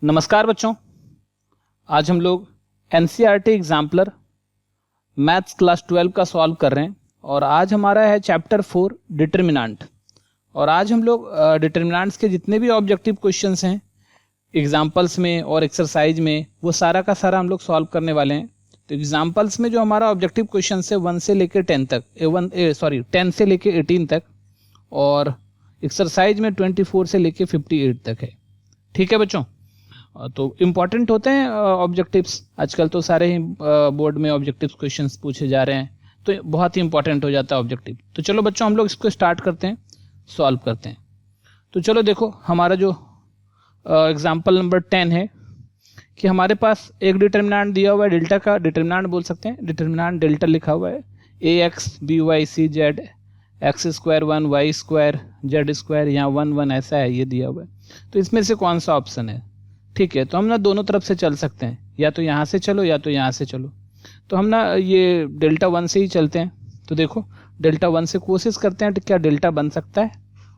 नमस्कार बच्चों, आज हम लोग एनसीईआरटी एग्जाम्पलर मैथ्स क्लास 12 का सॉल्व कर रहे हैं और आज हमारा है चैप्टर 4 डिटर्मिनेंट। और आज हम लोग डिटर्मिनेंट्स के जितने भी ऑब्जेक्टिव क्वेश्चंस हैं एग्जाम्पल्स में और एक्सरसाइज में वो सारा का सारा हम लोग सॉल्व करने वाले हैं। तो एग्जाम्पल्स में जो हमारा ऑब्जेक्टिव क्वेश्चन है 1 से लेकर 10 तक 10 से लेकर 18 तक और एक्सरसाइज में 24 से लेकर 58 तक है। ठीक है बच्चों, तो इम्पॉर्टेंट होते हैं ऑब्जेक्टिव्स। आजकल तो सारे ही बोर्ड में ऑब्जेक्टिव्स क्वेश्चंस पूछे जा रहे हैं, तो बहुत ही इंपॉर्टेंट हो जाता है ऑब्जेक्टिव। तो चलो बच्चों हम लोग इसको स्टार्ट करते हैं, सॉल्व करते हैं। तो चलो देखो हमारा जो एग्जाम्पल नंबर 10 है कि हमारे पास एक डिटर्मिनेंट दिया हुआ है, डेल्टा का डिटर्मिनेंट बोल सकते हैं। डिटर्मिनेंट डेल्टा लिखा हुआ है ax by c z x square 1 y square z square, यहाँ 1 1 ऐसा है, ये दिया हुआ है। तो इसमें से कौन सा ऑप्शन है? ठीक है, तो हम ना दोनों तरफ से चल सकते हैं, या तो यहाँ से चलो या तो यहाँ से चलो। तो हम ना ये डेल्टा 1 से ही चलते हैं। तो देखो डेल्टा 1 से कोशिश करते हैं, तो क्या डेल्टा बन सकता है,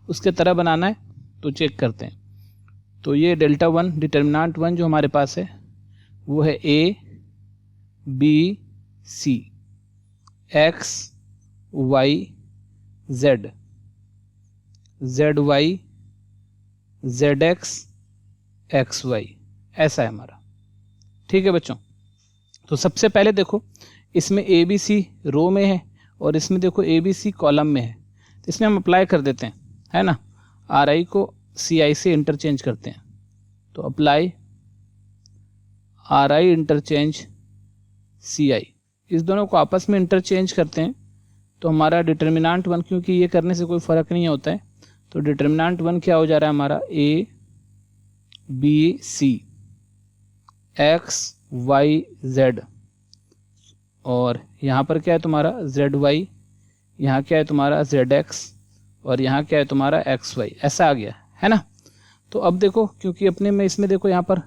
उसके तरह बनाना है तो चेक करते हैं। तो ये डेल्टा 1 डिटर्मिनेंट 1 जो हमारे पास है वो है a b c x y z z y z x x y, ऐसा है हमारा। ठीक है बच्चों, तो सबसे पहले देखो इसमें ए बी सी रो में है और इसमें देखो ए बी सी कॉलम में है। तो इसमें हम अप्लाई कर देते हैं, है ना। आर आई को सी आई से इंटरचेंज करते हैं। तो अप्लाई आर आई इंटरचेंज सी आई, इस दोनों को आपस में इंटरचेंज करते हैं। तो हमारा डिटर्मिनेंट 1, क्योंकि ये करने से कोई फ़र्क नहीं होता है, तो डिटर्मिनेंट 1 क्या हो जा रहा है हमारा a B c x Y z, और यहाँ पर क्या है तुम्हारा जेड वाई, यहाँ क्या है तुम्हारा जेड एक्स, और यहाँ क्या है तुम्हारा एक्स वाई, ऐसा आ गया है ना। तो अब देखो क्योंकि अपने में इसमें देखो यहाँ पर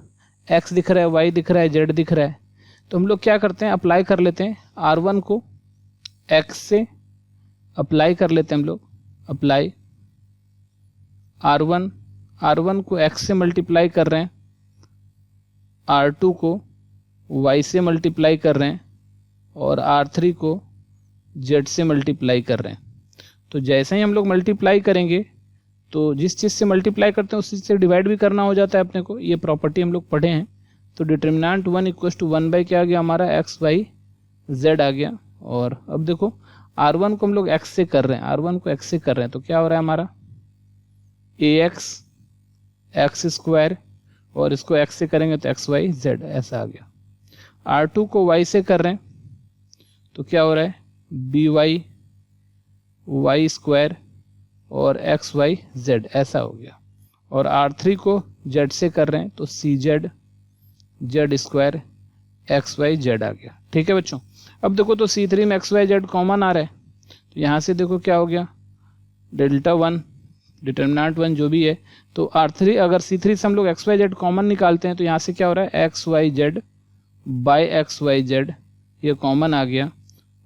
एक्स दिख रहा है, वाई दिख रहा है, जेड दिख रहा है, तो हम लोग क्या करते हैं अप्लाई कर लेते हैं R1 को एक्स से अप्लाई कर लेते हैं हम लोग। अप्लाई R1 को x से मल्टीप्लाई कर रहे हैं, R2 को y से मल्टीप्लाई कर रहे हैं और R3 को z से मल्टीप्लाई कर रहे हैं। तो जैसे ही हम लोग मल्टीप्लाई करेंगे तो जिस चीज़ से मल्टीप्लाई करते हैं उस चीज़ से डिवाइड भी करना हो जाता है अपने को, ये प्रॉपर्टी हम लोग पढ़े हैं। तो डिटर्मिनेंट 1 इक्वल्स टू 1 बाई क्या आ गया हमारा एक्स वाई जेड आ गया। और अब देखो R1 को हम लोग x से कर रहे हैं, R1 को x से कर रहे हैं, तो क्या हो रहा है हमारा ax एक्स स्क्वायर, और इसको x से करेंगे तो एक्स वाई जेड, ऐसा आ गया। R2 को y से कर रहे हैं तो क्या हो रहा है बी वाई वाई स्क्वायर और एक्स वाई जेड, ऐसा हो गया। और R3 को z से कर रहे हैं तो C Z Z square X Y Z आ गया। ठीक है बच्चों, अब देखो तो C3 में एक्स वाई जेड कॉमन आ रहा है, तो यहाँ से देखो क्या हो गया डेल्टा 1 डिटर्मिनेंट 1 जो भी है, तो R3 अगर C3 से हम लोग एक्स वाई जेड कॉमन निकालते हैं तो यहाँ से क्या हो रहा है x Y z by x Y z, ये कॉमन आ गया।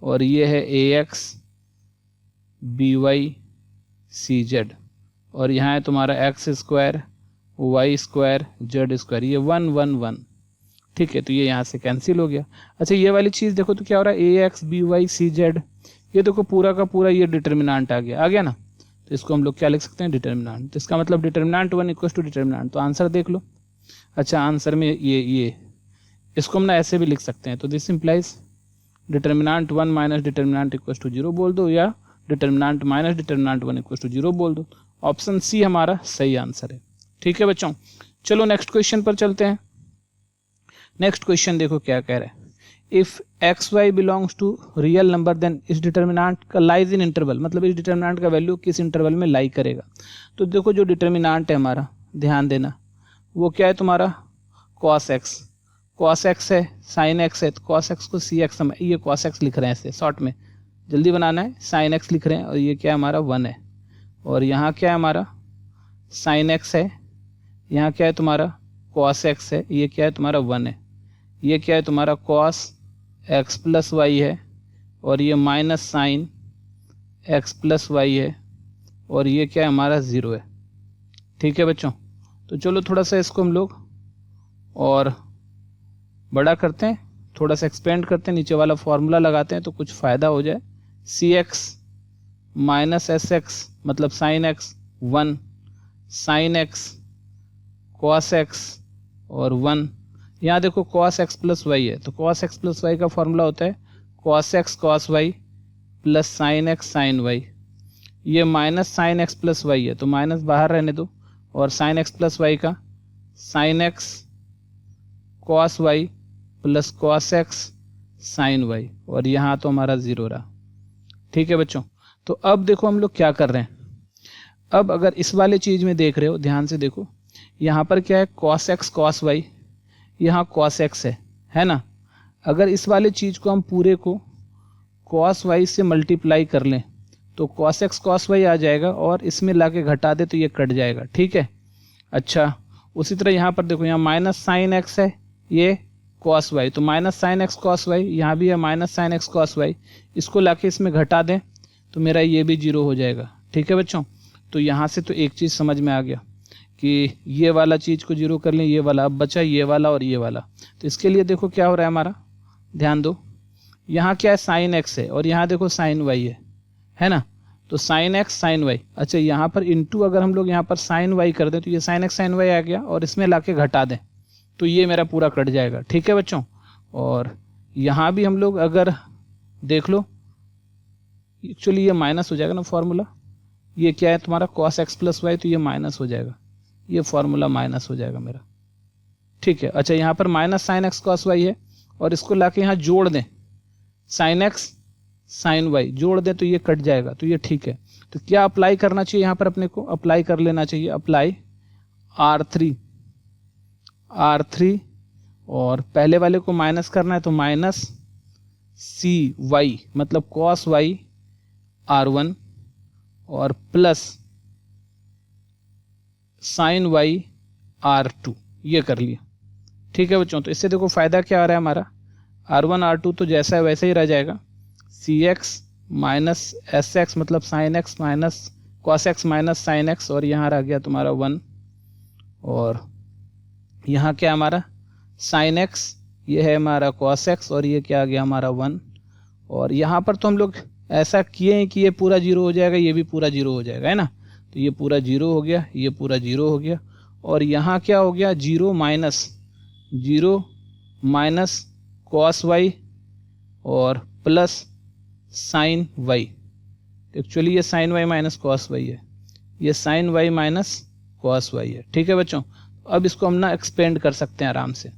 और ये है AX b y c z, और यहाँ है तुम्हारा x square y square z square, ये 1 1 1। ठीक है, तो ये यहाँ से कैंसिल हो गया। अच्छा ये वाली चीज़ देखो तो क्या हो रहा है AX b y c z, ये देखो पूरा का पूरा ये डिटर्मिनेंट आ गया ना। तो इसको हम लोग क्या लिख सकते हैं डिटर्मिनेंट। तो इसका मतलब डिटर्मिनेंट 1 इक्वल्स टू डिटर्मिनेंट, तो आंसर देख लो। अच्छा आंसर में ये इसको हम ना ऐसे भी लिख सकते हैं, तो this implies determinant 1 minus determinant equals to 0 बोल दो, या determinant minus determinant 1 equals to 0 बोल दो। ऑप्शन सी हमारा सही आंसर है। ठीक है बच्चों, चलो नेक्स्ट क्वेश्चन पर चलते हैं। नेक्स्ट क्वेश्चन देखो क्या कह रहा है, if x y belongs to real number then इस डिटर्मिनेंट का लाइज इन इंटरवल, मतलब इस डिटर्मिनेंट का वैल्यू किस इंटरवल में लाई करेगा। तो देखो जो डिटर्मिनेंट है हमारा, ध्यान देना, वो क्या है तुम्हारा कॉस एक्स है, साइन एक्स है, तो कॉस एक्स को सी एक्स, ये कॉस एक्स लिख रहे हैं ऐसे शॉर्ट में, जल्दी बनाना है, साइन एक्स लिख रहे हैं, और ये क्या है हमारा 1 है। और यहाँ क्या है हमारा साइन एक्स है, यहाँ क्या है तुम्हारा कॉस एक्स है, ये क्या है तुम्हारा 1 है। ये क्या है तुम्हारा कॉस एक्स प्लस वाई है, और ये minus sine x plus Y है, और ये क्या है हमारा 0 है। ठीक है बच्चों, तो चलो थोड़ा सा इसको हम लोग और बड़ा करते हैं, थोड़ा सा एक्सपेंड करते हैं, नीचे वाला फॉर्मूला लगाते हैं तो कुछ फ़ायदा हो जाए। सी एक्स माइनस एस एक्स मतलब sine x 1, sine x cos x और 1। यहाँ देखो कॉस एक्स प्लस वाई है, तो कॉस एक्स प्लस वाई का फॉर्मूला होता है cos X cos Y plus sine x sine Y. ये minus sine x plus Y है तो माइनस बाहर रहने दो, और साइन एक्स प्लस वाई का sine x cos Y plus cos X sine Y, और यहाँ तो हमारा 0 रहा। ठीक है बच्चों, तो अब देखो हम लोग क्या कर रहे हैं। अब अगर इस वाले चीज में देख रहे हो, ध्यान से देखो, यहाँ पर क्या है कॉस एक्स कॉस वाई, यहाँ कॉस एक्स है ना। अगर इस वाले चीज को हम पूरे को कॉस वाई से मल्टीप्लाई कर लें तो कॉस एक्स कॉस वाई आ जाएगा, और इसमें लाके घटा दे तो ये कट जाएगा। ठीक है, अच्छा उसी तरह यहाँ पर देखो, यहाँ माइनस साइन एक्स है, ये कॉस वाई, तो minus sine x cos y, यहाँ भी है minus sine x cos y, इसको लाके इसमें घटा दें तो मेरा ये भी 0 हो जाएगा। ठीक है बच्चों, तो यहाँ से तो एक चीज़ समझ में आ गया कि ये वाला चीज़ को 0 कर लें, ये वाला, अब बचा ये वाला और ये वाला। तो इसके लिए देखो क्या हो रहा है हमारा, ध्यान दो, यहाँ क्या है साइन एक्स है और यहाँ देखो साइन वाई है ना, तो साइन एक्स साइन वाई। अच्छा यहाँ पर इंटू अगर हम लोग यहाँ पर साइन वाई कर दें तो ये साइन एक्स साइन वाई आ गया, और इसमें लाके घटा दें तो ये मेरा पूरा कट जाएगा। ठीक है बच्चों, और यहाँ भी हम लोग अगर देख लो, एक्चुअली ये माइनस हो जाएगा ना फॉर्मूला, ये क्या है तुम्हारा कॉस एक्स प्लस वाई, तो ये माइनस हो जाएगा, ये फॉर्मूला माइनस हो जाएगा मेरा। ठीक है, अच्छा यहाँ पर minus sine x cos y है, और इसको लाके यहाँ जोड़ दें, साइन एक्स साइन वाई जोड़ दें तो ये कट जाएगा, तो ये ठीक है। तो क्या अप्लाई करना चाहिए यहाँ पर, अपने को अप्लाई कर लेना चाहिए, अप्लाई R3, और पहले वाले को माइनस करना है तो माइनस सी वाई मतलब कॉस वाई R1 और प्लस साइन वाई R2, ये कर लिया। ठीक है बच्चों, तो इससे देखो फायदा क्या आ रहा है हमारा, R1 R2 तो जैसा है वैसे ही रह जाएगा, सी एक्स माइनस एस एक्स मतलब sine x minus cos x minus sine x, और यहाँ रह गया तुम्हारा 1, और यहाँ क्या हमारा साइन एक्स, ये है हमारा कॉस एक्स, और ये क्या आ गया हमारा 1, और यहाँ पर तो हम लोग ऐसा किए हैं कि ये पूरा 0 हो जाएगा, ये भी पूरा 0 हो जाएगा, है ना। तो ये पूरा 0 हो गया, ये पूरा 0 हो गया, और यहाँ क्या हो गया 0 माइनस कॉस वाई और प्लस साइन वाई। एक्चुअली ये sine y minus cos y है, ये sine y minus cos y है। ठीक है बच्चों, अब इसको हम ना एक्सपेंड कर सकते हैं आराम से,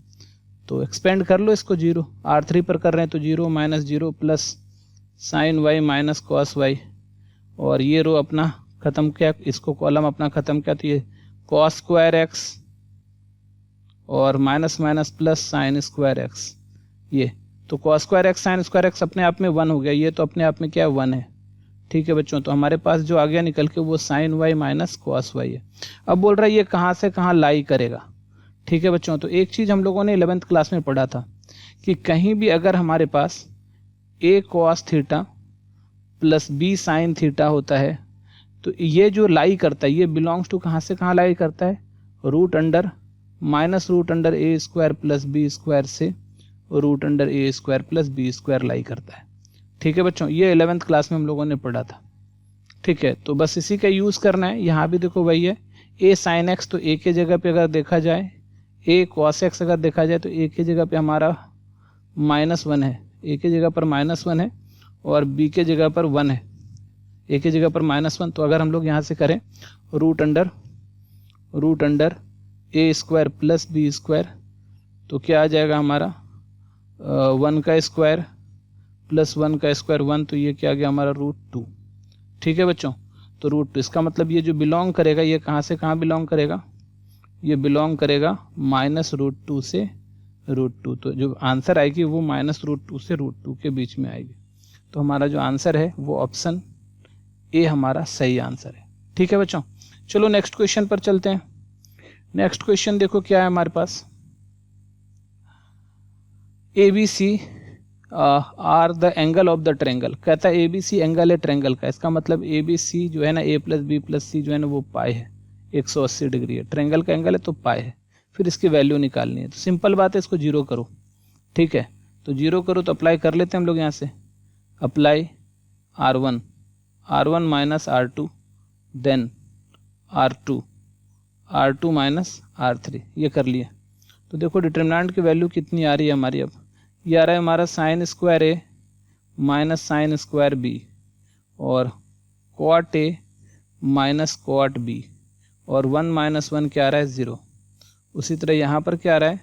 तो एक्सपेंड कर लो इसको, 0 R3 पर कर रहे हैं तो 0 minus 0 plus sine y minus cos Y, और ये रो अपना खत्म किया, इसको कॉलम अपना खत्म किया, तो ये कॉस स्क्वायर एक्स और minus minus plus sine square x, ये तो cos square X sign square x अपने आप में 1 हो गया, ये तो अपने आप में क्या 1 है। ठीक है बच्चों, तो हमारे पास जो आ गया निकल के वो sine y minus cos y है। अब बोल रहा है ये कहाँ से कहाँ लाई करेगा। ठीक है बच्चों, तो एक चीज़ हम लोगों ने 11th क्लास में पढ़ा था कि कहीं भी अगर हमारे पास a cos theta plus b sine theta होता है तो ये जो लाई करता है ये बिलोंग्स टू कहाँ से कहाँ लाई करता है, root under minus root under A square plus B square से root under A square plus B square लाई करता है। ठीक है बच्चों, ये 11th क्लास में हम लोगों ने पढ़ा था। ठीक है, तो बस इसी का यूज़ करना है। यहाँ भी देखो वही है, a साइन एक्स, तो a के जगह पे अगर देखा जाए, a कॉस एक्स अगर देखा जाए तो a के जगह पे हमारा -1 है, a के जगह पर -1 है और b के जगह पर 1 है, a के जगह पर -1। तो अगर हम लोग यहाँ से करें root under a square plus B square, तो क्या आ जाएगा हमारा 1 का स्क्वायर प्लस 1 का स्क्वायर 1, तो ये क्या आ गया हमारा √2। ठीक है बच्चों, तो √2 इसका मतलब ये जो बिलोंग करेगा ये कहाँ से कहाँ बिलोंग करेगा, ये बिलोंग करेगा -√2 से √2। तो जो आंसर आएगी वो -√2 से √2 के बीच में आएगी। तो हमारा जो आंसर है वो ऑप्शन ए हमारा सही आंसर है। ठीक है बच्चों, चलो नेक्स्ट क्वेश्चन पर चलते हैं। नेक्स्ट क्वेश्चन देखो क्या है हमारे पास, ABC are the angle of the triangle. कहता है ABC एंगल है ट्रेंगल का, इसका मतलब ABC जो है ना A + B + C जो है ना वो पाई है, 180 डिग्री है। ट्रेंगल का एंगल है तो पाई है। फिर इसकी वैल्यू निकालनी है। तो सिंपल बात है, इसको 0 करो। ठीक है, तो 0 करो तो अप्लाई कर लेते हैं हम लोग यहाँ से। Apply R1 minus R2 then R2 minus R3, ये कर लिया। तो देखो डिटर्मिनेंट की वैल्यू कितनी आ रही है हमारी। अब ये आ रहा है हमारा साइन स्क्वायर ए माइनस साइन स्क्वायर बी और cot a minus cot b, और 1 माइनस 1 क्या आ रहा है 0। उसी तरह यहाँ पर क्या आ रहा है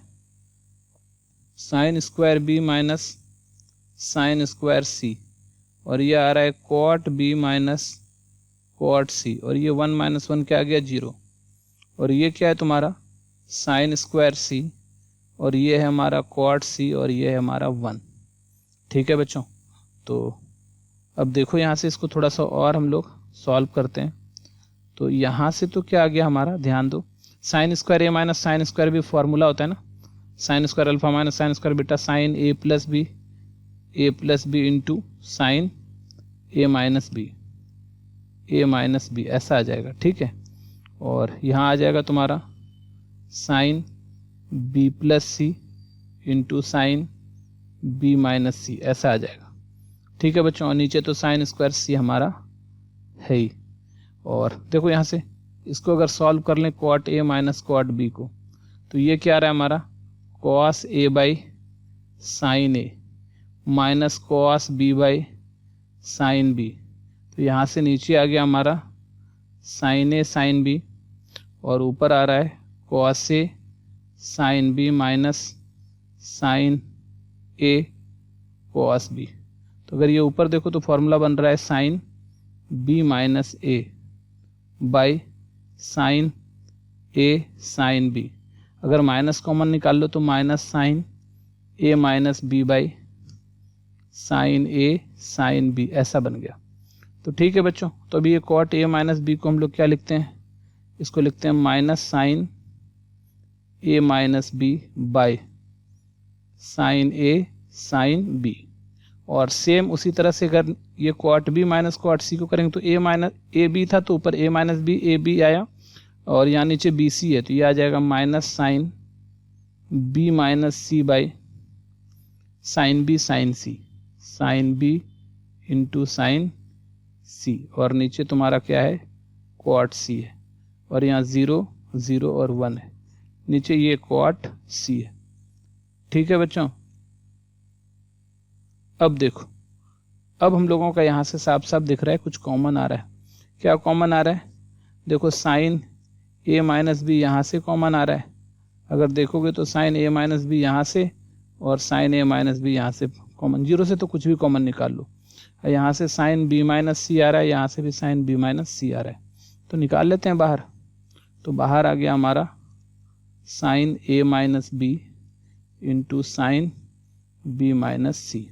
sine square B minus sine square C, और ये आ रहा है cot B minus cot C, और ये 1 माइनस 1 क्या आ गया 0। और ये क्या है तुम्हारा साइन स्क्वायर सी, और ये है हमारा कॉट सी, और ये है हमारा 1। ठीक है बच्चों, तो अब देखो यहाँ से इसको थोड़ा सा और हम लोग सॉल्व करते हैं। तो यहाँ से तो क्या आ गया हमारा, ध्यान दो, साइन स्क्वायर ए minus sine square B formula होता है ना, sine square alpha minus sine square beta sine A plus B into sine A minus B, ऐसा आ जाएगा। ठीक है, और यहाँ आ जाएगा तुम्हारा sine B plus C into sine B minus सी, ऐसा आ जाएगा। ठीक है बच्चों, और नीचे तो साइन स्क्वायर सी हमारा है ही। और देखो यहाँ से इसको अगर सॉल्व कर लें cot a minus cot b को, तो ये क्या आ रहा है हमारा cos a by sine A minus cos b by sine b. तो यहाँ से नीचे आ गया हमारा साइन ए साइन बी, और ऊपर आ रहा है cos A sine B minus sine A cos B. तो अगर ये ऊपर देखो तो फॉर्मूला बन रहा है sine B minus a by sine A sine b. अगर माइनस कॉमन निकाल लो तो minus sine A minus b by sine A sine B, ऐसा बन गया। तो ठीक है बच्चों, तो अभी ये कॉट ए माइनस बी को हम लोग क्या लिखते हैं, इसको लिखते हैं minus sine A minus b by sine A sine b. और सेम उसी तरह से अगर ये cot B minus cot c को करेंगे तो ए माइनस ए बी था तो ऊपर ए माइनस बी ए बी आया, और यहाँ नीचे बी सी है तो ये आ जाएगा minus sine B minus C by sine B sine C, sine B into sine C, और नीचे तुम्हारा क्या है कॉट सी है, और यहाँ 0 0 और 1 है, नीचे ये कॉट सी है। ठीक है बच्चों, अब देखो, अब हम लोगों का यहाँ से साफ साफ दिख रहा है कुछ कॉमन आ रहा है। क्या कॉमन आ रहा है, देखो साइन ए माइनस बी यहाँ से कॉमन आ रहा है। अगर देखोगे तो साइन ए माइनस बी यहाँ से और साइन ए माइनस बी यहाँ से कॉमन, 0 से तो कुछ भी कॉमन निकाल लो। यहाँ से साइन बी माइनस सी आ रहा है, यहाँ से भी साइन बी माइनस सी आ रहा है, तो निकाल लेते हैं बाहर। तो बाहर आ गया हमारा साइन ए minus B into sine B minus C.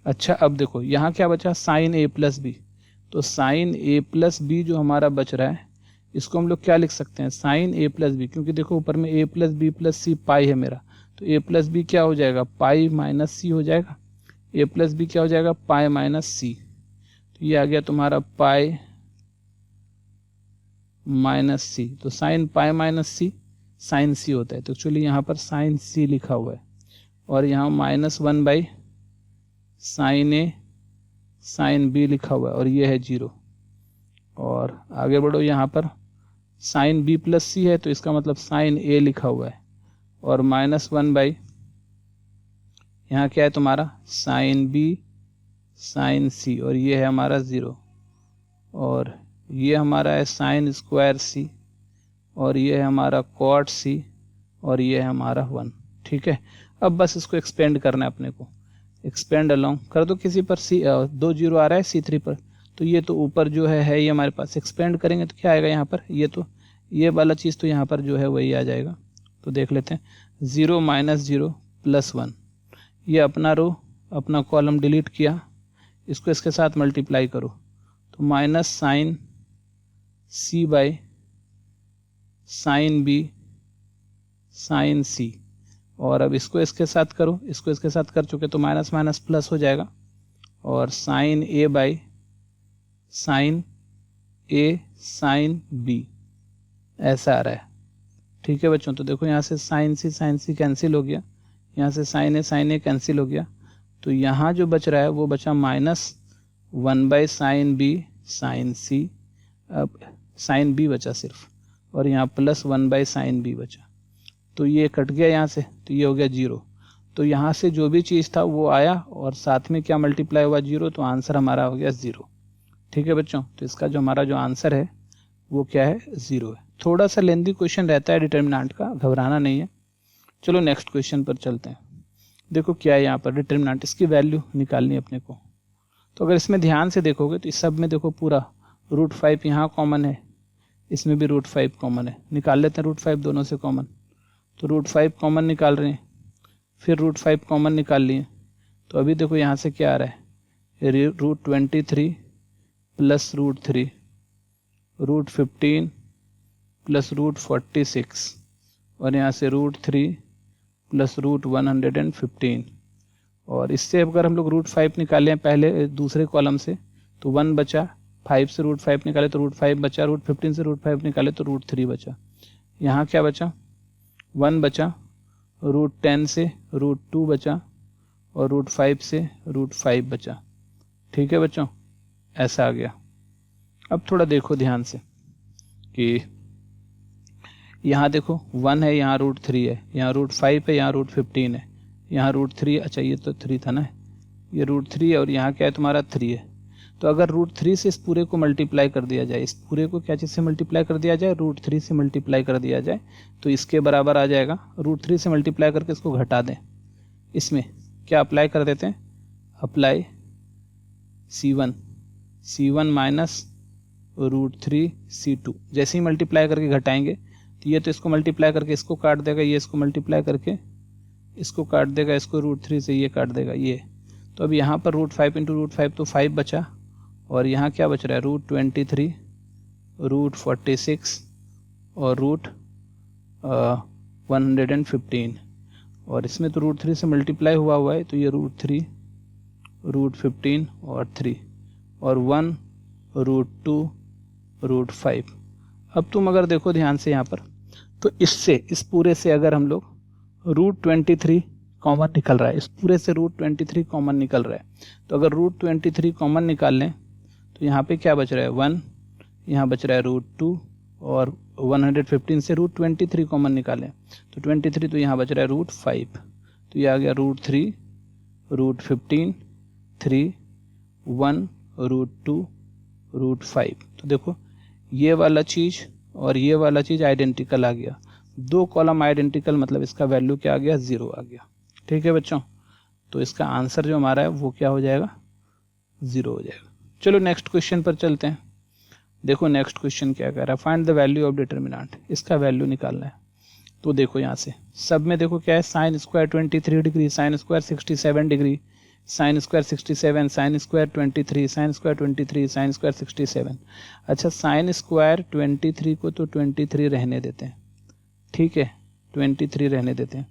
अच्छा, अब देखो यहाँ क्या बचा साइन ए प्लस बी, तो साइन ए प्लस बी जो हमारा बच रहा है इसको हम लोग क्या लिख सकते हैं साइन ए प्लस बी, क्योंकि देखो ऊपर में ए प्लस बी प्लस सी पाई है मेरा, तो ए प्लस बी क्या हो जाएगा पाई माइनस सी हो जाएगा, ए प्लस बी क्या हो जाएगा पाई माइनस सी। तो ये आ गया तुम्हारा पाई माइनस सी, तो साइन पाई माइनस सी साइन सी होता है, तो एक्चुअली यहाँ पर साइन सी लिखा हुआ है, और यहाँ -1 by sine A sine B लिखा हुआ है, और ये है 0। और आगे बढ़ो, यहाँ पर साइन बी प्लस सी है तो इसका मतलब साइन ए लिखा हुआ है, और -1 बाई यहाँ क्या है तुम्हारा साइन बी साइन सी, और ये है हमारा 0, और ये हमारा है साइन स्क्वायर सी, और ये है हमारा कॉट सी, और ये है हमारा 1। ठीक है, अब बस इसको एक्सपेंड करना है अपने को, एक्सपेंड अलोंग कर दो किसी पर, सी 2 0 आ रहा है C3 पर, तो ये तो ऊपर जो है ये हमारे पास, एक्सपेंड करेंगे तो क्या आएगा यहाँ पर, ये तो ये वाला चीज़ तो यहाँ पर जो है वही आ जाएगा। तो देख लेते हैं 0 - 0 + 1, ये अपना रो अपना कॉलम डिलीट किया, इसको इसके साथ मल्टीप्लाई करो तो minus sine C by sine B sine C, और अब इसको इसके साथ करो, इसको इसके साथ कर चुके तो माइनस माइनस प्लस हो जाएगा, और sine A by sine A sine B ऐसा आ रहा है। ठीक है बच्चों। तो देखो यहाँ से साइन सी कैंसिल हो गया, यहाँ से साइन ए कैंसिल हो गया, तो यहाँ जो बच रहा है वो बचा -1/sin b sin c, अब sin b बचा सिर्फ, और यहाँ +1/sin b बचा। तो ये कट गया यहाँ से, तो ये हो गया 0। तो यहाँ से जो भी चीज़ था वो आया और साथ में क्या मल्टीप्लाई हुआ 0, तो आंसर हमारा हो गया 0। ठीक है बच्चों। तो इसका जो हमारा जो आंसर है वो क्या है, 0 है। थोड़ा सा लेंदी क्वेश्चन रहता है डिटर्मिनेंट का, घबराना नहीं है। चलो नेक्स्ट क्वेश्चन पर चलते हैं। देखो क्या है यहाँ पर डिटर्मिनेंट, इसकी वैल्यू निकालनी है अपने को। तो अगर इसमें ध्यान से देखोगे तो इस सब में देखो पूरा √5 यहाँ कॉमन है, इसमें भी √5 कॉमन है। निकाल लेते हैं √5 दोनों से कॉमन। तो √5 कॉमन निकाल रहे हैं, फिर √5 कॉमन निकाल लिए। तो अभी देखो यहाँ से क्या आ रहा है, √23 प्लस √3, √15 प्लस √46, और यहाँ से √3 प्लस √115। और इससे अगर हम लोग √5 निकालें पहले दूसरे कॉलम से तो 1 बचा, 5 से √5 निकाले तो √5 बचा, √15 से √5 निकाले तो √3 बचा। यहाँ क्या बचा, 1 बचा, √10 से √2 बचा, और √5 से √5 बचा। ठीक है बच्चों, ऐसा आ गया। अब थोड़ा देखो ध्यान से कि यहाँ देखो 1 है, यहाँ √3 है, यहाँ √5 है, यहाँ √15 है, यहाँ √3, अच्छा ये तो 3 था ना, ये √3 है, और यहाँ क्या है तुम्हारा 3 है। तो अगर √3 से इस पूरे को मल्टीप्लाई कर दिया जाए, इस पूरे को क्या चीज़ से मल्टीप्लाई कर दिया जाए, √3 से मल्टीप्लाई कर दिया जाए, तो इसके बराबर आ जाएगा। √3 से मल्टीप्लाई करके इसको घटा दें, इसमें क्या अप्लाई कर देते हैं, अप्लाई C1 माइनस √3 C2। जैसे ही मल्टीप्लाई करके घटाएंगे तो ये तो इसको मल्टीप्लाई करके इसको काट देगा, ये इसको मल्टीप्लाई करके इसको काट देगा, इसको √3 से ये काट देगा ये। तो अब यहाँ पर √5 × √5 तो 5 बचा, और यहाँ क्या बच रहा है, √23, √46 और √115। और इसमें तो √3 से मल्टीप्लाई हुआ है, तो ये √3, √15 और 3, और 1, √2, √5। अब तुम अगर देखो ध्यान से यहाँ पर, तो इससे इस पूरे से अगर हम लोग √23 कॉमन निकल रहा है, इस पूरे से √23 कॉमन निकल रहा है, तो अगर √23 कॉमन निकाल लें तो यहाँ पे क्या बच रहा है, 1, यहाँ बच रहा है √2, और 115 से √23 कॉमन निकालें तो 23, तो यहाँ बच रहा है √5, तो ये आ गया √3, √15, 3, 1, √2, √5। तो देखो ये वाला चीज़ और ये वाला चीज़ आइडेंटिकल आ गया, 2 कॉलम आइडेंटिकल, मतलब इसका वैल्यू क्या आ गया, 0 आ गया। ठीक है बच्चों, तो इसका आंसर जो हमारा है वो क्या हो जाएगा, 0 हो जाएगा। चलो नेक्स्ट क्वेश्चन पर चलते हैं। देखो नेक्स्ट क्वेश्चन क्या कह रहा है, find the value of determinant, इसका वैल्यू निकालना है। तो देखो यहाँ से सब में देखो क्या है, sin² 23 degree, sin² 67 degree, sin² 67, sin² 23, sin² 23, sin² 67। अच्छा sin² 23 को तो 23 रहने देते हैं, ठीक है 23 रहने देते हैं,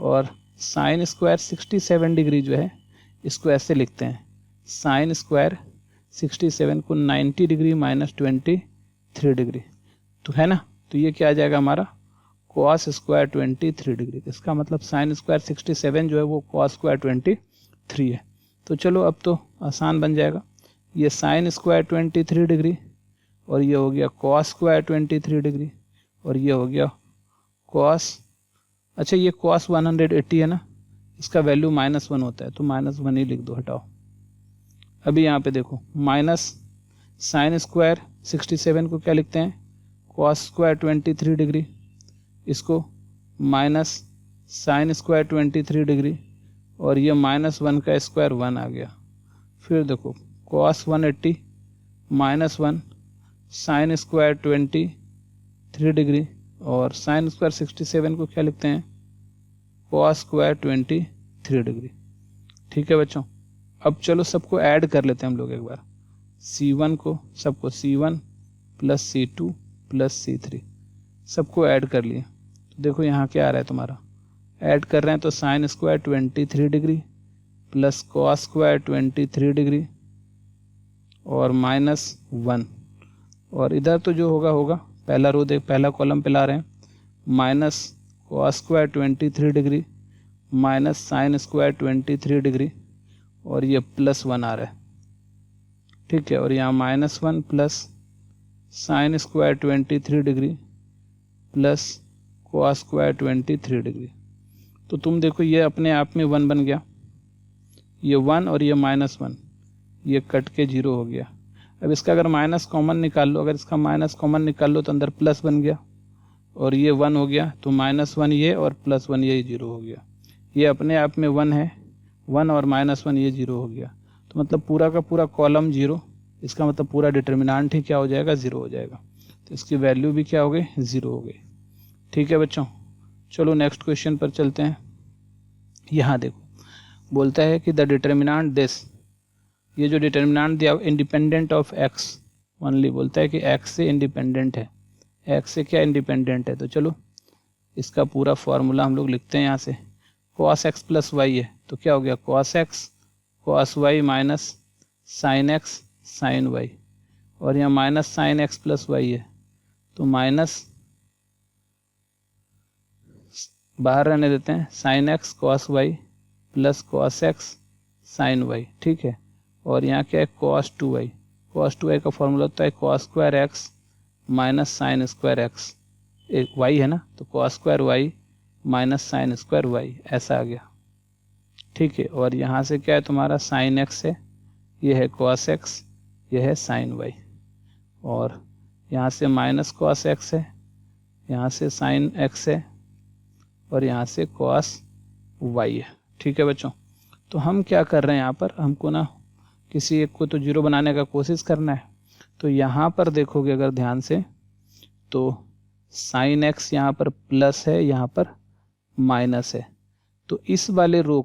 और sin² 67 डिग्री जो है इसको ऐसे लिखते हैं, sin² 67 को 90 डिग्री माइनस 23 डिग्री, तो है ना। तो ये क्या आ जाएगा हमारा cos² 23 डिग्री। इसका मतलब sin² 67 जो है वो cos² 23 है। तो चलो अब तो आसान बन जाएगा, ये sin² 23 डिग्री, और ये हो गया cos² 23 डिग्री, और ये हो गया cos, अच्छा ये cos 180 है ना, इसका वैल्यू -1 होता है, तो -1 ही लिख दो, हटाओ। अभी यहाँ पे देखो माइनस sin² 67 को क्या लिखते हैं, cos² 23 डिग्री, इसको माइनस sin² 23 डिग्री, और ये -1 का स्क्वायर 1 आ गया। फिर देखो cos 180 -1 sin² 23 डिग्री, और sin² 67 को क्या लिखते हैं, cos² 23 डिग्री। ठीक है बच्चों, अब चलो सबको ऐड कर लेते हैं हम लोग एक बार, C1 को सबको C1 plus C2 plus C3 सबको ऐड कर लिए। तो देखो यहाँ क्या आ रहा है तुम्हारा, ऐड कर रहे हैं तो sin² 23 degree plus cos² 23 degree और -1, और इधर तो जो होगा होगा, पहला रो देख, पहला कॉलम पे ला रहे हैं, minus cos square 23 degree minus sine square 23 degree और ये +1 आ रहा है, ठीक है। और यहाँ -1 plus sine square 23 degree plus cos square 23 degree. तो तुम देखो ये अपने आप में 1 बन गया, ये 1 और ये -1 ये कट के 0 हो गया। अब इसका अगर माइनस कॉमन निकाल लो, अगर इसका माइनस कॉमन निकाल लो तो अंदर प्लस बन गया और ये 1 हो गया, तो -1 ये और +1 ये 0 हो गया। ये अपने आप में 1 है, 1 और -1 ये 0 हो गया। तो मतलब पूरा का पूरा कॉलम 0, इसका मतलब पूरा डिटर्मिनेंट ही क्या हो जाएगा, 0 हो जाएगा। तो इसकी वैल्यू भी क्या हो गई, 0 हो गई। ठीक है बच्चों, चलो नेक्स्ट क्वेश्चन पर चलते हैं। यहाँ देखो बोलता है कि द डिटर्मिनेंट दिस, ये जो डिटर्मिनेंट दिया इंडिपेंडेंट ऑफ x ओनली, बोलता है कि x से इंडिपेंडेंट है, x से क्या इंडिपेंडेंट है। तो चलो इसका पूरा फॉर्मूला हम लोग लिखते हैं यहाँ से। cos x प्लस वाई है तो क्या हो गया, cos x cos y minus sine x sine y, और यहाँ minus sine x plus Y है तो माइनस बाहर रहने देते हैं, sine x cos y plus cos x sine y, ठीक है। और यहाँ क्या है, cos 2y, cos 2y का फॉर्मूला होता है cos square x minus sine square x, एक y है ना, तो cos square y minus sine square y, ऐसा आ गया, ठीक है। और यहाँ से क्या है तुम्हारा साइन x है, ये है cos x, ये है साइन y, और यहाँ से माइनस cos x है, यहाँ से साइन x है, और यहाँ से cos y है, ठीक है बच्चों। तो हम क्या कर रहे हैं यहाँ पर, हमको ना किसी एक को तो 0 बनाने का कोशिश करना है। तो यहाँ पर देखोगे अगर ध्यान से तो साइन x यहाँ पर प्लस है, यहाँ पर माइनस है, तो इस वाले रो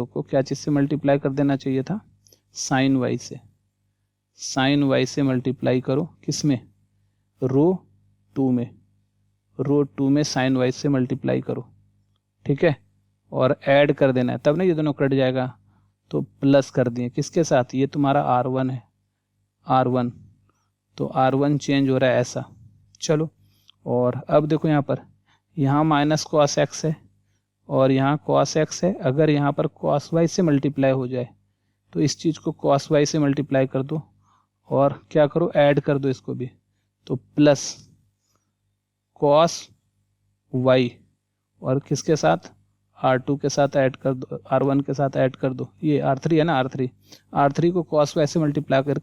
को क्या चीज़ से मल्टीप्लाई कर देना चाहिए था, साइन y से। साइन y से मल्टीप्लाई करो किस में, रो 2 में, रो 2 में साइन y से मल्टीप्लाई करो, ठीक है। और ऐड कर देना है, तब ना ये दोनों कट जाएगा, तो प्लस कर दिए किसके साथ, ये तुम्हारा R1 है, R1, तो R1 चेंज हो रहा है ऐसा। चलो और अब देखो यहाँ पर, यहाँ माइनस cos x है और यहाँ cos x है, अगर यहाँ पर cos y से मल्टीप्लाई हो जाए तो इस चीज़ को cos y से मल्टीप्लाई कर दो और क्या करो, ऐड कर दो इसको भी, तो प्लस cos y और किसके साथ, R2 के साथ ऐड कर दो, R1 के साथ ऐड कर दो, ये R3 है ना, R3 को cos y से मल्टीप्लाई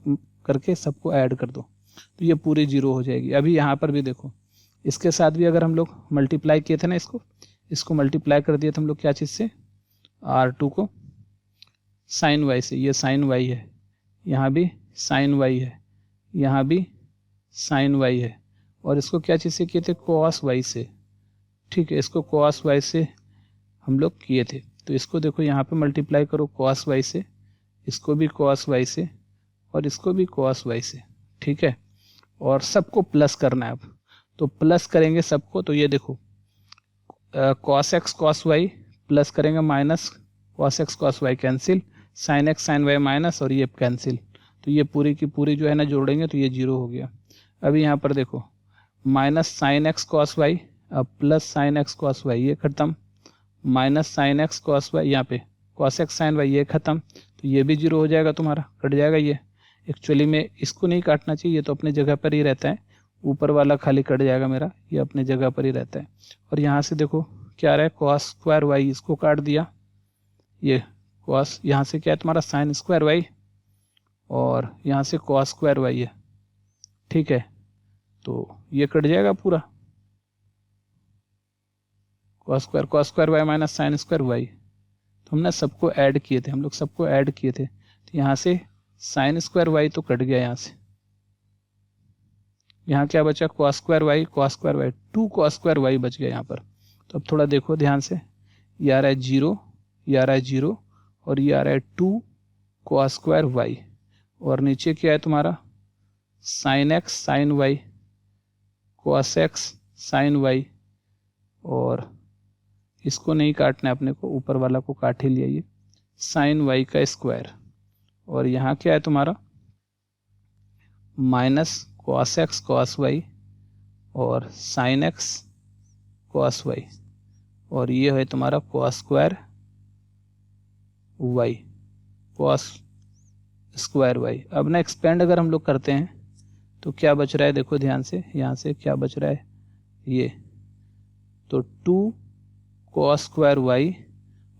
करके सबको ऐड कर दो, तो ये पूरी 0 हो जाएगी। अभी यहाँ पर भी देखो, इसके साथ भी अगर हम लोग मल्टीप्लाई किए थे ना, इसको मल्टीप्लाई कर दिए थे हम लोग क्या चीज़ से, R2 को साइन y से, ये साइन y है, यहाँ भी साइन y है, यहाँ भी साइन y है, और इसको क्या चीज़ से किए थे, cos y से, ठीक है। इसको cos y से हम लोग किए थे, तो इसको देखो यहाँ पे मल्टीप्लाई करो cos y से, इसको भी cos y से और इसको भी cos y से, ठीक है। और सबको प्लस करना है अब, तो प्लस करेंगे सबको, तो ये देखो cos x cos y plus करेंगे minus cos x cos y cancel, sin x sin y minus और ये कैंसिल, तो ये पूरी की पूरी जो है ना जोड़ेंगे तो ये 0 हो गया। अभी यहाँ पर देखो minus sin x cos y अब plus sin x cos y, ये खत्म, minus sine x cos y, यहाँ पे cos x sin y ये खत्म, तो ये भी 0 हो जाएगा तुम्हारा, कट जाएगा। ये एक्चुअली में इसको नहीं काटना चाहिए, ये तो अपने जगह पर ही रहता है, ऊपर वाला खाली कट जाएगा मेरा, ये अपने जगह पर ही रहता है। और यहाँ से देखो क्या आ रहा है, cos स्क्वायर वाई, इसको काट दिया, ये cos, यहाँ से क्या है तुम्हारा साइन स्क्वायर वाई और यहाँ से cos स्क्वायर वाई है, ठीक है। तो ये कट जाएगा पूरा, cos square y minus sine square y, तो हमने सबको ऐड किए थे, हम लोग सबको ऐड किए थे, तो यहाँ से साइन स्क्वायर वाई तो कट गया, यहाँ से यहाँ क्या बचा, cos square y 2 cos square y बच गया यहाँ पर। तो अब थोड़ा देखो ध्यान से, ये आ रहा है 0, ये आ रहा है 0 और ये आ रहा है 2 cos स्क्वायर वाई, और नीचे क्या है तुम्हारा sine x sine y cos x sine Y, और इसको नहीं काटना है अपने को, ऊपर वाला को काट ही लिया, ये साइन वाई का स्क्वायर, और यहाँ क्या है तुम्हारा minus cos x cos y और साइन एक्स कॉस वाई, और ये है तुम्हारा cos square y, cos square y. अब ना एक्सपेंड अगर हम लोग करते हैं तो क्या बच रहा है, देखो ध्यान से, यहाँ से क्या बच रहा है ये, तो 2 कॉस स्क्वायर वाई।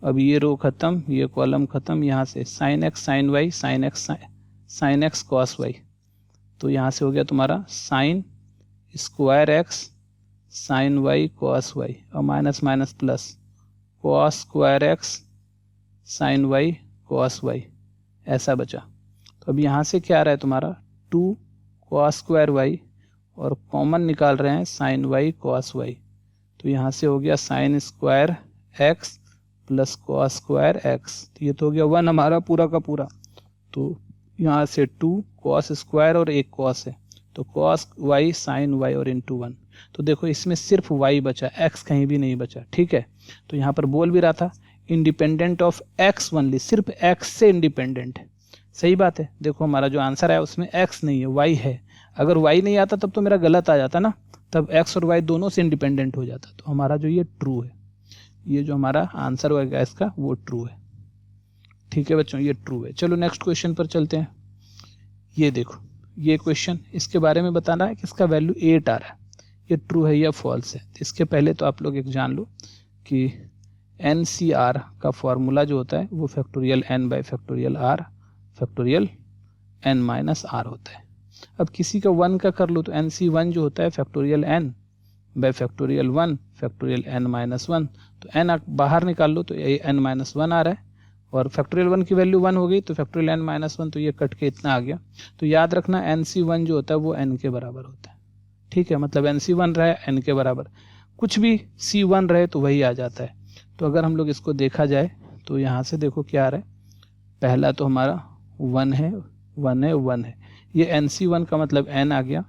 अब ये रो खत्म, ये कॉलम खत्म, यहाँ से sine x sine Y, sine x cos Y, तो यहाँ से हो गया तुम्हारा sine square X sine Y cos Y, और minus minus plus cos square X sine Y cos Y, ऐसा बचा। तो अब यहाँ से क्या आ रहा है तुम्हारा 2 कॉस स्क्वायर वाई, और कॉमन निकाल रहे हैं साइन वाई कॉस वाई, तो यहाँ से हो गया sign square x plus cos square x, तो ये तो हो गया 1 हमारा पूरा का पूरा। तो यहाँ से 2 कॉस स्क्वायर और एक कॉस है, तो कॉस वाई साइन वाई और इंटू 1। तो देखो इसमें सिर्फ वाई बचा, एक्स कहीं भी नहीं बचा, ठीक है। तो यहाँ पर बोल भी रहा था इंडिपेंडेंट ऑफ एक्स ओनली, सिर्फ एक्स से इंडिपेंडेंट है, सही बात है। देखो हमारा जो आंसर है उसमें एक्स नहीं है, वाई है। अगर वाई नहीं आता तब तो मेरा गलत आ जाता ना, तब एक्स और वाई दोनों से इंडिपेंडेंट हो जाता। तो हमारा जो ये ट्रू है, ये जो हमारा आंसर होगा इसका वो ट्रू है, ठीक है बच्चों, ये ट्रू है। चलो नेक्स्ट क्वेश्चन पर चलते हैं। ये देखो ये क्वेश्चन, इसके बारे में बताना है कि इसका वैल्यू 8 आ रहा है, ये ट्रू है या फॉल्स है। इसके पहले तो आप लोग एक जान लो कि NCR का फॉर्मूला जो होता है वो factorial n by factorial r factorial n minus r होता है। अब किसी का 1 का कर लो तो NC1 जो होता है factorial n by factorial 1 factorial n minus 1, तो n बाहर निकाल लो तो ये n माइनस 1 आ रहा है, और फैक्टोरियल 1 की वैल्यू 1 हो गई तो फैक्टोरियल n माइनस 1, तो ये कट के इतना आ गया। तो याद रखना NC1 जो होता है वो n के बराबर होता है, ठीक है, मतलब NC1 रहे n के बराबर, कुछ भी C1 रहे तो वही आ जाता है। तो अगर हम लोग इसको देखा जाए तो यहाँ से देखो क्या आ रहा है, पहला तो हमारा 1 है 1 है 1 है, ये NC1 का मतलब n आ गया,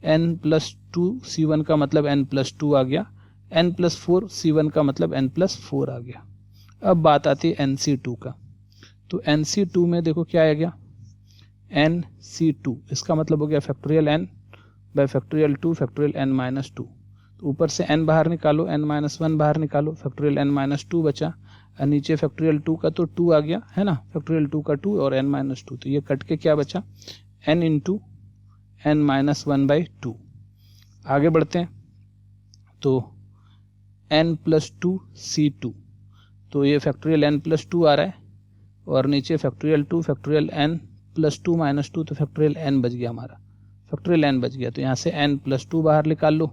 n प्लस 2 C1 का मतलब n प्लस 2 आ गया, n प्लस 4 C1 का मतलब n प्लस 4 आ गया। अब बात आती है NC2 का, तो NC2 में देखो क्या आ गया NC2, इसका मतलब हो गया factorial n by factorial 2 factorial n minus 2, तो ऊपर से n बाहर निकालो, n माइनस 1 बाहर निकालो, फैक्टोरियल n माइनस 2 बचा, और नीचे फैक्टोरियल 2 का तो 2 आ गया है ना, फैक्टोरियल 2 का 2 और n माइनस 2, तो ये कट के क्या बचा n into n minus 1 by 2। आगे बढ़ते हैं तो n प्लस 2 C2, तो ये फैक्टोरियल n प्लस 2 आ रहा है, और नीचे factorial 2 factorial n plus 2 minus 2, तो फैक्टोरियल n बच गया हमारा, फैक्टोरियल n बच गया। तो यहाँ से n प्लस 2 बाहर निकाल लो,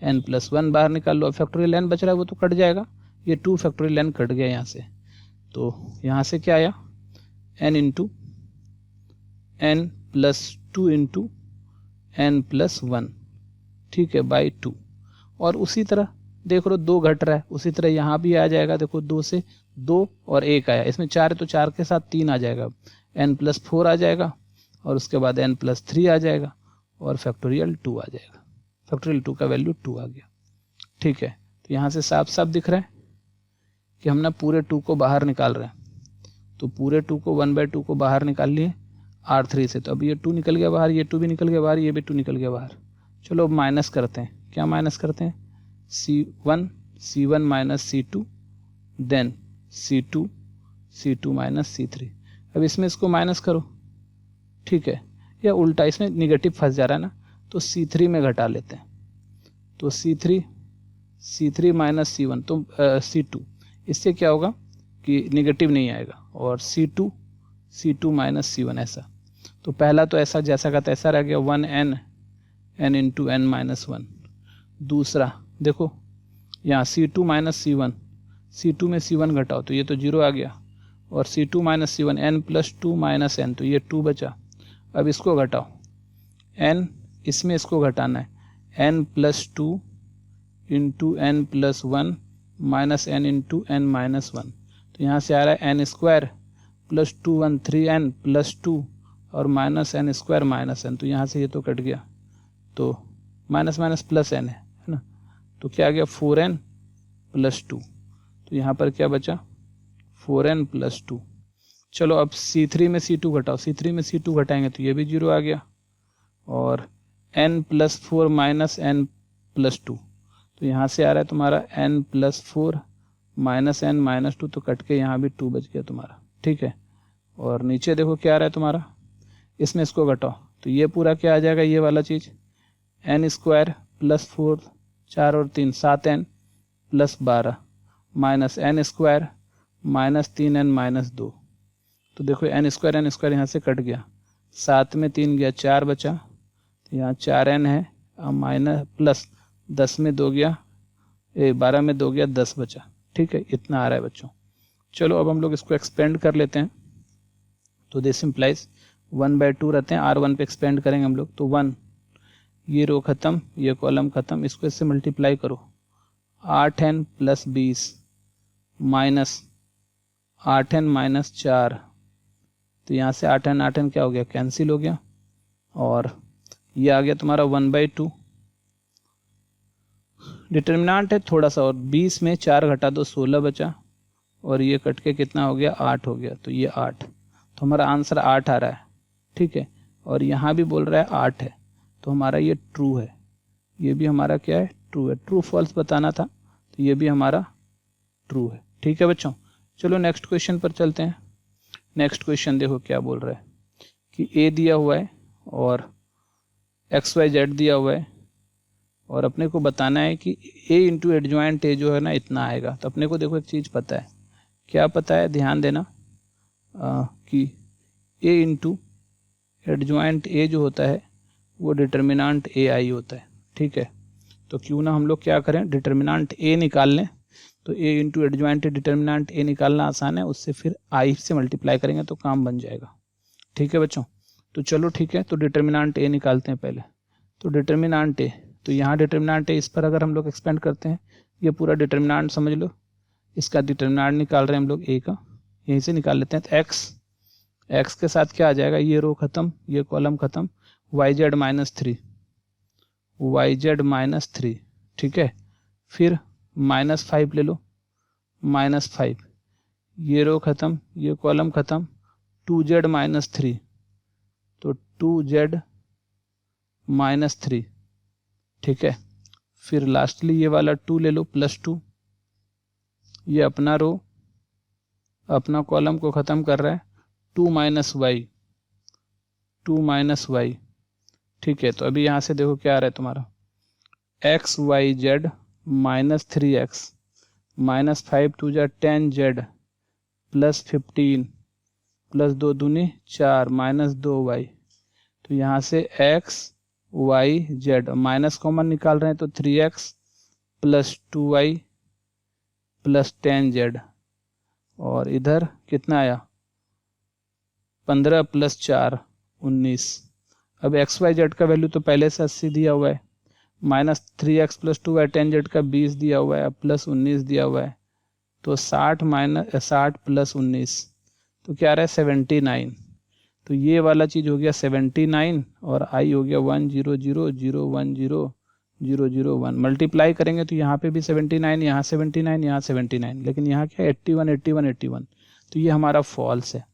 n प्लस 1 बाहर निकाल लो, फैक्टोरियल n बच रहा है वो तो कट जाएगा, ये 2 फैक्टोरियल n कट गया यहाँ से, तो यहाँ से क्या आया n into n plus 2 into n plus 1, ठीक है, बाई 2। और उसी तरह देख लो 2 घट रहा है, उसी तरह यहाँ भी आ जाएगा, देखो 2 से 2 और 1 आया, इसमें 4 है तो 4 के साथ 3 आ जाएगा, n प्लस 4 आ जाएगा, और उसके बाद n प्लस 3 आ जाएगा, और फैक्टोरियल 2 आ जाएगा, फैक्टोरियल 2 का वैल्यू 2 आ गया, ठीक है। तो यहाँ से साफ साफ दिख रहा है कि हम ना पूरे 2 को बाहर निकाल रहे हैं, तो पूरे 2 को 1/2 को बाहर निकाल लिए R3 से, तो अब ये 2 निकल गया बाहर, ये 2 भी निकल गया बाहर, ये भी 2 निकल गया बाहर। चलो अब माइनस करते हैं, क्या माइनस करते हैं, C1 minus C2 then C2 minus C3। अब इसमें इसको माइनस करो, ठीक है, या उल्टा इसमें निगेटिव फंस जा रहा है ना, तो C3 में घटा लेते हैं, तो C3 माइनस C1 तो C2, इससे क्या होगा कि निगेटिव नहीं आएगा, और C2 माइनस C1 ऐसा। तो पहला तो ऐसा जैसा का तैसा रह गया 1n इंटू n माइनस 1। दूसरा देखो यहाँ C2 माइनस C1, C2 में C1 घटाओ तो ये तो 0 आ गया, और C2 minus C1 n plus 2 minus n, तो ये 2 बचा। अब इसको घटाओ n, इसमें इसको घटाना है n plus 2 into n plus 1 minus n into n minus 1, तो यहाँ से आ रहा है n square plus 2 1 3n plus 2 और minus n square minus n, तो यहाँ से ये तो कट गया, तो माइनस माइनस प्लस n है ना, तो क्या आ गया 4n प्लस 2, तो यहाँ पर क्या बचा 4n प्लस 2। चलो अब C3 में C2 घटाओ, C3 में C2 घटाएंगे तो ये भी 0 आ गया, और n plus 4 minus n plus 2, तो यहाँ से आ रहा है तुम्हारा n+4 -n-2, तो कट के यहाँ भी 2 बच गया तुम्हारा, ठीक है। और नीचे देखो क्या आ रहा है तुम्हारा, इसमें इसको घटाओ तो ये पूरा क्या आ जाएगा, ये वाला चीज़ n² + 4 4 और 3 7n + 12 -n² -3n - 2, तो देखो n² यहाँ से कट गया, 7 में 3 गया 4 बचा, तो यहाँ 4n है, माइनस प्लस 10 में 2 गया 12 में 2 गया 10 बचा, ठीक है। इतना आ रहा है बच्चों। चलो अब हम लोग इसको एक्सपेंड कर लेते हैं, तो दिस इम्प्लाइज 1/2 रहते हैं, R1 पे एक्सपेंड करेंगे हम लोग, तो 1, ये रो खत्म, ये कॉलम खत्म, इसको इससे मल्टीप्लाई करो, 8n + 20 माइनस 8n - 4, तो यहाँ से 8n क्या हो गया, कैंसिल हो गया, और ये आ गया तुम्हारा 1/2। डिटर्मिनेंट है थोड़ा सा, और 20 में 4 घटा दो 16 बचा, और ये कट के कितना हो गया, 8 हो गया, तो ये 8, तो हमारा आंसर 8 आ रहा है, ठीक है। और यहाँ भी बोल रहा है 8 है, तो हमारा ये ट्रू है, ये भी हमारा क्या है, ट्रू है। ट्रू फॉल्स बताना था, तो ये भी हमारा ट्रू है, ठीक है बच्चों। चलो नेक्स्ट क्वेश्चन पर चलते हैं। नेक्स्ट क्वेश्चन देखो क्या बोल रहा है कि ए दिया हुआ है और XYZ दिया हुआ है, और अपने को बताना है कि a × एडजॉइंट a जो है ना इतना आएगा। तो अपने को देखो एक चीज़ पता है, क्या पता है, ध्यान देना कि a × एडजॉइंट a जो होता है वो डिटर्मिनेंट ai होता है, ठीक है। तो क्यों ना हम लोग क्या करें, डिटर्मिनेंट a निकाल लें, तो a × एडजॉइंट डिटर्मिनेंट a निकालना आसान है, उससे फिर i से मल्टीप्लाई करेंगे तो काम बन जाएगा, ठीक है बच्चों। तो चलो ठीक है, तो डिटर्मिनेंट a निकालते हैं पहले। तो डिटर्मिनेंट a, तो यहाँ डिटर्मिनेंट है, इस पर अगर हम लोग एक्सपेंड करते हैं, ये पूरा डिटर्मिनेंट समझ लो, इसका डिटर्मिनेंट निकाल रहे हैं हम लोग a का, यहीं से निकाल लेते हैं। तो x के साथ क्या आ जाएगा, ये रो खत्म, ये कॉलम खत्म, yz -3, ठीक है। फिर -5 ले लो, -5, ये रो खत्म, ये कॉलम खत्म, 2z -3, तो 2z -3, ठीक है। फिर लास्टली ये वाला 2 ले लो, +2, ये अपना रो अपना कॉलम को ख़त्म कर रहा है, 2 - y, ठीक है। तो अभी यहाँ से देखो क्या आ रहा है तुम्हारा, XYZ -3x -5 2 × 10z +15 +2 दूनी 4 -2y, तो यहाँ से XYZ माइनस कॉमन निकाल रहे हैं, तो 3x + 2y + 10z, और इधर कितना आया, 15 + 4 19। अब XYZ का वैल्यू तो पहले से 80 दिया हुआ है, -3x + 2y 10z का 20 दिया हुआ है, +19 दिया हुआ है, तो 60 + 19, तो क्या आ रहा है 79। तो ये वाला चीज़ हो गया 79, और i हो गया 10000100001। मल्टीप्लाई करेंगे तो यहाँ पे भी 79, यहाँ 79, यहाँ 79, लेकिन यहाँ क्या 81 81 81, तो ये हमारा फॉल्स है,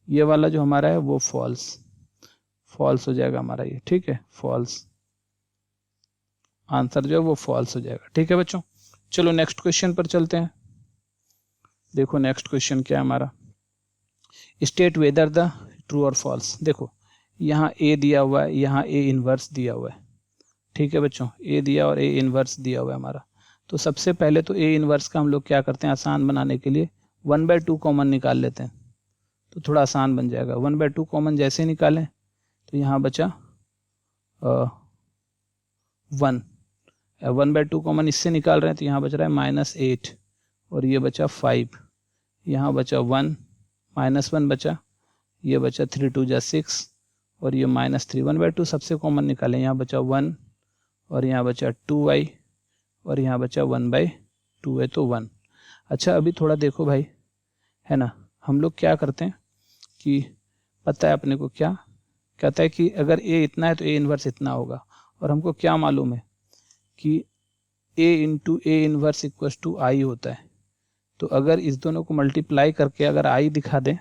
ये वाला जो हमारा है वो फॉल्स हो जाएगा हमारा ये, ठीक है, फॉल्स आंसर जो है वो फॉल्स हो जाएगा, ठीक है बच्चों। चलो नेक्स्ट क्वेश्चन पर चलते हैं। देखो नेक्स्ट क्वेश्चन क्या है हमारा, स्टेट वेदर द ट्रू और फॉल्स। देखो यहाँ a दिया हुआ है, यहाँ a इनवर्स दिया हुआ है, ठीक है बच्चों, a दिया और a इनवर्स दिया हुआ है हमारा। तो सबसे पहले तो a इनवर्स का हम लोग क्या करते हैं, आसान बनाने के लिए 1/2 कॉमन निकाल लेते हैं, तो थोड़ा आसान बन जाएगा। 1/2 कॉमन जैसे निकालें तो यहाँ बचा 1, 1/2 कॉमन इससे निकाल रहे हैं, तो यहाँ बच रहा है -8, और ये बचा 5, यहाँ बचा 1 -1 बचा, ये बचा 3 2 × 6, और ये -3। 1/2 सबसे कॉमन निकालें, यहाँ बचा 1, और यहाँ बचा 2y, और यहाँ बचा 1/2 है, तो 1। अच्छा अभी थोड़ा देखो भाई, है ना, हम लोग क्या करते हैं कि पता है अपने को क्या कहता है कि अगर a इतना है तो a इनवर्स इतना होगा, और हमको क्या मालूम है कि a × a इनवर्स = i होता है। तो अगर इस दोनों को मल्टीप्लाई करके अगर i दिखा दें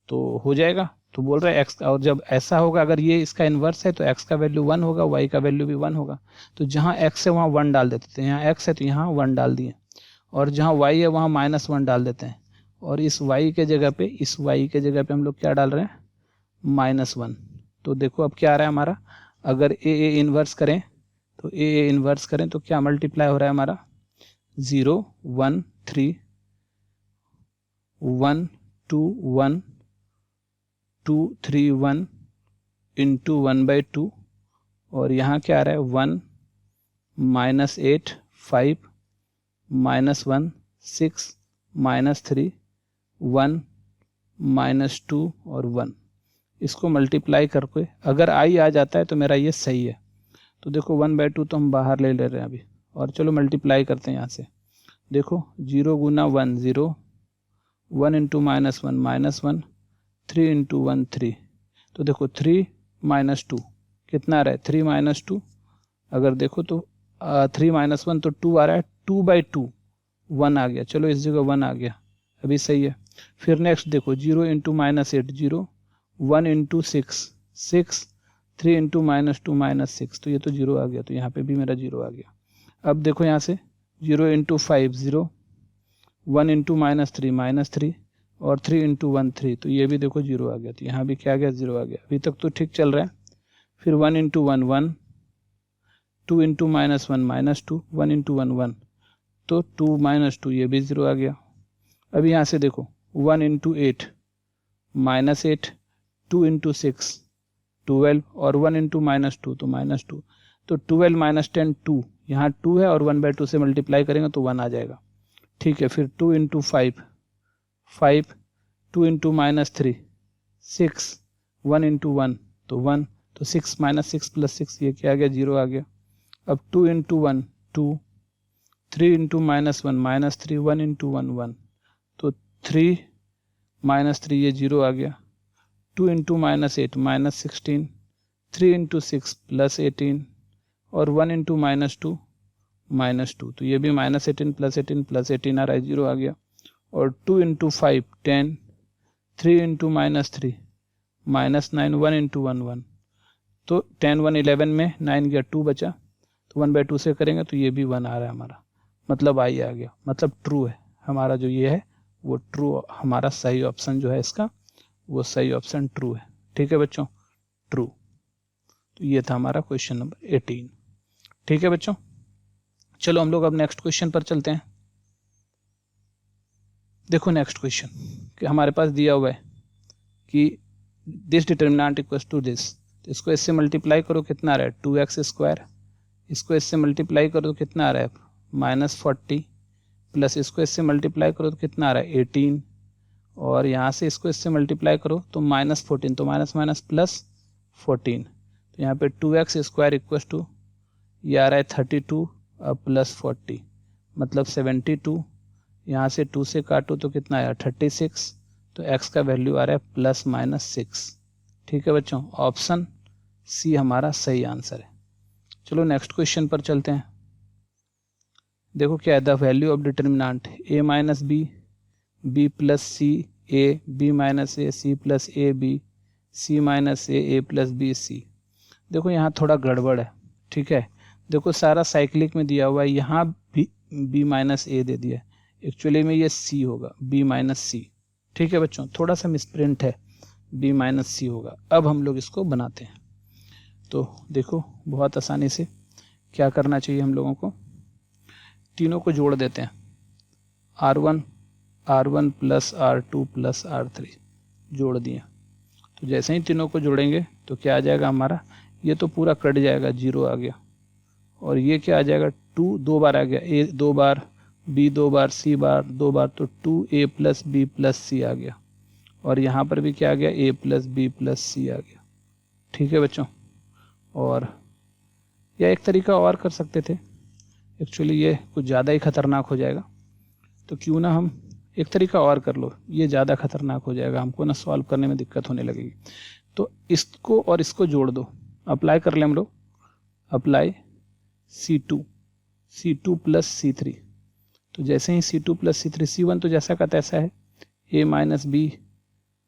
तो हो जाएगा, तो बोल रहा है x, और जब ऐसा होगा अगर ये इसका इन्वर्स है तो x का वैल्यू 1 होगा, y का वैल्यू भी 1 होगा। तो जहाँ x है वहाँ 1 डाल देते थे, यहाँ x है तो यहाँ 1 डाल दिए, और जहाँ y है वहाँ -1 डाल देते हैं, और इस y के जगह पे हम लोग क्या डाल रहे हैं, -1। तो देखो अब क्या आ रहा है हमारा, अगर a इन्वर्स करें तो a इन्वर्स करें तो क्या मल्टीप्लाई हो रहा है हमारा, 0 1 3 1 2 1 2 3 1 इंटू 1/2, और यहाँ क्या आ रहा है 1 -8 5 -1 6 -3 1 -2 और 1। इसको मल्टीप्लाई करके अगर i आ जाता है तो मेरा ये सही है। तो देखो 1/2 तो हम बाहर ले रहे हैं अभी, और चलो मल्टीप्लाई करते हैं यहाँ से। देखो 0 गुना 1 0, 1 इंटू -1 -1, 3 इंटू 1 3। तो देखो 3 -2 कितना आ रहा है, 3 -2। अगर देखो तो 3 -1 तो 2 आ रहा है, 2/2 1 आ गया, चलो इस जगह 1 आ गया, अभी सही है। फिर नेक्स्ट देखो 0 इंटू -8 0, 1 इंटू 6 6, 3 इंटू -2 -6, तो ये तो 0 आ गया, तो यहाँ पे भी मेरा 0 आ गया। अब देखो यहाँ से 0 इंटू 5 0, 1 इंटू -3 -3, और 3 इंटू 1 3, तो ये भी देखो 0 आ गया, तो यहाँ भी क्या आ गया, 0 आ गया। अभी तक तो ठीक चल रहा है। फिर 1 इंटू 1 1, 2 इंटू -1 -2, 1 इंटू 1 1, तो 2 -2 ये भी 0 आ गया। अब यहाँ से देखो 1 इंटू 8 -8, 2 इंटू 6 12, और 1 इंटू -2 तो -2, तो 12 - 10 2, यहाँ 2 है और 1/2 से मल्टीप्लाई करेंगे तो 1 आ जाएगा, ठीक है। फिर 2 इंटू 5 5, 2 इंटू -3 6, 1 इंटू 1 तो 1, तो 6 -6 + 6 ये क्या आ गया, 0 आ गया। अब 2 इंटू 1 2, 3 इंटू -1 -3, 1 इंटू 1 1, तो 3 -3 ये 0 आ गया। 2 इंटू -8 -16, 3 इंटू 6 +18, और 1 इंटू -2 -2, तो ये भी -18 +18 +18 आ रहा है, 0 आ गया। और 2 इंटू 5 10, 3 इंटू -3 -9, 1 इंटू 1 1, तो 10 1 11 में 9 गया, 2 बचा, तो 1/2 से करेंगे तो ये भी 1 आ रहा है हमारा, मतलब i आ गया, मतलब ट्रू है हमारा जो ये है वो ट्रू, हमारा सही ऑप्शन जो है इसका वो सही ऑप्शन ट्रू है, ठीक है बच्चों, ट्रू। तो ये था हमारा क्वेश्चन नंबर 18, ठीक है बच्चों। चलो हम लोग अब नेक्स्ट क्वेश्चन पर चलते हैं। देखो नेक्स्ट क्वेश्चन कि हमारे पास दिया हुआ है कि this determinant equals to this, तो इसको इससे मल्टीप्लाई करो कितना आ रहा है, 2x², इसको इससे मल्टीप्लाई करो तो कितना आ रहा है, -40, प्लस इसको इससे मल्टीप्लाई करो तो कितना आ रहा है, 18, और यहाँ से इसको इससे मल्टीप्लाई करो तो -14, तो माइनस माइनस प्लस 14, तो यहाँ पे 2x² इक्वल्स टू ये आ रहा है 32 प्लस 40 मतलब 72, यहाँ से 2 से काटो तो कितना आया 36, तो x का वैल्यू आ रहा है ±6, ठीक है बच्चों, ऑप्शन सी हमारा सही आंसर है। चलो नेक्स्ट क्वेश्चन पर चलते हैं। देखो क्या है, the value of determinant a minus B, b plus C A, b minus A, C plus A B, C minus A plus B C. देखो यहाँ थोड़ा गड़बड़ है, ठीक है, देखो सारा साइक्लिक में दिया हुआ है, यहाँ भी b माइनस ए दे दिया है, एक्चुअली में ये c होगा b माइनस सी, ठीक है बच्चों, थोड़ा सा मिसप्रिंट है, b माइनस सी होगा। अब हम लोग इसको बनाते हैं, तो देखो बहुत आसानी से क्या करना चाहिए हम लोगों को, तीनों को जोड़ देते हैं, r1 plus r2 plus r3 जोड़ दिए, तो जैसे ही तीनों को जोड़ेंगे तो क्या आ जाएगा हमारा, ये तो पूरा कट जाएगा, 0 आ गया, और ये क्या आ जाएगा 2 दो बार आ गया, a 2 bar, b 2 bar, c 2 बार, तो 2a plus b plus c आ गया, और यहाँ पर भी क्या आ गया a plus b plus c आ गया, ठीक है बच्चों। और या एक तरीका और कर सकते थे, एक्चुअली ये कुछ ज़्यादा ही खतरनाक हो जाएगा, तो क्यों ना हम एक तरीका और कर लो, ये ज़्यादा खतरनाक हो जाएगा, हमको ना सॉल्व करने में दिक्कत होने लगेगी। तो इसको और इसको जोड़ दो, अप्लाई कर ले हम लोग, अप्लाई C2 प्लस C3, तो जैसे ही C2 प्लस C3, C1 तो जैसा का तैसा है, a minus B,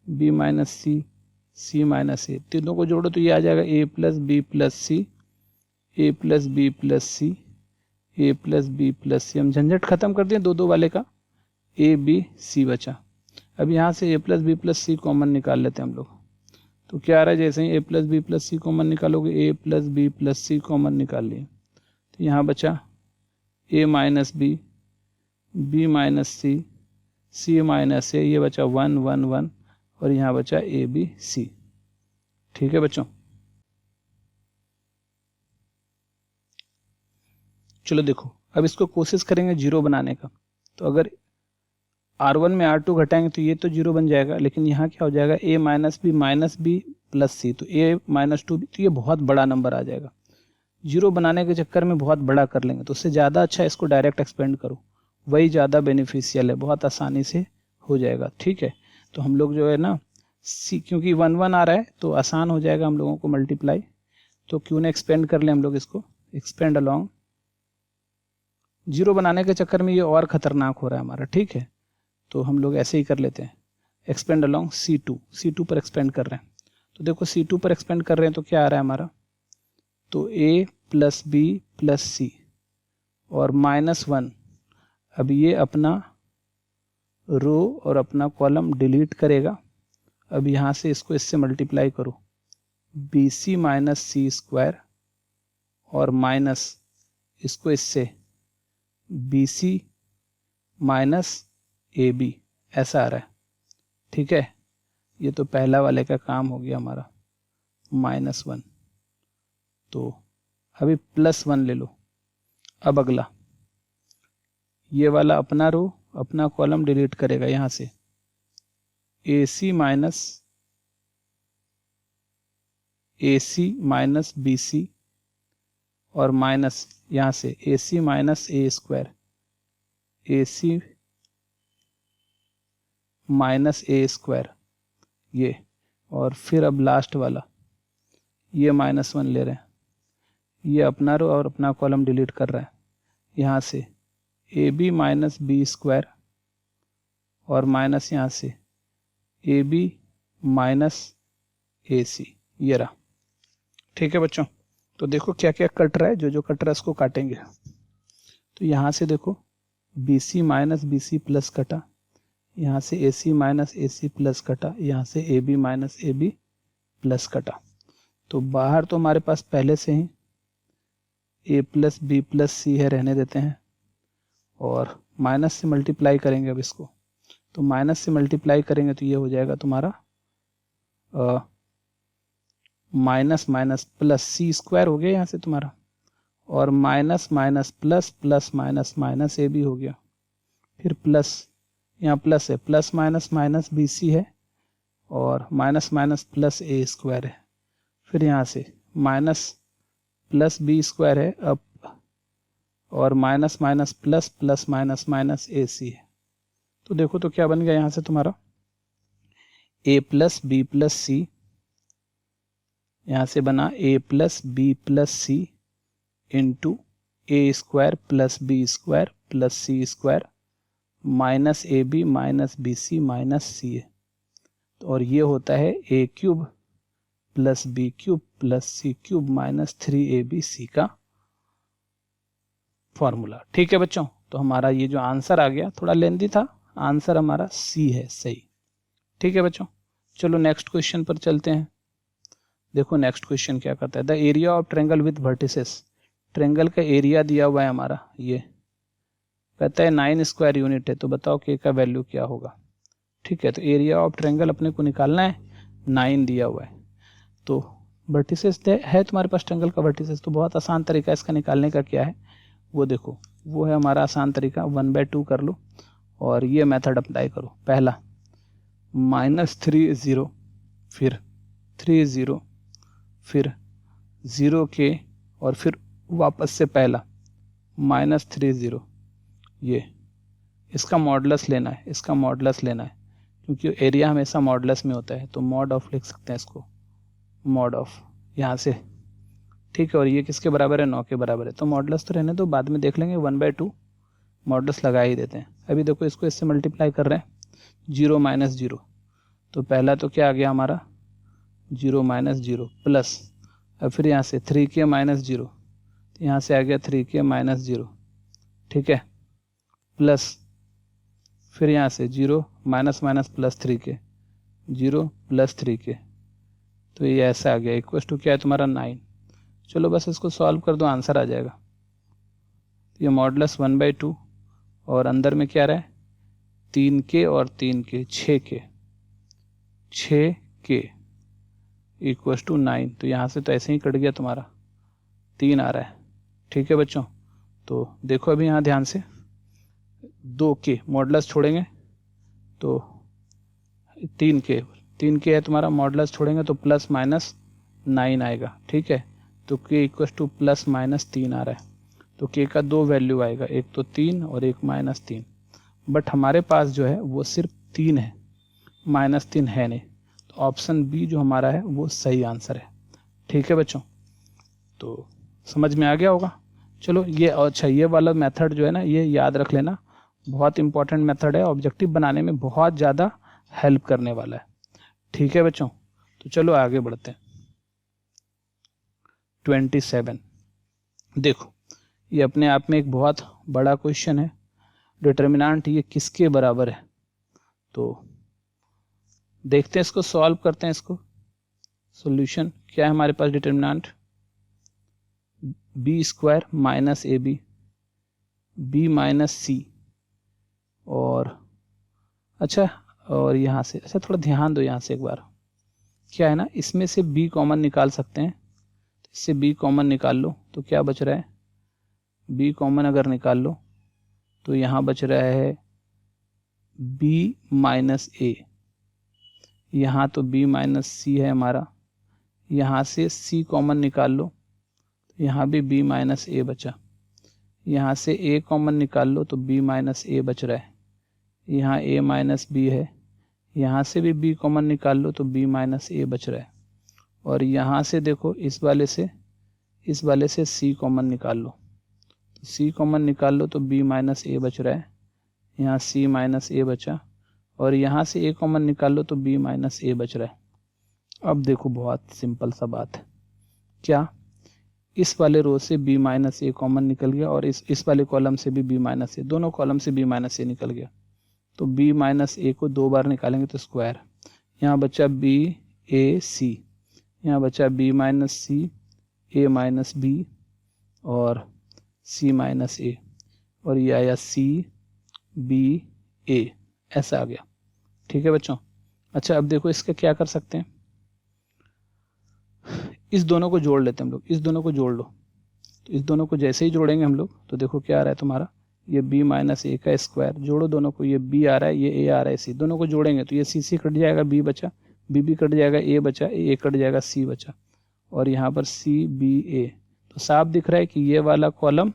b minus C, C minus A, तीनों को जोड़ो तो ये आ जाएगा A plus B plus C, A plus B plus C, A plus B plus C. हम झंझट खत्म कर दिए दो दो वाले का, ए बी सी बचा। अब यहाँ से ए प्लस बी प्लस सी कॉमन निकाल लेते हैं हम लोग। तो क्या आ रहा है, जैसे ही ए प्लस बी प्लस सी कॉमन निकालोगे, ए प्लस बी प्लस सी कॉमन निकाल लिए, तो यहाँ बचा ए minus B, B minus C, C minus ए, ये बचा 1 1 1 और यहाँ बचा ए बी सी। ठीक है बच्चों, चलो देखो अब इसको कोशिश करेंगे जीरो बनाने का। तो अगर R1 में R2 घटाएंगे तो ये तो जीरो बन जाएगा, लेकिन यहाँ क्या हो जाएगा, a minus B plus C, तो a माइनस टू बी, तो ये बहुत बड़ा नंबर आ जाएगा। जीरो बनाने के चक्कर में बहुत बड़ा कर लेंगे, तो उससे ज़्यादा अच्छा इसको डायरेक्ट एक्सपेंड करो, वही ज़्यादा बेनिफिशियल है, बहुत आसानी से हो जाएगा। ठीक है, तो हम लोग जो है ना सी, क्योंकि 1 1 आ रहा है तो आसान हो जाएगा हम लोगों को मल्टीप्लाई, तो क्यों ना एक्सपेंड कर लें हम लोग इसको, एक्सपेंड अलॉन्ग। जीरो बनाने के चक्कर में ये और ख़तरनाक हो रहा है हमारा। ठीक है, तो हम लोग ऐसे ही कर लेते हैं, एक्सपेंड अलॉन्ग C2 पर एक्सपेंड कर रहे हैं। तो देखो C2 पर एक्सपेंड कर रहे हैं तो क्या आ रहा है हमारा, तो A plus B plus C और -1। अब ये अपना रो और अपना कॉलम डिलीट करेगा। अब यहाँ से इसको इससे मल्टीप्लाई करो, BC माइनस C² और माइनस इसको इससे BC माइनस AB, ऐसा आ रहा है। ठीक है, ये तो पहला वाले का काम हो गया हमारा, -1। तो अभी +1 ले लो। अब अगला ये वाला अपना रो अपना कॉलम डिलीट करेगा, यहाँ से AC माइनस BC और माइनस यहाँ से AC minus A², AC minus A² ये, और फिर अब लास्ट वाला ये -1 ले रहे हैं, ये अपना रो और अपना कॉलम डिलीट कर रहा है, यहाँ से AB माइनस B² और माइनस यहाँ से AB माइनस AC, ये रहा। ठीक है बच्चों, तो देखो क्या क्या कट रहा है, जो जो कट रहा है उसको काटेंगे। तो यहाँ से देखो BC माइनस BC प्लस कटा, यहाँ से AC माइनस AC प्लस कटा, यहाँ से AB माइनस AB प्लस कटा। तो बाहर तो हमारे पास पहले से ही A प्लस B प्लस सी है, रहने देते हैं, और माइनस से मल्टीप्लाई करेंगे अब इसको। तो माइनस से मल्टीप्लाई करेंगे तो ये हो जाएगा तुम्हारा माइनस माइनस प्लस C² हो गया यहाँ से तुम्हारा, और minus minus plus plus minus minus AB हो गया, फिर प्लस यहाँ प्लस है, प्लस माइनस माइनस BC है और माइनस माइनस प्लस A² है, फिर यहाँ से माइनस प्लस B² है अब, और minus minus plus plus minus minus AC है। तो देखो तो क्या बन गया यहाँ से तुम्हारा A plus B plus C, यहाँ से बना A plus B plus C into A² plus B² plus C² minus AB minus BC minus C है, और ये होता है A³ plus B³ plus C³ minus 3ABC का फॉर्मूला। ठीक है बच्चों, तो हमारा ये जो आंसर आ गया थोड़ा लेंदी था, आंसर हमारा C है, सही। ठीक है बच्चों, चलो नेक्स्ट क्वेश्चन पर चलते हैं। देखो नेक्स्ट क्वेश्चन क्या करता है, the area of triangle with vertices. Triangle का एरिया दिया हुआ है हमारा, ये कहता है 9² यूनिट है, तो बताओ K का वैल्यू क्या होगा। ठीक है, तो एरिया ऑफ ट्रायंगल अपने को निकालना है, 9 दिया हुआ है। तो वर्टिसेस है तुम्हारे पास ट्रायंगल का वर्टिसेस, तो बहुत आसान तरीका इसका निकालने का क्या है वो देखो, वो है हमारा आसान तरीका, 1/2 कर लो और ये मेथड अप्लाई करो। पहला -3 0, फिर 3 0, फिर 0K और फिर वापस से पहला -3 0, ये इसका मॉडुलस लेना है, इसका मॉडुलस लेना है, क्योंकि एरिया हमेशा मॉडुलस में होता है, तो मॉड ऑफ लिख सकते हैं इसको, मॉड ऑफ यहाँ से। ठीक है, और ये किसके बराबर है, 9 के बराबर है, तो मॉडुलस तो रहने दो, बाद में देख लेंगे, 1/2 मॉडुलस लगा ही देते हैं। अभी देखो इसको इससे मल्टीप्लाई कर रहे हैं, 0 - 0, तो पहला तो क्या आ गया हमारा 0 माइनस 0 प्लस, अब फिर यहाँ से 3k माइनस 0, तो यहाँ से आ गया 3k माइनस 0, ठीक है, प्लस फिर यहाँ से 0 minus minus plus 3k, 0 plus 3k, तो ये ऐसा आ गया, इक्वल टू क्या है तुम्हारा 9। चलो बस इसको सॉल्व कर दो, आंसर आ जाएगा। ये मॉडुलस 1/2 और अंदर में क्या रहा है 3k और 3k 6k इक्वल टू 9, तो यहाँ से तो ऐसे ही कट गया तुम्हारा 3 आ रहा है, ठीक है बच्चों। तो देखो अभी यहाँ ध्यान से 2k मॉडुलस छोड़ेंगे तो 3k है तुम्हारा, मॉडुलस छोड़ेंगे तो प्लस माइनस 9 आएगा, ठीक है। तो k equal two plus minus 3 आ रहा है, तो k का 2 वैल्यू आएगा, एक तो 3 और एक -3, बट हमारे पास जो है वो सिर्फ 3 है, -3 है नहीं, तो ऑप्शन बी जो हमारा है वो सही आंसर है, ठीक है बच्चों। तो समझ में आ गया होगा। चलो ये अच्छा, ये वाला मेथड जो है ना, ये याद रख लेना, बहुत इंपॉर्टेंट मेथड है, ऑब्जेक्टिव बनाने में बहुत ज़्यादा हेल्प करने वाला है, ठीक है बच्चों। तो चलो आगे बढ़ते हैं। 27 देखो, ये अपने आप में एक बहुत बड़ा क्वेश्चन है। डिटर्मिनेंट ये किसके बराबर है, तो देखते हैं, इसको सॉल्व करते हैं। इसको सॉल्यूशन क्या है हमारे पास, determinant B square minus A B minus C, और अच्छा, और यहाँ से अच्छा थोड़ा ध्यान दो, यहाँ से एक बार क्या है ना, इसमें से b कॉमन निकाल सकते हैं, तो इससे b कॉमन निकाल लो तो क्या बच रहा है, b कॉमन अगर निकाल लो तो यहाँ बच रहा है b माइनस ए, यहाँ तो b माइनस सी है हमारा, यहाँ से c कॉमन निकाल लो तो यहाँ भी b माइनस ए बचा, यहाँ से a कॉमन निकाल लो तो b माइनस ए बच रहा है, यहाँ a माइनस बी है, यहाँ से भी b कॉमन निकाल लो तो b माइनस ए बच रहा है, और यहाँ से देखो इस वाले से c कॉमन निकाल लो, तो c कॉमन निकाल लो तो b माइनस ए बच रहा है, यहाँ c माइनस ए बचा, और यहाँ से a कॉमन निकाल लो तो b माइनस ए बच रहा है। अब देखो बहुत सिंपल सा बात है, क्या इस वाले रो से b माइनस ए कॉमन निकल गया, और इस वाले कॉलम से भी b माइनस ए, दोनों कॉलम से b माइनस ए निकल गया, तो b माइनस ए को 2 बार निकालेंगे तो स्क्वायर, यहाँ बचा b a c, यहाँ बचा b minus C a minus B और c माइनस ए, और ये आया c b a, ऐसा आ गया, ठीक है बच्चों। अच्छा अब देखो इसका क्या कर सकते हैं, इस दोनों को जोड़ लेते हैं हम लोग, इस दोनों को जोड़ लो, तो इस दोनों को जैसे ही जोड़ेंगे हम लोग तो देखो क्या आ रहा है तुम्हारा, ये b माइनस ए का स्क्वायर, जोड़ो दोनों को, ये b आ रहा है, ये a आ रहा है, c, दोनों को जोड़ेंगे तो ये c कट जाएगा, b बचा, b कट जाएगा, a बचा, a कट जाएगा, c बचा, और यहाँ पर c b a, तो साफ दिख रहा है कि ये वाला कॉलम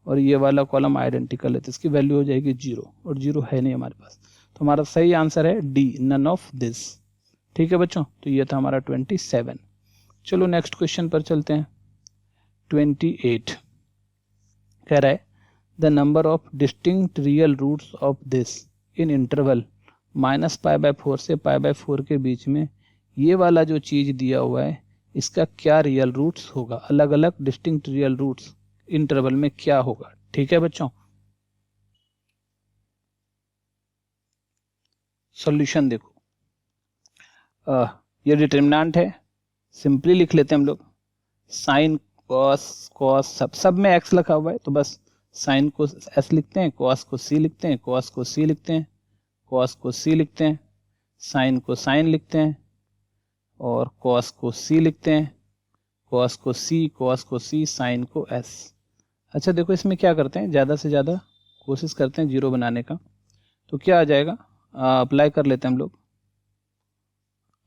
और ये वाला कॉलम आइडेंटिकल है, तो इसकी वैल्यू हो जाएगी 0, और 0 है नहीं हमारे पास, तो हमारा सही आंसर है डी, नन ऑफ दिस, ठीक है बच्चों। तो ये था हमारा 27। चलो नेक्स्ट क्वेश्चन पर चलते हैं। 28 कह रहा है the number of distinct real roots of this in interval -π/4 से π/4 के बीच में, ये वाला जो चीज दिया हुआ है इसका क्या रियल रूट्स होगा, अलग अलग डिस्टिंक्ट रियल रूट्स इंटरवल में क्या होगा, ठीक है बच्चों। सॉल्यूशन देखो, ये डिटर्मिनेंट है, सिंपली लिख लेते हैं हम लोग, साइन कॉस सब में x लिखा हुआ है, तो बस साइन को s लिखते हैं, कॉस को c लिखते हैं, कॉस को c लिखते हैं, कॉस को c लिखते हैं, साइन को साइन लिखते हैं, और कॉस को c लिखते हैं, कॉस को c, साइन को s। अच्छा देखो इसमें क्या करते हैं, ज़्यादा से ज़्यादा कोशिश करते हैं जीरो बनाने का, तो क्या आ जाएगा, अप्लाई कर लेते हैं हम लोग,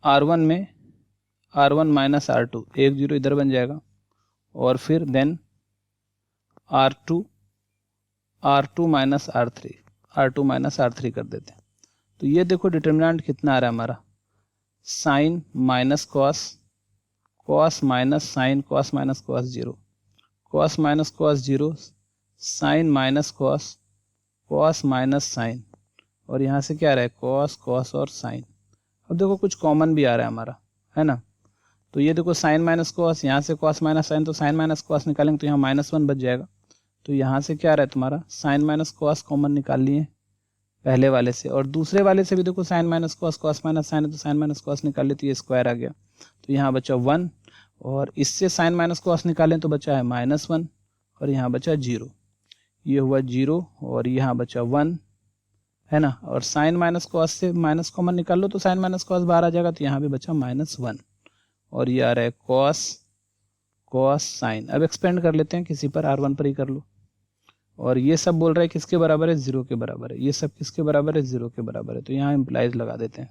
r1 में r1 माइनस r2, एक जीरो इधर बन जाएगा, और फिर देन r2 माइनस r3 कर देते हैं। तो ये देखो डिटर्मिनेंट कितना आ रहा है हमारा, sine minus cos minus sine, cos minus cos 0, cos minus cos 0, sine minus cos minus sine, और यहाँ से क्या आ रहा है, कॉस और साइन। अब देखो कुछ कॉमन भी आ रहा है हमारा, है ना, तो ये देखो साइन माइनस कॉस, यहाँ से कॉस माइनस साइन, तो साइन माइनस कॉस निकालेंगे तो यहाँ -1 बच जाएगा। तो यहाँ से क्या रहा है तुम्हारा साइन माइनस कॉस कॉमन निकाल लिए पहले वाले से, और दूसरे वाले से भी देखो sine minus cos, cos minus sine है तो साइन माइनस कॉस निकाल लिए तो ये स्क्वायर आ गया। तो यहाँ बचा 1, और इससे साइन माइनस कॉस निकालें तो बचा है -1, और यहाँ बचा 0, ये हुआ 0, और यहाँ बचा 1 है ना। और साइन माइनस कॉस से माइनस कॉमन निकाल लो तो साइन माइनस कॉस बाहर आ जाएगा, तो यहाँ भी बचा -1, और ये आ रहा है कॉस साइन। अब एक्सपेंड कर लेते हैं किसी पर, R1 पर ही कर लो। और ये सब बोल रहा है किसके बराबर है, 0 के बराबर है। ये सब किसके बराबर है, 0 के बराबर है। तो यहाँ इम्प्लाइज लगा देते हैं,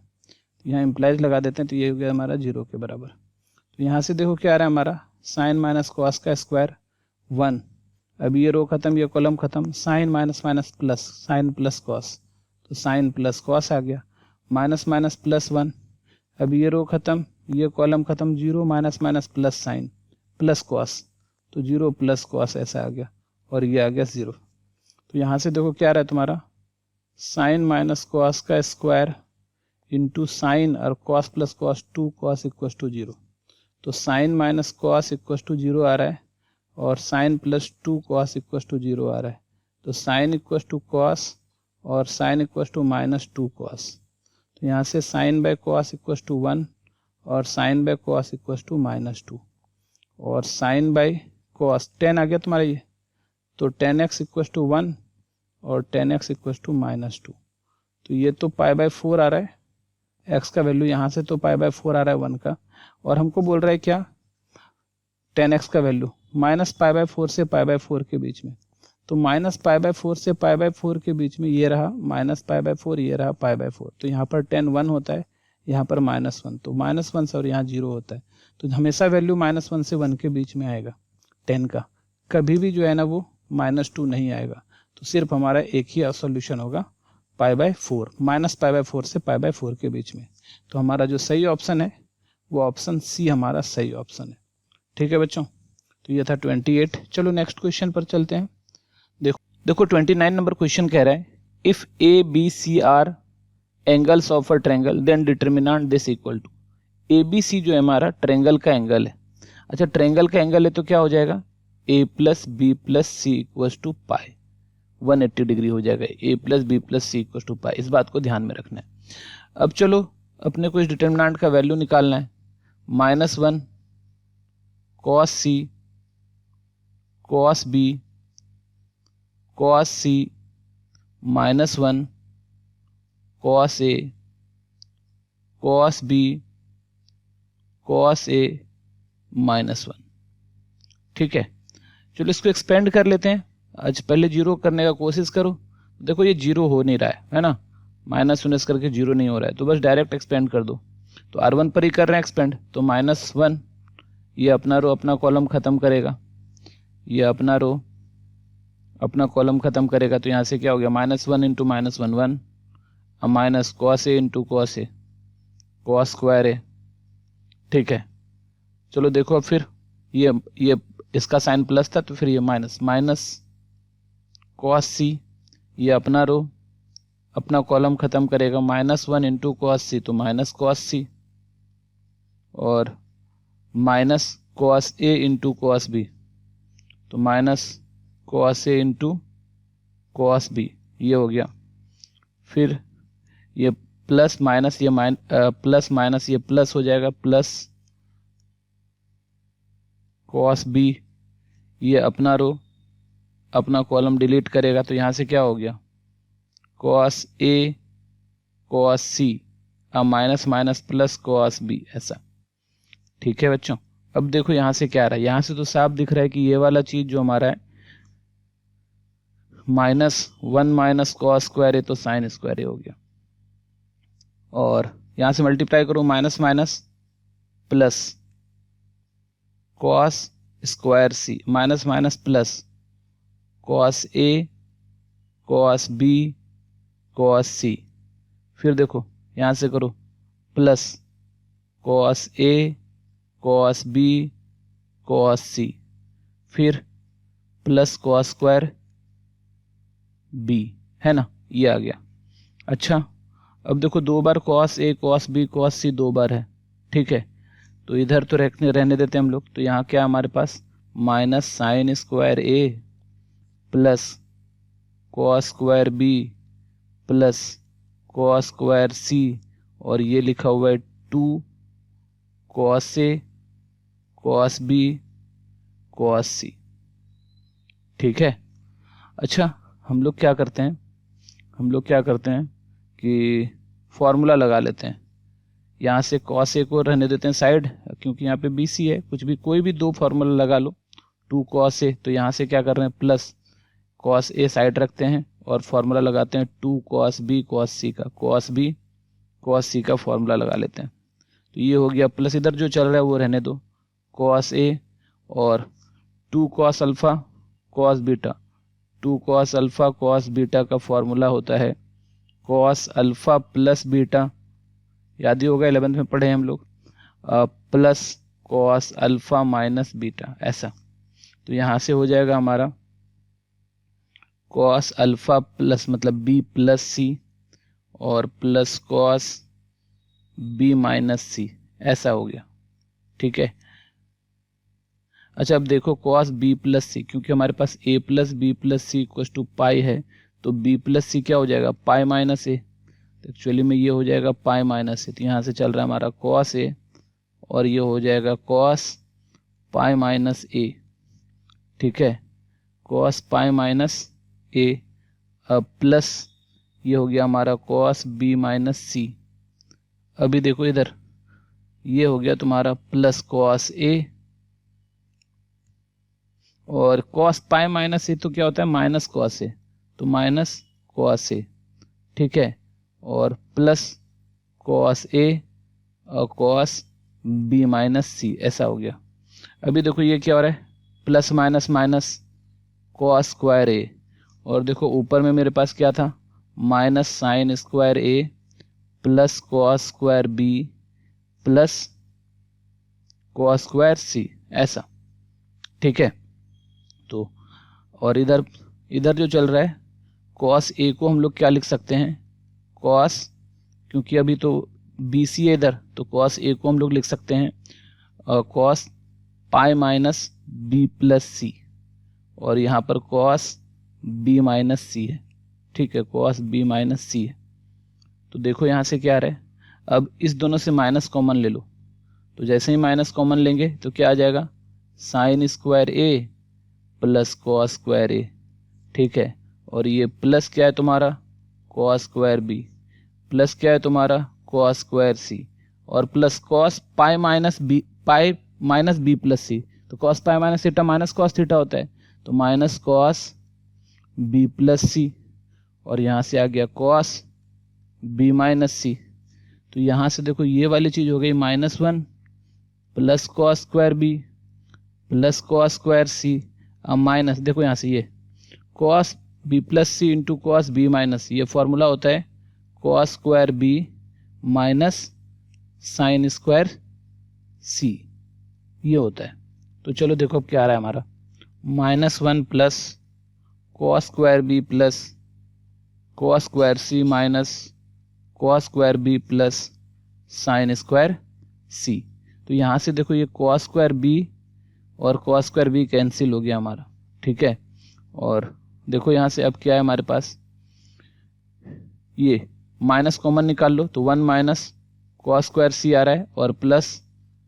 तो ये हो गया हमारा 0 के बराबर। तो यहाँ से देखो क्या आ रहा है हमारा साइन माइनस कॉस का स्क्वायर 1। अब ये रो खत्म, ये कॉलम खत्म, sine minus minus plus, sine plus cos, तो साइन प्लस कॉस आ गया, माइनस माइनस +1। अब ये रो खत्म, ये कॉलम खत्म, 0 minus minus plus sine plus cos, तो 0 प्लस कॉस ऐसा आ गया, और ये आ गया 0। तो यहाँ से देखो क्या आ रहा है तुम्हारा साइन माइनस कॉस का स्क्वायर इंटू साइन और cos plus cos 2 cos equals to 0। तो sine minus cos equals to 0 आ रहा है, और sine plus 2 cos equals to 0 आ रहा है। तो साइन इक्वस टू कॉस और साइन इक्वस टू -2 कॉस। तो यहाँ से sine by cos equals to 1 और sine by cos equals to -2, और साइन बाय कॉस 10 आ गया तुम्हारा ये, तो 10x इक्वस टू 1 और 10x इक्वस टू -2। तो ये तो π/4 आ रहा है, x का वैल्यू यहाँ से तो π/4 आ रहा है 1 का, और हमको बोल रहा है क्या 10x का वैल्यू -π/4 से π/4 के बीच में। तो -π/4 से π/4 के बीच में ये रहा -π/4, ये रहा π/4। तो यहाँ पर 10 1 होता है, यहाँ पर -1, तो -1 से और यहाँ 0 होता है। तो हमेशा वैल्यू -1 से 1 के बीच में आएगा 10 का, कभी भी जो है ना वो -2 नहीं आएगा। तो सिर्फ हमारा एक ही सॉल्यूशन होगा π/4, -π/4 से π/4 के बीच में। तो हमारा जो सही ऑप्शन है वो ऑप्शन सी हमारा सही ऑप्शन है। ठीक है बच्चों, तो ये था 28। चलो नेक्स्ट क्वेश्चन पर चलते हैं। देखो 29 नंबर क्वेश्चन कह रहा है if ABC are angles of a triangle then determinant this equal to. ABC जो है हमारा ट्रायंगल का एंगल है। अच्छा, ट्रायंगल का एंगल है तो क्या हो जाएगा A + B + C equals to pi, 180 degree हो जाएगा। A + B + C equals to pi, इस बात को ध्यान में रखना है। अब चलो अपने को इस डिटरमिनेंट का वैल्यू निकालना है। -1 cos C cos B cos C -1 cos A cos B cos A -1। ठीक है, चलो इसको एक्सपेंड कर लेते हैं। आज पहले 0 करने का कोशिश करो। देखो ये 0 हो नहीं रहा है ना, -19 करके 0 नहीं हो रहा है, तो बस डायरेक्ट एक्सपेंड कर दो। तो R1 पर ही कर रहे हैं एक्सपेंड, तो -1 ये अपना रो अपना कॉलम खत्म करेगा, ये अपना रो अपना कॉलम खत्म करेगा। तो यहाँ से क्या हो गया -1 × -1 1, अब minus cos A × cos A cos square A। ठीक है, चलो देखो अब फिर ये इसका साइन प्लस था तो फिर ये माइनस cos C, ये अपना रो अपना कॉलम खत्म करेगा, -1 × cos C तो -cos C, और minus cos A × cos B तो -cos A × cos B, ये हो गया। फिर ये प्लस माइनस ये प्लस माइनस ये प्लस हो जाएगा, प्लस cos B, ये अपना रो अपना कॉलम डिलीट करेगा, तो यहाँ से क्या हो गया cos A cos C, अब minus minus plus cos B ऐसा। ठीक है बच्चों, अब देखो यहाँ से क्या आ रहा है, यहाँ से तो साफ दिख रहा है कि ये वाला चीज जो हमारा है -1 cos स्क्वायर A तो साइन स्क्वायर A हो गया, और यहाँ से मल्टीप्लाई करो minus minus plus cos square C, minus minus plus cos A cos B cos C। फिर देखो यहाँ से करो plus cos A cos B cos C, फिर प्लस cos स्क्वायर B, है ना, ये आ गया। अच्छा, अब देखो 2 बार cos A cos B cos C 2 बार है। ठीक है, तो इधर तो रहने देते हम लोग। तो यहाँ क्या हमारे पास minus sine square A plus cos square B plus cos square C, और ये लिखा हुआ है 2 cos A cos B cos C. ठीक है। अच्छा, हम लोग क्या करते हैं कि फॉर्मूला लगा लेते हैं। यहाँ से कॉस ए को रहने देते हैं साइड, क्योंकि यहाँ पे बी सी है। कुछ भी, कोई भी 2 फॉर्मूला लगा लो। 2 कॉस ए, तो यहाँ से क्या कर रहे हैं प्लस कॉस ए साइड रखते हैं और फॉर्मूला लगाते हैं 2 कॉस बी कॉस सी का। कॉस बी कॉस सी का फॉर्मूला लगा लेते हैं। तो ये हो गया प्लस, इधर जो चल रहा है वो रहने दो, कॉस ए और 2 cos alpha cos beta. 2 cos alpha cos beta का फॉर्मूला होता है कॉस अल्फा प्लस बीटा, याद ही होगा 11th में पढ़े हम लोग, plus cos alpha minus beta, ऐसा। तो यहाँ से हो जाएगा हमारा कॉस अल्फा प्लस मतलब बी प्लस सी और प्लस कॉस बी माइनस सी, ऐसा हो गया। ठीक है। अच्छा, अब देखो कॉस बी प्लस सी, क्योंकि हमारे पास A plus B plus C equal to pi है, तो बी प्लस सी क्या हो जाएगा पाई माइनस ए। तो एक्चुअली में ये हो जाएगा पाई माइनस ए। तो यहाँ से चल रहा है हमारा कॉस ए और ये हो जाएगा कॉस पाई माइनस ए। ठीक है, cos pi minus A plus ये हो गया हमारा कॉस बी माइनस सी। अभी देखो इधर ये हो गया तुम्हारा प्लस कॉस ए और कॉस पाई माइनस ए तो क्या होता है माइनस कॉस ए, तो माइनस कॉस ए। ठीक है, और प्लस कॉस ए और कॉस बी माइनस सी, ऐसा हो गया। अभी देखो ये क्या हो रहा है plus minus minus cos square A, और देखो ऊपर में मेरे पास क्या था minus sine square A plus cos square B plus cos square C, ऐसा। ठीक है, तो और इधर जो चल रहा है कॉस ए को हम लोग क्या लिख सकते हैं कॉस, क्योंकि अभी तो बी सी है इधर, तो कॉस ए को हम लोग लिख सकते हैं cos pi minus B plus C, और यहाँ पर कॉस बी माइनस सी है। ठीक है, कॉस बी माइनस सी है। तो देखो यहाँ से क्या आ रहा है, अब इस दोनों से माइनस कॉमन ले लो। तो जैसे ही माइनस कॉमन लेंगे तो क्या आ जाएगा sign square A plus cos square ए। ठीक है, और ये प्लस क्या है तुम्हारा कॉस स्क्वायर बी, प्लस क्या है तुम्हारा कॉस स्क्वायर सी, और plus cos pi minus B plus C. तो cos pi minus theta minus cos theta होता है, तो minus cos B plus C, और यहाँ से आ गया कॉस बी माइनस सी। तो यहाँ से देखो ये वाली चीज हो गई -1 plus cos square B plus cos square C, अब माइनस देखो यहाँ से ये cos B plus C into cos B minus, ये फॉर्मूला होता है cos square B minus sine square C, ये होता है। तो चलो देखो अब क्या आ रहा है हमारा -1 plus cos square B plus cos square C minus cos square B plus sine square C. तो यहाँ से देखो ये कॉस स्क्वायर बी और कॉस स्क्वायर बी कैंसिल हो गया हमारा। ठीक है, और देखो यहाँ से अब क्या है हमारे पास, ये माइनस कॉमन निकाल लो, तो 1 माइनस कॉस स्क्वायर सी आ रहा है और प्लस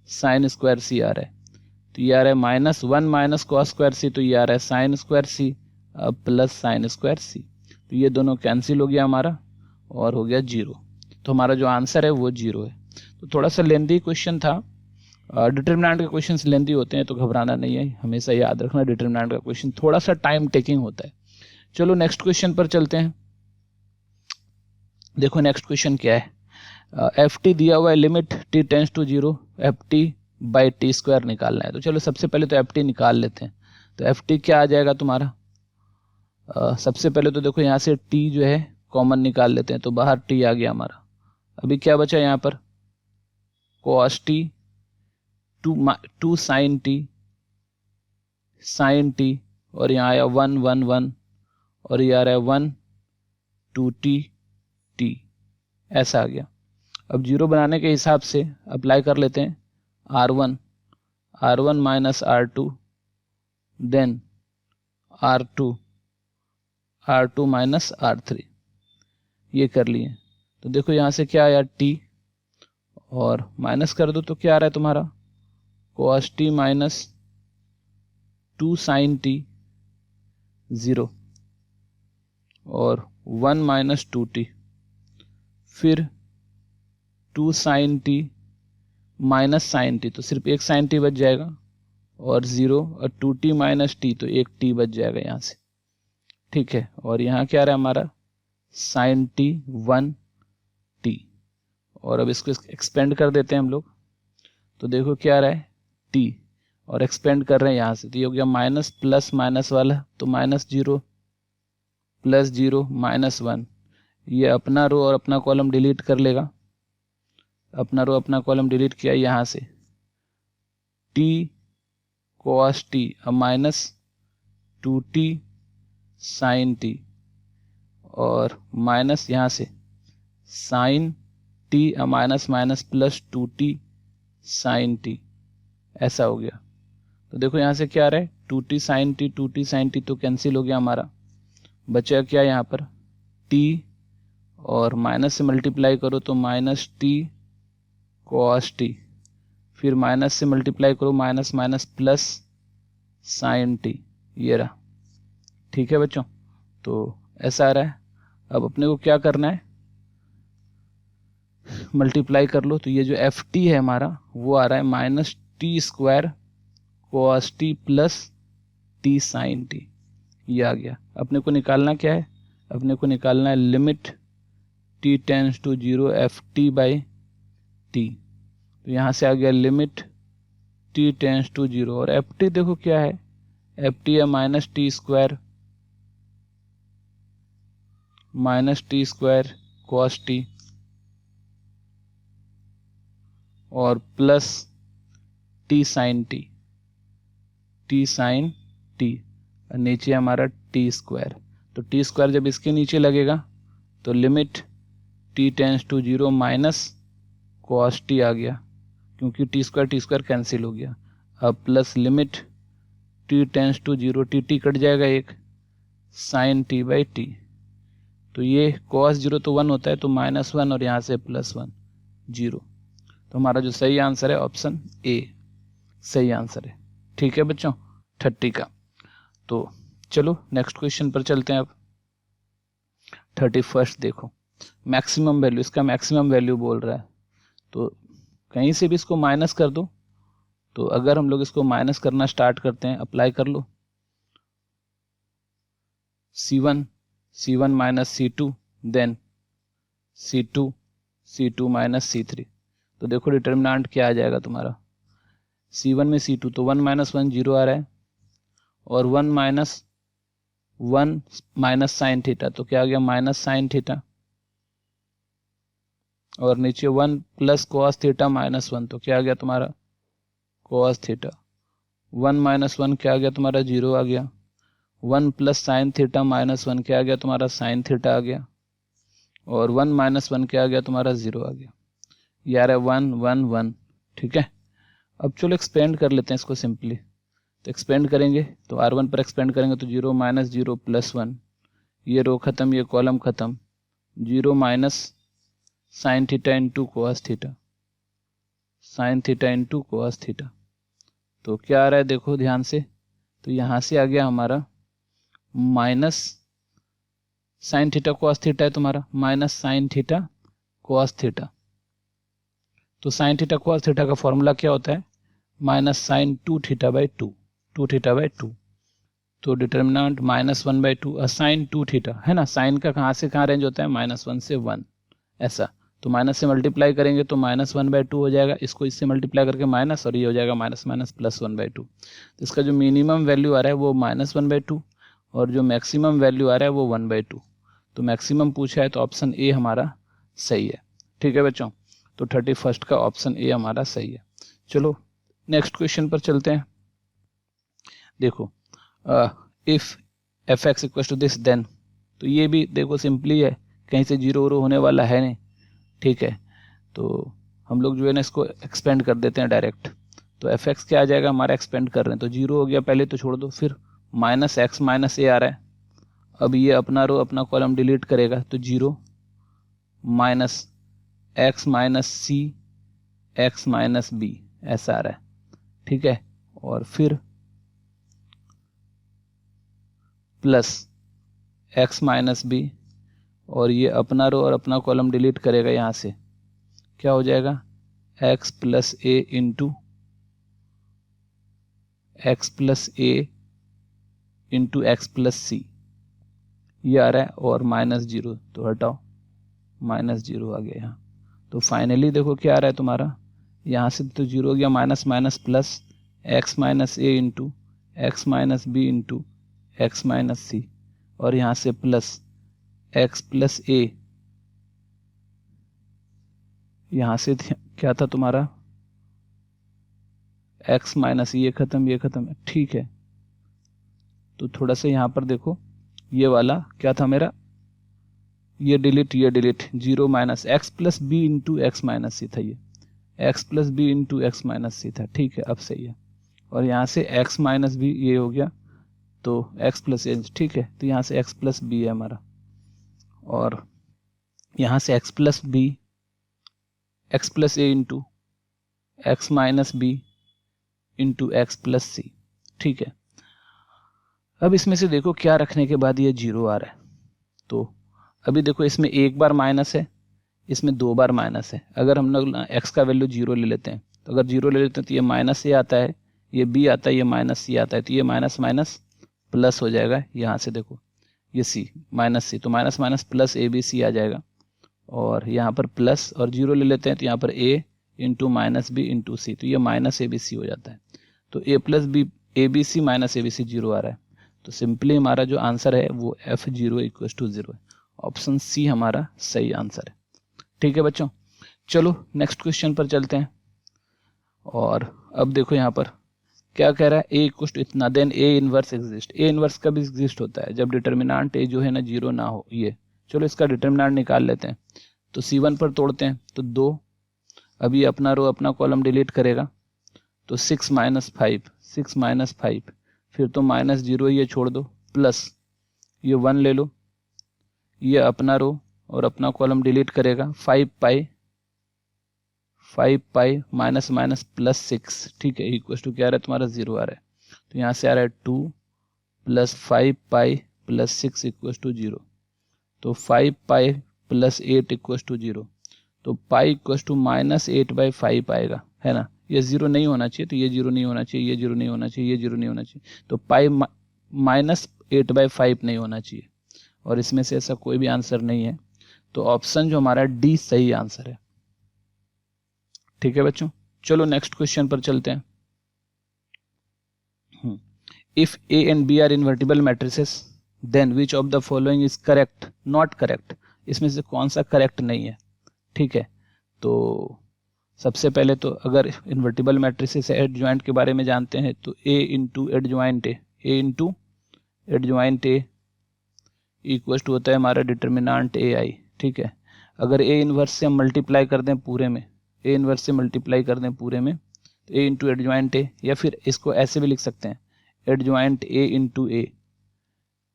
साइन स्क्वायर सी आ रहा है। तो ये आ रहा है -1 माइनस कॉस स्क्वायर सी, तो ये आ रहा है sine square C plus sine square C. तो ये दोनों कैंसिल हो गया हमारा और हो गया 0। तो हमारा जो आंसर है वो 0 है। तो थोड़ा सा लेंदी क्वेश्चन था। डिटरमिनेंट के क्वेश्चंस लेंदी होते हैं तो घबराना नहीं है, हमेशा याद रखना डिटरमिनेंट का क्वेश्चन थोड़ा सा टाइम टेकिंग होता है। चलो नेक्स्ट क्वेश्चन पर चलते हैं। देखो नेक्स्ट क्वेश्चन क्या है, एफ टी दिया हुआ है limit t tends to 0 f t by t square निकालना है। तो चलो सबसे पहले तो एफ टी निकाल लेते हैं। तो एफ टी क्या आ जाएगा तुम्हारा, सबसे पहले तो देखो यहाँ से टी जो है कॉमन निकाल लेते हैं, तो बाहर टी आ गया हमारा। अभी क्या बचा यहाँ पर cos t two sine t और यहाँ आया 1 1 1 और ये आ रहा है 1 2 टी, ऐसा आ गया। अब 0 बनाने के हिसाब से अप्लाई कर लेते हैं R1 R1 minus R2 then R2 minus R3, ये कर लिए। तो देखो यहाँ से क्या आया t, और माइनस कर दो तो क्या आ रहा है तुम्हारा cos t minus 2 sin t 0 और 1 माइनस 2t, फिर 2 sin t minus sin t, तो सिर्फ एक sin t बच जाएगा, और 0 और 2t माइनस t, तो एक t बच जाएगा यहाँ से। ठीक है, और यहाँ क्या आ रहा है हमारा sin t 1t, और अब इसको एक्सपेंड कर देते हैं हम लोग। तो देखो क्या आ रहा है t, और एक्सपेंड कर रहे हैं यहाँ से, तो ये हो गया माइनस प्लस माइनस वाला, तो माइनस 0 प्लस 0 माइनस 1, ये अपना रो और अपना कॉलम डिलीट कर लेगा। अपना रो अपना कॉलम डिलीट किया, यहाँ से t cos t अब माइनस 2t sin t, और माइनस यहाँ से sin t अब minus minus plus 2t sin t, ऐसा हो गया। तो देखो यहाँ से क्या आ रहा है 2t sin t तो कैंसिल हो गया हमारा, बचा क्या यहाँ पर t, और माइनस से मल्टीप्लाई करो तो माइनस t cos t, फिर माइनस से मल्टीप्लाई करो minus minus plus sin t, ये रहा। ठीक है बच्चों, तो ऐसा आ रहा है। अब अपने को क्या करना है, मल्टीप्लाई कर लो, तो ये जो एफ टी है हमारा वो आ रहा है minus t square cos t plus t sin t, ये आ गया। अपने को निकालना क्या है, अपने को निकालना है limit t tends to 0 f t by t, तो यहाँ से आ गया लिमिट t टेंस टू 0, और एफ टी देखो क्या है, एफ टी है minus t square cos t और प्लस t sin t, और नीचे हमारा t स्क्वायर, तो t स्क्वायर जब इसके नीचे लगेगा तो limit t tends to 0 minus cos t आ गया, क्योंकि t स्क्वायर कैंसिल हो गया। अब plus limit t tends to 0, t कट जाएगा एक, sin t बाई t, तो ये cos 0 तो 1 होता है, तो माइनस 1 और यहाँ से प्लस 1 0, तो हमारा जो सही आंसर है ऑप्शन ए सही आंसर है। ठीक है बच्चों 30 का। तो चलो नेक्स्ट क्वेश्चन पर चलते हैं। अब 31 देखो, मैक्सिमम वैल्यू, इसका मैक्सिमम वैल्यू बोल रहा है, तो कहीं से भी इसको माइनस कर दो। तो अगर हम लोग इसको माइनस करना स्टार्ट करते हैं, अप्लाई कर लो C1 minus C2 then C2 minus C3, तो देखो डिटर्मिनेंट क्या आ जाएगा तुम्हारा, C1 में C2 तो 1 माइनस 1 0 आ रहा है, और 1 माइनस साइन थीटा, तो क्या आ गया माइनस साइन थीटा, और नीचे 1 प्लस कॉस थीटा माइनस 1, तो क्या आ गया तुम्हारा कॉस थीटा, 1 माइनस 1 क्या आ गया तुम्हारा 0 आ गया, 1 प्लस साइन थीटा माइनस 1 क्या आ गया तुम्हारा साइन थीटा आ गया, और 1 माइनस 1 क्या आ गया तुम्हारा 0 आ गया, यार है 1 1 1। ठीक है, अब चलो एक्सपेंड कर लेते हैं इसको सिंपली, तो एक्सपेंड करेंगे तो R1 पर एक्सपेंड करेंगे तो 0 माइनस 0 प्लस 1, ये रो खत्म, ये कॉलम खत्म, 0 minus sine theta into cos theta, sine theta into cos theta, तो क्या आ रहा है देखो ध्यान से, तो यहाँ से आ गया हमारा minus sine theta cos theta है तुम्हारा, minus sine theta cos theta, तो साइन थीटा कोस थीटा का फॉर्मूला क्या होता है माइनस साइन 2 थीटा बाई 2, तो determinant minus 1 by 2 sine 2 theta है ना, साइन का कहाँ से कहाँ रेंज होता है माइनस 1 से 1 ऐसा, तो माइनस से मल्टीप्लाई करेंगे तो माइनस 1 बाई 2 हो जाएगा, इसको इससे मल्टीप्लाई करके माइनस, और ये हो जाएगा माइनस माइनस प्लस 1 बाई 2, तो इसका जो मिनिमम वैल्यू आ रहा है वो माइनस 1 बाई 2, और जो मैक्सिमम वैल्यू आ रहा है वो 1 बाई 2, तो मैक्सिमम पूछा है तो ऑप्शन ए हमारा सही है। ठीक है बच्चों, तो 31 का ऑप्शन ए हमारा सही है। चलो नेक्स्ट क्वेश्चन पर चलते हैं। देखो if f x equal to this then, तो ये भी देखो सिंपली है, कहीं से जीरो वोरो होने वाला है नहीं। ठीक है, तो हम लोग जो है ना इसको एक्सपेंड कर देते हैं डायरेक्ट। तो एफ एक्स क्या आ जाएगा हमारा, एक्सपेंड कर रहे हैं तो 0 हो गया पहले, तो छोड़ दो। फिर माइनस एक्स माइनस ए आ रहा है, अब ये अपना रो अपना कॉलम डिलीट करेगा, तो 0 माइनस एक्स माइनस सी एक्स माइनस बी ऐसा आ रहा है, ठीक है। और फिर प्लस एक्स माइनस बी, और ये अपना रो और अपना कॉलम डिलीट करेगा, यहाँ से क्या हो जाएगा, x plus A into X plus A into X plus सी, ये आ रहा है, और माइनस 0 तो हटाओ, माइनस 0 आ गया यहाँ। तो फाइनली देखो क्या आ रहा है तुम्हारा, यहाँ से तो 0 हो गया, minus minus plus X minus A into X minus B into X minus C, और यहाँ से प्लस एक्स प्लस ए, यहाँ से क्या था तुम्हारा एक्स माइनस, ये खत्म ये खत्म, ठीक है। तो थोड़ा सा यहाँ पर देखो, ये वाला क्या था मेरा, ये delete 0 minus x plus B into X minus C था, ये X plus B into X minus C था, ठीक है अब सही है। और यहाँ से एक्स माइनस बी ये हो गया, तो एक्स प्लस ए, ठीक है। तो यहाँ से एक्स प्लस बी है हमारा, और यहाँ से X plus B x plus A into X minus B into X plus C, ठीक है। अब इसमें से देखो क्या रखने के बाद ये 0 आ रहा है, तो अभी देखो इसमें एक बार माइनस है, इसमें 2 बार माइनस है। अगर हम लोग एक्स का वैल्यू 0 ले लेते हैं, तो अगर 0 ले लेते हैं तो ये माइनस ए आता है, ये बी आता है, ये माइनस सी आता है, तो ये माइनस माइनस प्लस हो जाएगा। यहाँ से देखो ये सी माइनस सी, तो minus minus plus A B C आ जाएगा, और यहाँ पर प्लस और 0 ले लेते हैं तो यहाँ पर ए इंटू माइनस बी इंटू सी, तो ये माइनस ए बी सी हो जाता है। तो A plus B A B C minus A B C 0 आ रहा है, तो सिंपली हमारा जो आंसर है वो F0 इक्वल टू 0 है। ऑप्शन सी हमारा सही आंसर है, ठीक है बच्चों। चलो नेक्स्ट क्वेश्चन पर चलते हैं। और अब देखो यहाँ पर क्या कह रहा है, ए इक्वल टू इतना, then A inverse exist. A inverse कब एग्जिस्ट होता है, जब डिटर्मिनेंट ए जो है ना 0 ना हो। ये चलो इसका डिटर्मिनेंट निकाल लेते हैं। तो C1 पर तोड़ते हैं, तो 2, अभी अपना रो अपना कॉलम डिलीट करेगा, तो 6 माइनस 5, फिर तो माइनस 0 ये छोड़ दो, प्लस ये 1 ले लो, ये अपना रो और अपना कॉलम डिलीट करेगा, 5 पाई माइनस माइनस प्लस 6, ठीक है, इक्वल टू क्या आ रहा है तुम्हारा 0 आ रहा है। तो यहाँ से आ रहा है 2 plus 5 pi plus 6 equal to 0, तो 5 पाई प्लस 8 इक्वल टू 0, तो पाई इक्वल टू माइनस 8/5 आएगा, है ना। ये 0 नहीं होना चाहिए, तो ये 0 नहीं होना चाहिए, ये 0 नहीं होना चाहिए, ये 0 नहीं होना चाहिए, तो पाई माइनस 8/5 नहीं होना चाहिए, और इसमें से ऐसा कोई भी आंसर नहीं है। तो ऑप्शन जो हमारा डी सही आंसर है, ठीक है बच्चों। चलो नेक्स्ट क्वेश्चन पर चलते हैं। If A and B are invertible matrices then which of the following is correct, not correct, इसमें से कौन सा करेक्ट नहीं है, ठीक है। तो सबसे पहले तो अगर इन्वर्टिबल मैट्रिसेस एडजॉइंट के बारे में जानते हैं, तो A into adjoint A equal to होता है हमारा डिटर्मिनेंट ए आई, ठीक है। अगर ए इनवर्स से हम मल्टीप्लाई कर दें पूरे में, ए इनवर्स से मल्टीप्लाई कर दें पूरे में, तो ए इंटू एडजॉइंट ए, या फिर इसको ऐसे भी लिख सकते हैं, adjoint A into A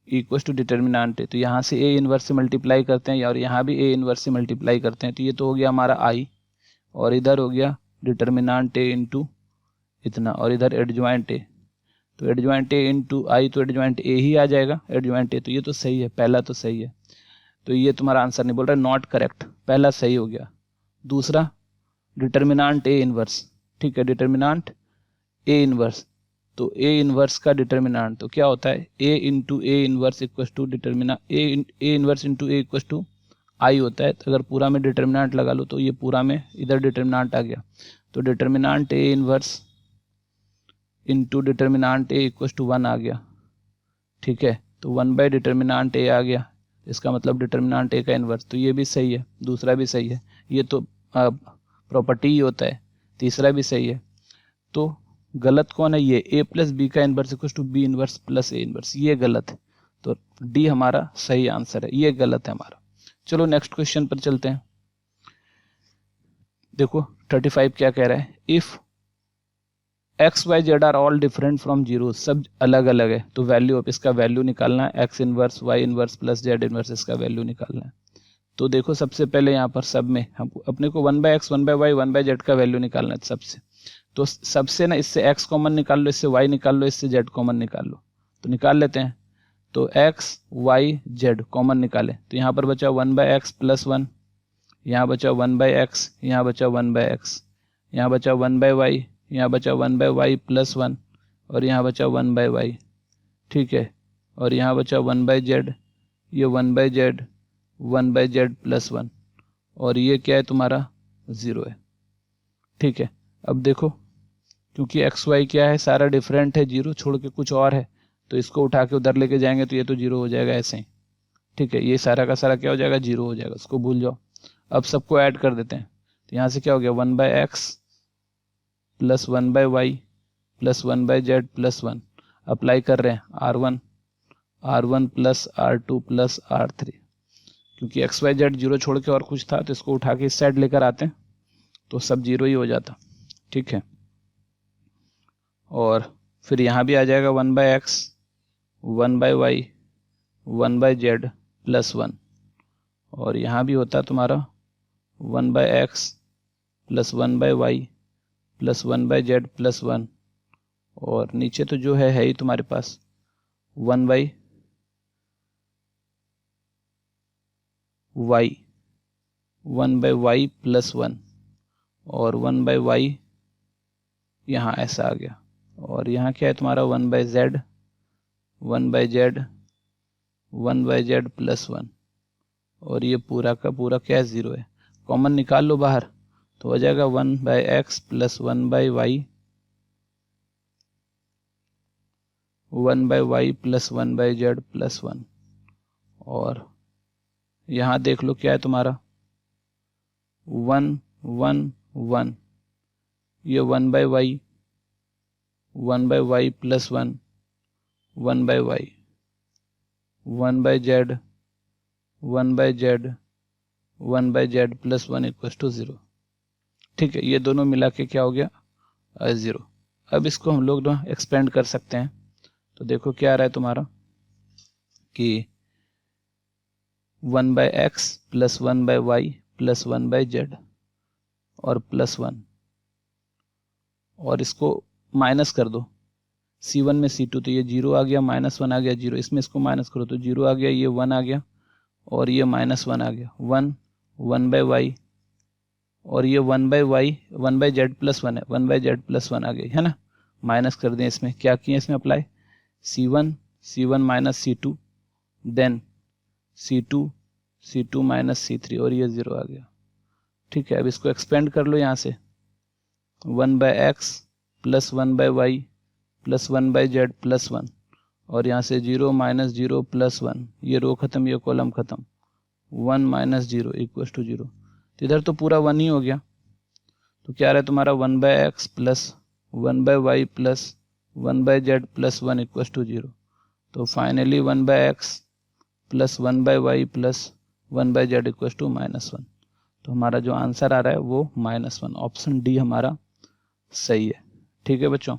equal to determinant A. तो यहाँ से ए इनवर्स से मल्टीप्लाई करते हैं, और यहाँ भी ए इनवर्स से मल्टीप्लाई करते हैं, तो ये तो हो गया हमारा आई, और इधर हो गया डिटर्मिनेंट ए इंटू इतना, और इधर एडजॉइंट ए, तो एडजॉइंट ए इंटू आई, तो एडजॉइंट ए ही आ जाएगा, एडजॉइंट ए, तो ये तो सही है, पहला तो सही है। तो ये तुम्हारा आंसर नहीं बोल रहा है, नॉट करेक्ट, पहला सही हो गया। दूसरा डिटर्मिनेंट ए इनवर्स, ठीक है, डिटर्मिनेंट ए इनवर्स, तो ए इनवर्स का डिटर्मिनेंट तो क्या होता है, A into A inverse equal to determinant A inverse into A equal to I होता है। तो अगर पूरा में डिटर्मिनेंट लगा लो, तो ये पूरा में इधर डिटर्मिनेंट आ गया, तो determinant A inverse into determinant A equal to 1 आ गया, ठीक है। तो 1 डिटर्मिनेंट ए आ गया, इसका मतलब डिटर्मिनेंट ए का इनवर्स, तो ये भी सही है, दूसरा भी सही है, ये तो प्रॉपर्टी ही होता है, तीसरा भी सही है। तो गलत कौन है, ये ए प्लस बी का inverse equal to B inverse plus A inverse, ये गलत है, तो डी हमारा सही आंसर है, ये गलत है हमारा। चलो नेक्स्ट क्वेश्चन पर चलते हैं। देखो 35 क्या कह रहा है, if x Y z are all different from zero, सब अलग अलग है, तो वैल्यू ऑफ इसका वैल्यू निकालना है, x inverse y inverse plus z inverse इसका वैल्यू निकालना है। तो देखो सबसे पहले यहाँ पर सब में हम अपने को 1 by x 1 by y 1 by z का वैल्यू निकालना है सबसे। तो सबसे ना इससे x कॉमन निकाल लो, इससे y निकाल लो, इससे z कॉमन निकाल लो, तो निकाल लेते हैं। तो x y z कॉमन निकाले तो यहाँ पर बचा 1 बाय एक्स प्लस 1, यहाँ बचा 1 बाय एक्स, यहाँ बचा 1 बाय एक्स, यहाँ बचा 1 बाय वाई, यहाँ बचा 1 बाय वाई प्लस 1, और यहाँ बचा 1 बाय वाई, ठीक है। और यहाँ बचा 1 बाय जेड, ये 1 by z, 1 by z plus 1, और ये क्या है तुम्हारा 0 है, ठीक है। अब देखो क्योंकि एक्स वाई क्या है, सारा डिफरेंट है, 0 छोड़ के कुछ और है, तो इसको उठा के उधर लेके जाएंगे तो ये तो 0 हो जाएगा ऐसे ही, ठीक है। ये सारा का सारा क्या हो जाएगा, 0 हो जाएगा, उसको भूल जाओ। अब सबको ऐड कर देते हैं, तो यहाँ से क्या हो गया 1 by x plus 1 by y plus 1 by z plus 1, apply कर रहे हैं R1 plus R2 plus R3, क्योंकि एक्स वाई जेड 0 छोड़ के और कुछ था तो इसको उठा के इस साइड लेकर आते हैं तो सब 0 ही हो जाता, ठीक है। और फिर यहाँ भी आ जाएगा 1 by x 1 by y 1 by z plus 1, और यहाँ भी होता तुम्हारा 1 by x plus 1 by y plus 1 by z plus 1, और नीचे तो जो है ही तुम्हारे पास 1 by y 1 by y plus 1, और 1 बाय वाई यहाँ ऐसा आ गया, और यहाँ क्या है तुम्हारा 1 by z 1 by z 1 by z plus 1, और ये पूरा का पूरा क्या 0 है, कॉमन निकाल लो बाहर तो हो जाएगा 1 by x plus 1 by y 1 by y plus 1 by z plus 1, और यहाँ देख लो क्या है तुम्हारा 1 1 1, ये 1 by y 1 by y plus 1 1 by y 1 by z 1 by z 1 by z plus 1 equal to 0, ठीक है। ये दोनों मिला के क्या हो गया 0। अब इसको हम लोग ना एक्सपेंड कर सकते हैं, तो देखो क्या आ रहा है तुम्हारा कि 1 by x plus 1 by y plus 1 by z और प्लस 1, और इसको माइनस कर दो C1 में C2, तो ये 0 आ गया, -1 आ गया 0, इसमें इसको माइनस करो तो 0 आ गया, ये 1 आ गया, और ये -1 आ गया, 1 बाय वाई, और ये 1 by y 1 by z plus 1 है, 1 बाय जेड प्लस 1 आ गई है ना, माइनस कर दें इसमें, क्या किए इसमें apply C1 minus C2 then C2 minus C3, और ये 0 आ गया, ठीक है। अब इसको एक्सपेंड कर लो यहाँ से 1 by x plus 1 by y plus 1 by z plus 1, और यहाँ से 0 माइनस 0 प्लस 1, ये रो खत्म ये कॉलम खत्म, 1 माइनस 0 इक्वल टू 0, तो इधर तो पूरा 1 ही हो गया, तो क्या रहा है तुम्हारा 1 by x plus 1 by y plus 1 by z plus 1 equal to 0, तो finally 1 by x plus 1 by y plus 1 by z equal to -1, तो हमारा जो आंसर आ रहा है वो -1, ऑप्शन डी हमारा सही है, ठीक है बच्चों।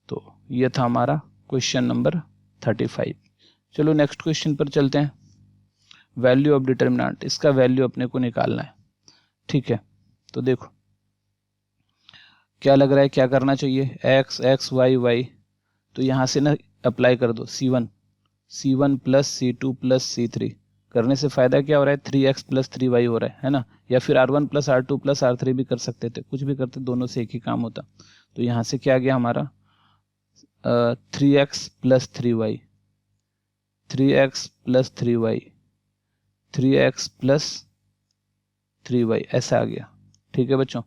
तो ये था हमारा क्वेश्चन नंबर 35। चलो नेक्स्ट क्वेश्चन पर चलते हैं। वैल्यू ऑफ डिटर्मिनेंट, इसका वैल्यू अपने को निकालना है, ठीक है। तो देखो क्या लग रहा है, क्या करना चाहिए, x y y, तो यहाँ से ना अप्लाई कर दो C1 plus C2 plus C3, करने से फायदा क्या हो रहा है 3x प्लस 3y हो रहा है ना, या फिर R1 plus R2 plus R3 भी कर सकते थे, कुछ भी करते, दोनों से एक ही काम होता। तो यहाँ से क्या आ गया हमारा 3x plus 3y 3x plus 3y 3x plus 3y ऐसा आ गया, ठीक है बच्चों।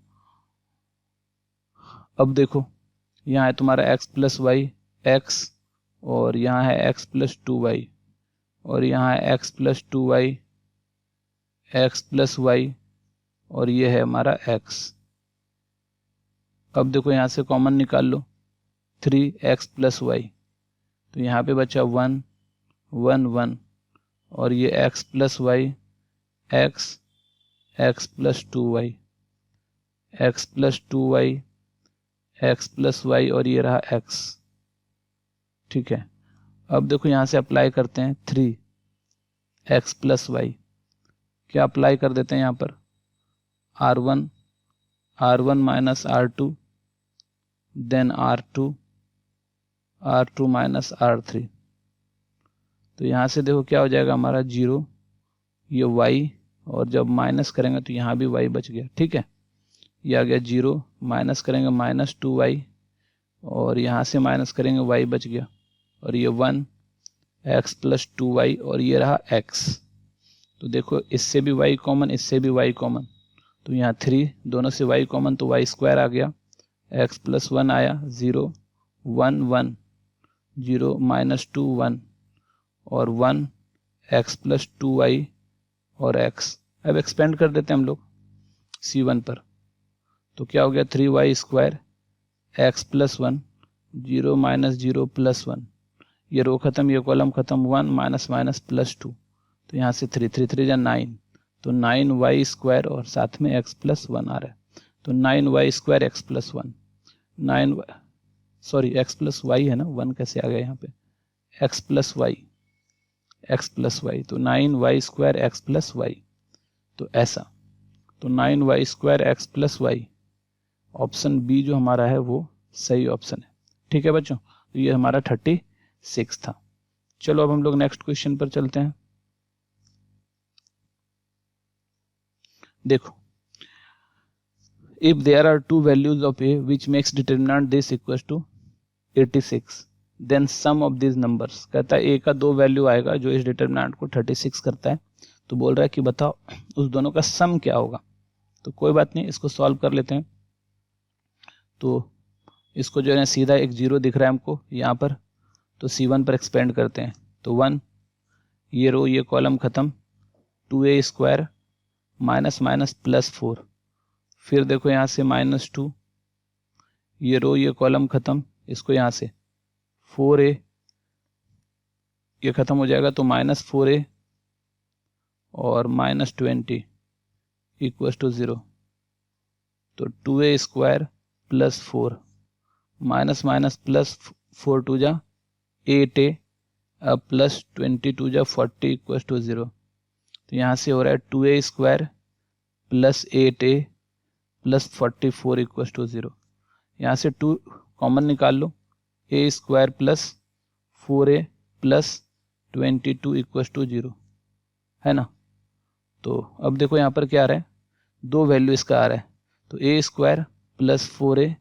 अब देखो यहाँ है तुम्हारा x प्लस वाई x, और यहाँ है x प्लस 2y, और यहाँ है x plus 2y x plus y, और ये है हमारा x। अब देखो यहाँ से कॉमन निकाल लो 3x प्लस वाई, तो यहाँ पे बचा 1 1 1, और ये x plus y x plus 2y, x plus 2y, x plus y और ये रहा x। ठीक है, अब देखो यहाँ से अप्लाई करते हैं 3x प्लस वाई। क्या अप्लाई कर देते हैं यहाँ पर, r1 minus r2 then r2 minus r3। तो यहाँ से देखो क्या हो जाएगा हमारा 0, ये y, और जब माइनस करेंगे तो यहाँ भी y बच गया। ठीक है, ये आ गया 0, माइनस करेंगे माइनस 2y, और यहाँ से माइनस करेंगे y बच गया, और ये 1 x प्लस 2y और ये रहा x। तो देखो इससे भी y कॉमन, इससे भी y कॉमन, तो यहाँ 3, दोनों से y कॉमन तो y स्क्वायर आ गया, x प्लस 1 आया 0 1 1 0 माइनस 2 1 और 1 x प्लस 2y और x। अब एक्सपेंड कर देते हैं हम लोग C1 पर, तो क्या हो गया 3y square x plus 1 0 minus 0 plus 1, ये रो खत्म ये कॉलम खत्म, 1 माइनस माइनस प्लस 2, तो यहाँ से 3 3 3 9, तो 9y स्क्वायर और साथ में x प्लस 1 आ रहा है, तो 9y square x plus 1, x plus y है ना, 1 कैसे आ गया यहाँ पे, x प्लस y, तो 9y square x plus y, तो ऐसा, तो 9y square x plus y, option B जो हमारा है वो सही ऑप्शन है। ठीक है बच्चों, तो ये हमारा 36 था। चलो अब हम लोग नेक्स्ट क्वेश्चन पर चलते हैं। देखो, if there are two values of a which makes determinant this equals to 86, then sum of this numbers. कहता है a का 2 वैल्यू आएगा जो इस डिटरमिनेंट को 36 करता है, तो बोल रहा है कि बताओ उस दोनों का सम क्या होगा। तो कोई बात नहीं, इसको सॉल्व कर लेते हैं। तो इसको जो है सीधा एक 0 दिख रहा है हमको यहाँ पर, तो C1 पर एक्सपेंड करते हैं, तो 1, ये रो ये कॉलम खत्म, 2a square minus minus plus 4, फिर देखो यहाँ से माइनस 2, ये रो ये कॉलम खत्म, इसको यहाँ से 4a, ये खत्म हो जाएगा, तो माइनस 4a और माइनस 20 इक्वल टू 0, तो 2a square plus 4 minus minus plus 4 टू जा 8a, अब प्लस 22 जा 40 इक्वल टू 0, तो यहाँ से हो रहा है 2a square plus 8a plus 44 equal to 0। यहाँ से 2 कॉमन निकाल लो, a square plus 4a plus 22 equal to 0 है ना। तो अब देखो यहाँ पर क्या आ रहा है, 2 वैल्यू इसका आ रहा है, तो a square plus 4a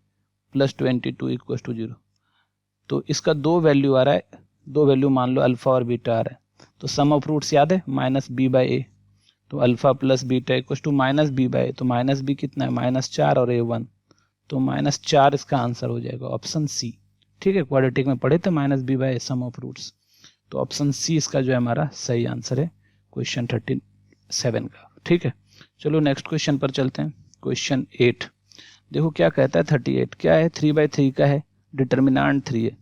plus 22 equal to 0, तो इसका 2 वैल्यू आ रहा है, 2 वैल्यू मान लो अल्फा और बीटा आ रहा है, तो सम ऑफ रूट्स याद है माइनस b बाई ए, तो alpha plus beta equal to minus b by A, तो माइनस b कितना है -4 और a 1, तो -4 इसका आंसर हो जाएगा ऑप्शन सी। ठीक है, क्वाड्रेटिक में पढ़े थे -b by A sum of roots, तो ऑप्शन सी इसका जो है हमारा सही आंसर है क्वेश्चन 37 का। ठीक है, चलो नेक्स्ट क्वेश्चन पर चलते हैं। क्वेश्चन 8 देखो क्या कहता है, 38 क्या है, 3/3 का है, डिटर्मिनेंट 3 है,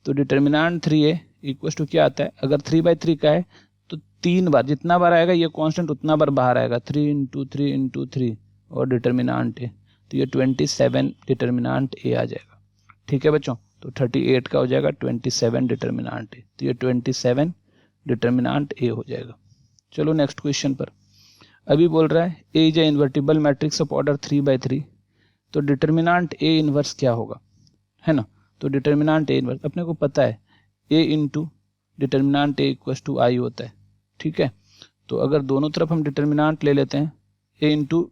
तो डिटर्मिनेंट 3 है इक्वल टू क्या आता है, अगर 3/3 का है तो 3 बार, जितना बार आएगा ये कांस्टेंट उतना बार बाहर आएगा, 3 × 3 × 3 और डिटर्मिनेंट है, तो ये 27 डिटर्मिनेंट ए आ जाएगा। ठीक है बच्चों, तो 38 का हो जाएगा 27 डिटर्मिनेंट ए, तो ये 27 डिटर्मिनेंट ए हो जाएगा। चलो नेक्स्ट क्वेश्चन पर, अभी बोल रहा है A is A invertible matrix of order 3/3, तो डिटर्मिनेंट ए इनवर्स क्या होगा, है ना। तो डिटर्मिनेंट ए इनवर्स अपने को पता है, A into determinant A equal to I होता है। ठीक है, तो अगर दोनों तरफ हम डिटर्मिनेंट ले लेते हैं, A into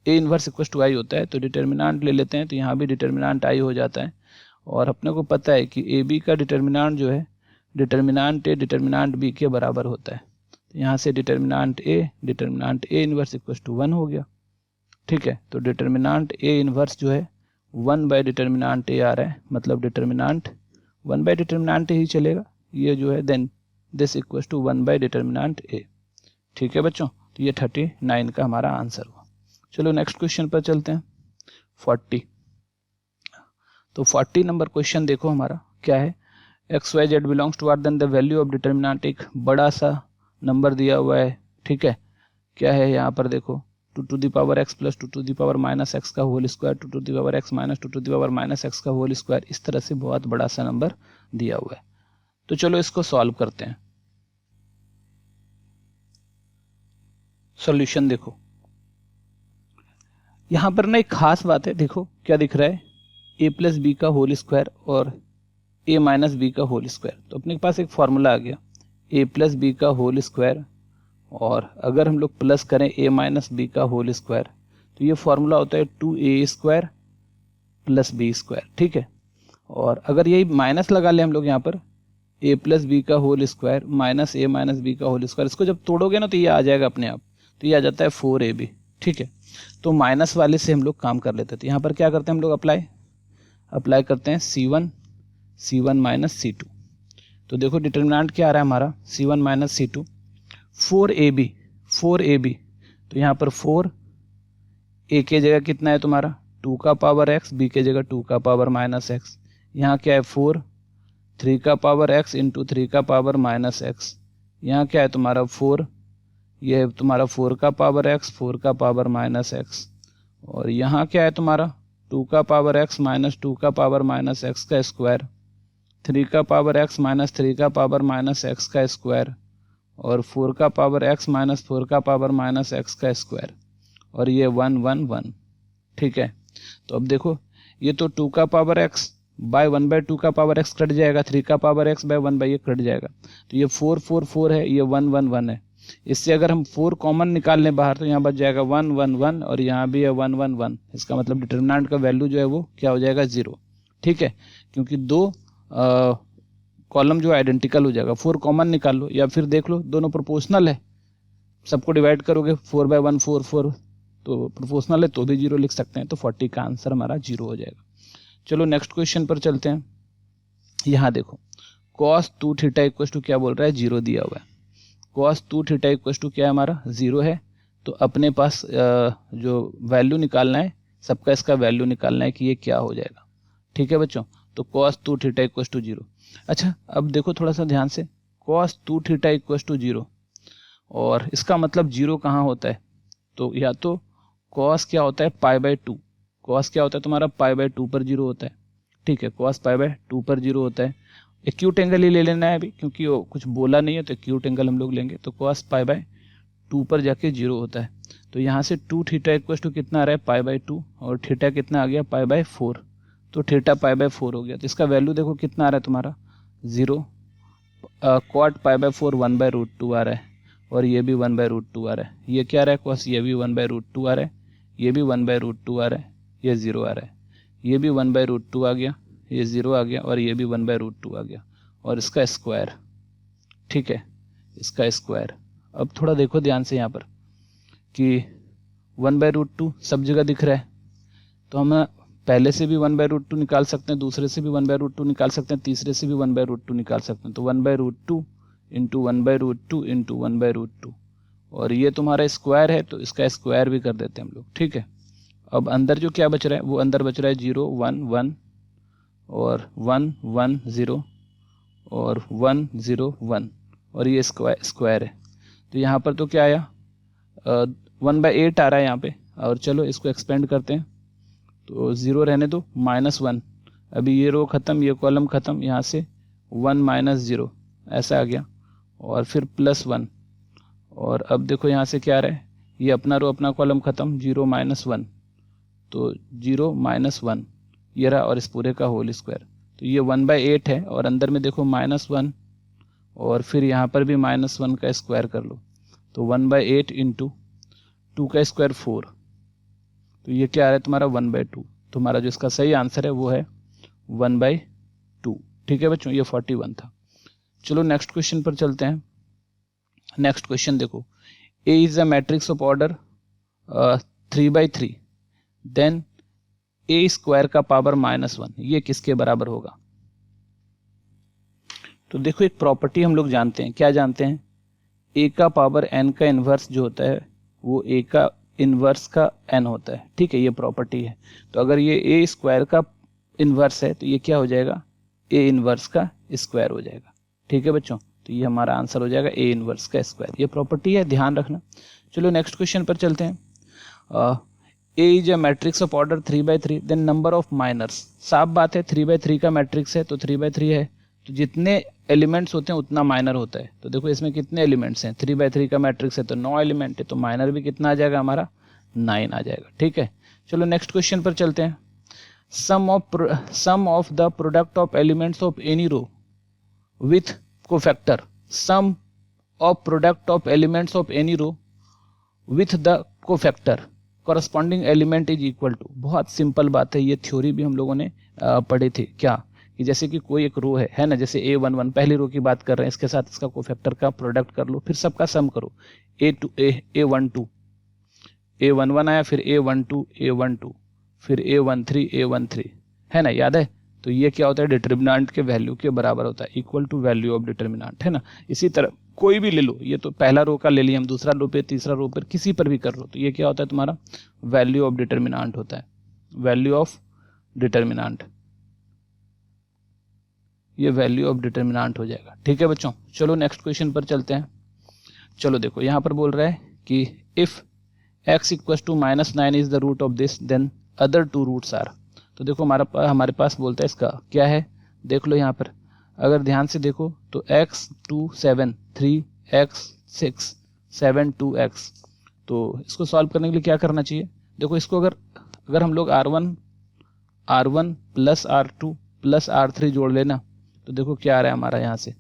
A inverse equal to I होता है, तो डिटर्मिनेंट ले लेते हैं, तो यहाँ भी डिटर्मिनेंट आई हो जाता है, और अपने को पता है कि ए बी का डिटर्मिनेंट जो है डिटर्मिनेंट ए डिटर्मिनेंट बी के बराबर होता है, तो यहाँ से determinant A inverse equal to 1 हो गया। ठीक है, तो डिटर्मिनेंट ए इनवर्स जो है 1 बाई डिटर्मिनेंट ए आ रहा है, मतलब डिटर्मिनेंट 1 बाई डिटर्मिनेंट ए ही चलेगा, ये जो है then this equal to 1 by determinant A. ठीक है बच्चों, तो ये 39 का हमारा आंसर हुआ। चलो नेक्स्ट क्वेश्चन पर चलते हैं, 40। तो 40 नंबर क्वेश्चन देखो हमारा क्या है, x Y z belongs to R, then the value of determinant, एक बड़ा सा नंबर दिया हुआ है। ठीक है, क्या है यहाँ पर देखो 2 to the power x plus 2 to the power minus x का whole square, 2 to the power x minus 2 to the power minus x का होल स्क्वायर, इस तरह से बहुत बड़ा सा नंबर दिया हुआ है। तो चलो इसको सॉल्व करते हैं। सॉल्यूशन देखो, यहां पर ना एक खास बात है, देखो क्या दिख रहा है, a प्लस बी का होल स्क्वायर और a माइनस बी का होल स्क्वायर। तो अपने पास एक फॉर्मूला आ गया, a प्लस बी का होल स्क्वायर, और अगर हम लोग प्लस करें a माइनस बी का होल स्क्वायर, तो ये फॉर्मूला होता है 2a square plus B square, ठीक है। और अगर यही माइनस लगा लें हम लोग यहाँ पर, a प्लस बी का whole square minus a minus B का होल स्क्वायर, इसको जब तोड़ोगे ना तो ये आ जाएगा अपने आप, तो ये आ जाता है 4ab, ठीक है। तो माइनस वाले से हम लोग काम कर लेते थे। यहाँ पर क्या करते हैं हम लोग, अप्लाई करते हैं c1 माइनस c2। तो देखो डिटर्मिनेंट क्या आ रहा है हमारा, c1 माइनस c2, 4ab। तो यहाँ पर 4 a के जगह कितना है तुम्हारा 2 का पावर x, b के जगह 2 का पावर माइनस x। यहाँ क्या है 4 3 का पावर x इंटू 3 का पावर माइनस x। यहाँ क्या है तुम्हारा 4, ये है तुम्हारा 4 का पावर x 4 का पावर माइनस x। और यहाँ क्या है तुम्हारा 2 का पावर x माइनस 2 का पावर माइनस x का स्क्वायर, 3 का पावर x माइनस 3 का पावर माइनस x का स्क्वायर, और 4 का पावर x माइनस 4 का पावर माइनस x का स्क्वायर, और ये 1 1 1, ठीक है। तो अब देखो ये तो 2 का पावर x बाय 1 बाय 2 का पावर x कट जाएगा, 3 का पावर x बाय 1 बाय ये कट जाएगा, तो ये 4 4 4 है, ये 1 1 1 है। इससे अगर हम 4 कॉमन निकाल लें बाहर, तो यहाँ बच जाएगा 1 1 1, और यहाँ भी है 1 1 1। इसका मतलब डिटर्मिनेंट का वैल्यू जो है वो क्या हो जाएगा 0, ठीक है, क्योंकि दो कॉलम जो आइडेंटिकल हो जाएगा। 4 कॉमन निकाल लो, या फिर देख लो दोनों प्रोपोर्शनल है, सबको डिवाइड करोगे 4 बाय 1 4 4, तो प्रोपोर्शनल है तो भी 0 लिख सकते हैं। तो 40 का आंसर हमारा 0 हो जाएगा। चलो नेक्स्ट क्वेश्चन पर चलते हैं। यहाँ देखो cos 2 थीटा इक्वल टू क्या बोल रहा है, 0 दिया हुआ है। cos 2 थीटा इक्वल टू क्या हमारा 0 है, तो अपने पास जो वैल्यू निकालना है, सबका इसका वैल्यू निकालना है कि ये क्या हो जाएगा, ठीक है बच्चों। तो cos 2 थीटा इक्वल टू 0। अच्छा अब देखो थोड़ा सा ध्यान से, cos 2 थीटा इक्वल टू 0, और इसका मतलब 0 कहाँ होता है, तो या तो cos क्या होता है पाई बाय 2, cos क्या होता है तुम्हारा पाई बाय 2 पर 0 होता है, ठीक है, cos पाई बाय 2 पर 0 होता है। एक्यूट एंगल ही ले लेना है अभी, क्योंकि वो कुछ बोला नहीं है तो एक्यूट एंगल हम लोग लेंगे। तो cos पाई बाय 2 पर जाके 0 होता है। तो यहाँ से 2 थीटा इक्वल टू कितना आ रहा है पाई बाय 2, और थीटा कितना आ गया पाई बाय 4, तो थीटा पाई बाय 4 हो गया। तो इसका वैल्यू देखो कितना आ रहा है तुम्हारा 0, cot pi by 4 1 by root 2 आ रहा है, और ये भी 1 बाय रूट 2 आ रहा है। ये क्या आ रहा है cos, ये भी 1 बाय रूट 2 आ रहा है, ये भी 1 बाय रूट 2 आ रहा है, ये 0 आ रहा है, ये भी 1 बाय रूट 2 आ गया, ये 0 आ गया, और ये भी 1 बाय रूट 2 आ गया, और इसका स्क्वायर, ठीक है, इसका स्क्वायर। अब थोड़ा देखो ध्यान से यहाँ पर कि 1 बाय रूट 2 सब जगह दिख रहा है, तो हम पहले से भी 1 बाय रूट 2 निकाल सकते हैं, दूसरे से भी 1 बाय रूट 2 निकाल सकते हैं, तीसरे से भी 1 बाय रूट 2 निकाल सकते हैं। तो 1 by root 2 into 1 by root 2 into 1 by root 2, और ये तुम्हारा स्क्वायर है तो इसका स्क्वायर भी कर देते हैं हम लोग, ठीक है। अब अंदर जो क्या बच रहा है, वो अंदर बच रहा है 0 1 1 और 1 1 0 और 1 0 1, और ये स्क्वायर है। तो यहाँ पर तो क्या आया 1 बाय 8 आ रहा है यहाँ पे, और चलो इसको एक्सपेंड करते हैं, तो 0 रहने दो, -1, अभी ये रो खत्म, ये कॉलम खत्म, यहाँ से 1 माइनस 0 ऐसा आ गया, और फिर +1, और अब देखो यहाँ से क्या आ रहा है, ये अपना रो अपना कॉलम खत्म, 0 -1, तो 0 -1 ये रहा, और इस पूरे का होल स्क्वायर। तो ये 1 बाय 8 है, और अंदर में देखो -1, और फिर यहाँ पर भी -1 का स्क्वायर कर लो, तो 1 बाय 8 इंटू 2 का स्क्वायर 4, तो ये क्या आ रहा है तुम्हारा 1 बाय 2। तुम्हारा जो इसका सही आंसर है वो है 1 बाय 2, ठीक है बच्चों, ये 41 था। चलो नेक्स्ट क्वेश्चन पर चलते हैं। नेक्स्ट क्वेश्चन देखो, A is a matrix of order 3 by 3, देन A स्क्वायर का पावर -1, ये किसके बराबर होगा। तो देखो एक प्रॉपर्टी हम लोग जानते हैं, क्या जानते हैं, A का पावर n का इन्वर्स जो होता है वो A का इन्वर्स का n होता है, ठीक है, ये प्रॉपर्टी है। तो अगर ये A स्क्वायर का इन्वर्स है तो ये क्या हो जाएगा, A इन्वर्स का स्क्वायर हो जाएगा, ठीक है बच्चों। तो ये हमारा आंसर हो जाएगा A इन्वर्स का स्क्वायर, ये प्रॉपर्टी है, ध्यान रखना। चलो नेक्स्ट क्वेश्चन पर चलते हैं। A is a matrix of order 3/3, then number of minors, साफ बात है 3/3 का मैट्रिक्स है तो 3/3 है, तो जितने एलिमेंट्स होते हैं उतना माइनर होता है। तो देखो इसमें कितने एलिमेंट्स हैं, 3/3 का मैट्रिक्स है तो 9 एलिमेंट है, तो माइनर भी कितना आ जाएगा हमारा 9 आ जाएगा। ठीक है, चलो नेक्स्ट क्वेश्चन पर चलते हैं। Sum of the product of elements of any row with cofactor, sum of product of elements of any row with the cofactor corresponding element is equal to. बहुत सिंपल बात है, ये थ्योरी भी हम लोगों ने पढ़ी थी क्या, कि जैसे कि कोई एक रो है ना, जैसे A11 पहली रो की बात कर रहे हैं, इसके साथ इसका कोफैक्टर का प्रोडक्ट कर लो, फिर सबका सम करो, A11 आया, फिर A12 फिर A13 है ना, याद है। तो ये क्या होता है, डिटर्मिनेंट के वैल्यू के बराबर होता है, equal to value of determinant, है ना। इसी तरह कोई भी ले लो, ये तो पहला रो का ले लिया हम, दूसरा रो पे, तीसरा रो पर, किसी पर भी कर लो, तो ये क्या होता है तुम्हारा वैल्यू ऑफ डिटर्मिनेंट होता है, वैल्यू ऑफ डिटर्मिनेंट, ये वैल्यू ऑफ डिटर्मिनेंट हो जाएगा। ठीक है बच्चों, चलो नेक्स्ट क्वेश्चन पर चलते हैं। चलो देखो यहाँ पर बोल रहा है कि if x equal to -9 is the root of this, then other 2 roots are. तो देखो हमारे पास बोलता है इसका क्या है, देख लो यहाँ पर, अगर ध्यान से देखो तो x 2 7 3 x 6 7 2x, तो इसको सॉल्व करने के लिए क्या करना चाहिए, देखो इसको अगर हम लोग R1 plus R2 plus R3 जोड़ लेना, तो देखो क्या आ रहा है हमारा यहाँ से,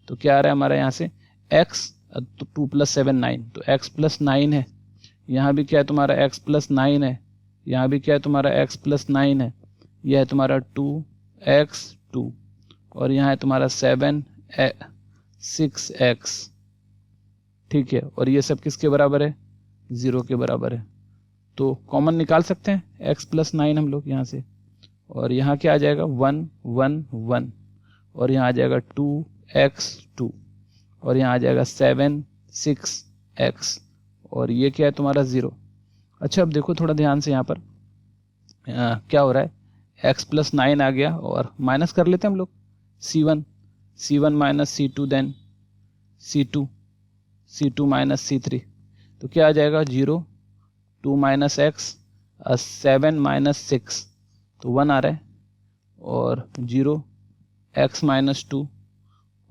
तो क्या आ रहा है हमारा यहाँ से x, तो 2 + 7 9, तो x + 9 है, यहाँ भी क्या है तुम्हारा x + 9 है, यहाँ भी क्या है तुम्हारा x + 9 है, यह है तुम्हारा 2x2, और यहाँ है तुम्हारा 6x। ठीक है, और ये सब किसके बराबर है, 0 के बराबर है। तो कॉमन निकाल सकते हैं x + 9 हम लोग यहाँ से, और यहाँ क्या आ जाएगा 1 1 1, और यहाँ आ जाएगा 2x2, और यहाँ आ जाएगा 7 6x, और ये क्या है तुम्हारा 0। अच्छा अब देखो थोड़ा ध्यान से, यहाँ पर क्या हो रहा है, x + 9 आ गया, और माइनस कर लेते हैं हम लोग, c1 - c2 then c2 - c3, तो क्या आ जाएगा 0 2 - x 7 - 6, तो 1 आ रहा है, और 0 x - 2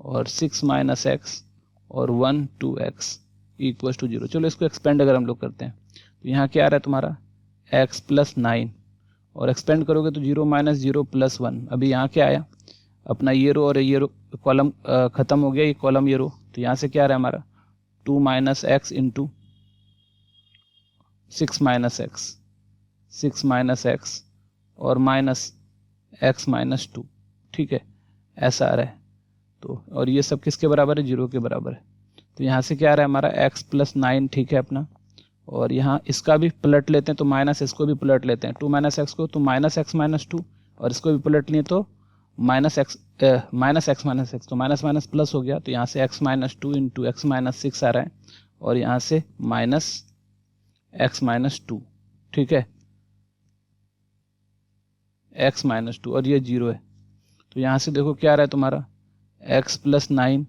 और 6 - x और 1 2x इक्वल टू 0। चलो इसको एक्सपेंड अगर हम लोग करते हैं, तो यहाँ क्या आ रहा है तुम्हारा x + 9, और एक्सपेंड करोगे तो 0 - 0 + 1, अभी यहाँ क्या आया अपना ये रो और ये रो कॉलम खत्म हो गया, ये कॉलम ये रो, तो यहाँ से क्या आ रहा है हमारा 2 - x इंटू 6 - x और माइनस x - 2। ठीक है, ऐसा आ रहा है, तो और ये सब किसके बराबर है, 0 के बराबर है। तो यहाँ से क्या आ रहा है हमारा x + 9, ठीक है अपना, और यहाँ इसका भी पलट लेते हैं, तो माइनस इसको भी पलट लेते हैं, 2 - x को, तो -x - 2, और इसको भी पलट लिए तो -x तो माइनस प्लस हो गया, तो यहाँ से x - 2 इंटू x - 6 आ रहा है, और यहाँ से -x - 2, ठीक है, x - 2, और ये 0 है, तो यहाँ से देखो क्या आ रहा है तुम्हारा x + 9,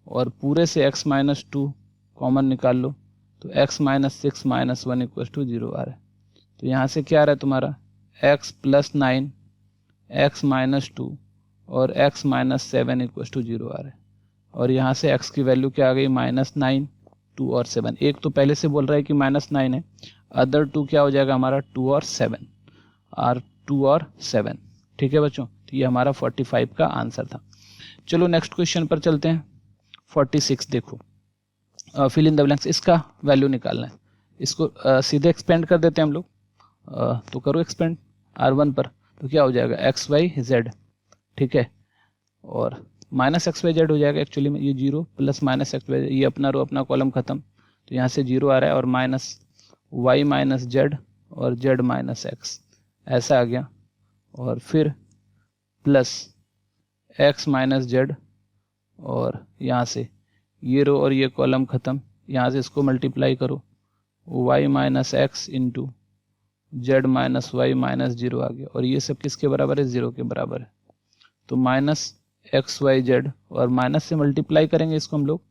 और पूरे से x - 2 कॉमन निकाल लो, तो x - 6 - 1 इक्वल टू 0 आ रहा है। तो यहाँ से क्या आ रहा है तुम्हारा x + 9 x - 2 और x - 7 इक्वल टू 0 आ रहा है, और यहाँ से x की वैल्यू क्या आ गई -9 2 और 7, एक तो पहले से बोल रहा है कि -9 है, अदर 2 क्या हो जाएगा हमारा 2 और 7 और 2 और 7। ठीक है बच्चों, तो ये हमारा 45 का आंसर था। चलो नेक्स्ट क्वेश्चन पर चलते हैं। 46 देखो, फिल इन द ब्लैंक्स, इसका वैल्यू निकालना है, इसको सीधे एक्सपेंड कर देते हैं हम लोग, तो करो एक्सपेंड R1 पर, तो क्या हो जाएगा XYZ, ठीक है, और -XYZ हो जाएगा, एक्चुअली में ये 0 प्लस -XYZ, ये अपना रो अपना कॉलम खत्म, तो यहाँ से 0 आ रहा है, और -Y - Z और Z - X ऐसा आ गया, और फिर प्लस x - Z, और यहाँ से ये रो और ये कॉलम खत्म, यहाँ से इसको मल्टीप्लाई करो, y - x into Z - y - 0 आ गया, और ये सब किसके बराबर है, 0 के बराबर है, तो -XYZ, और माइनस से मल्टीप्लाई करेंगे इसको हम लोग,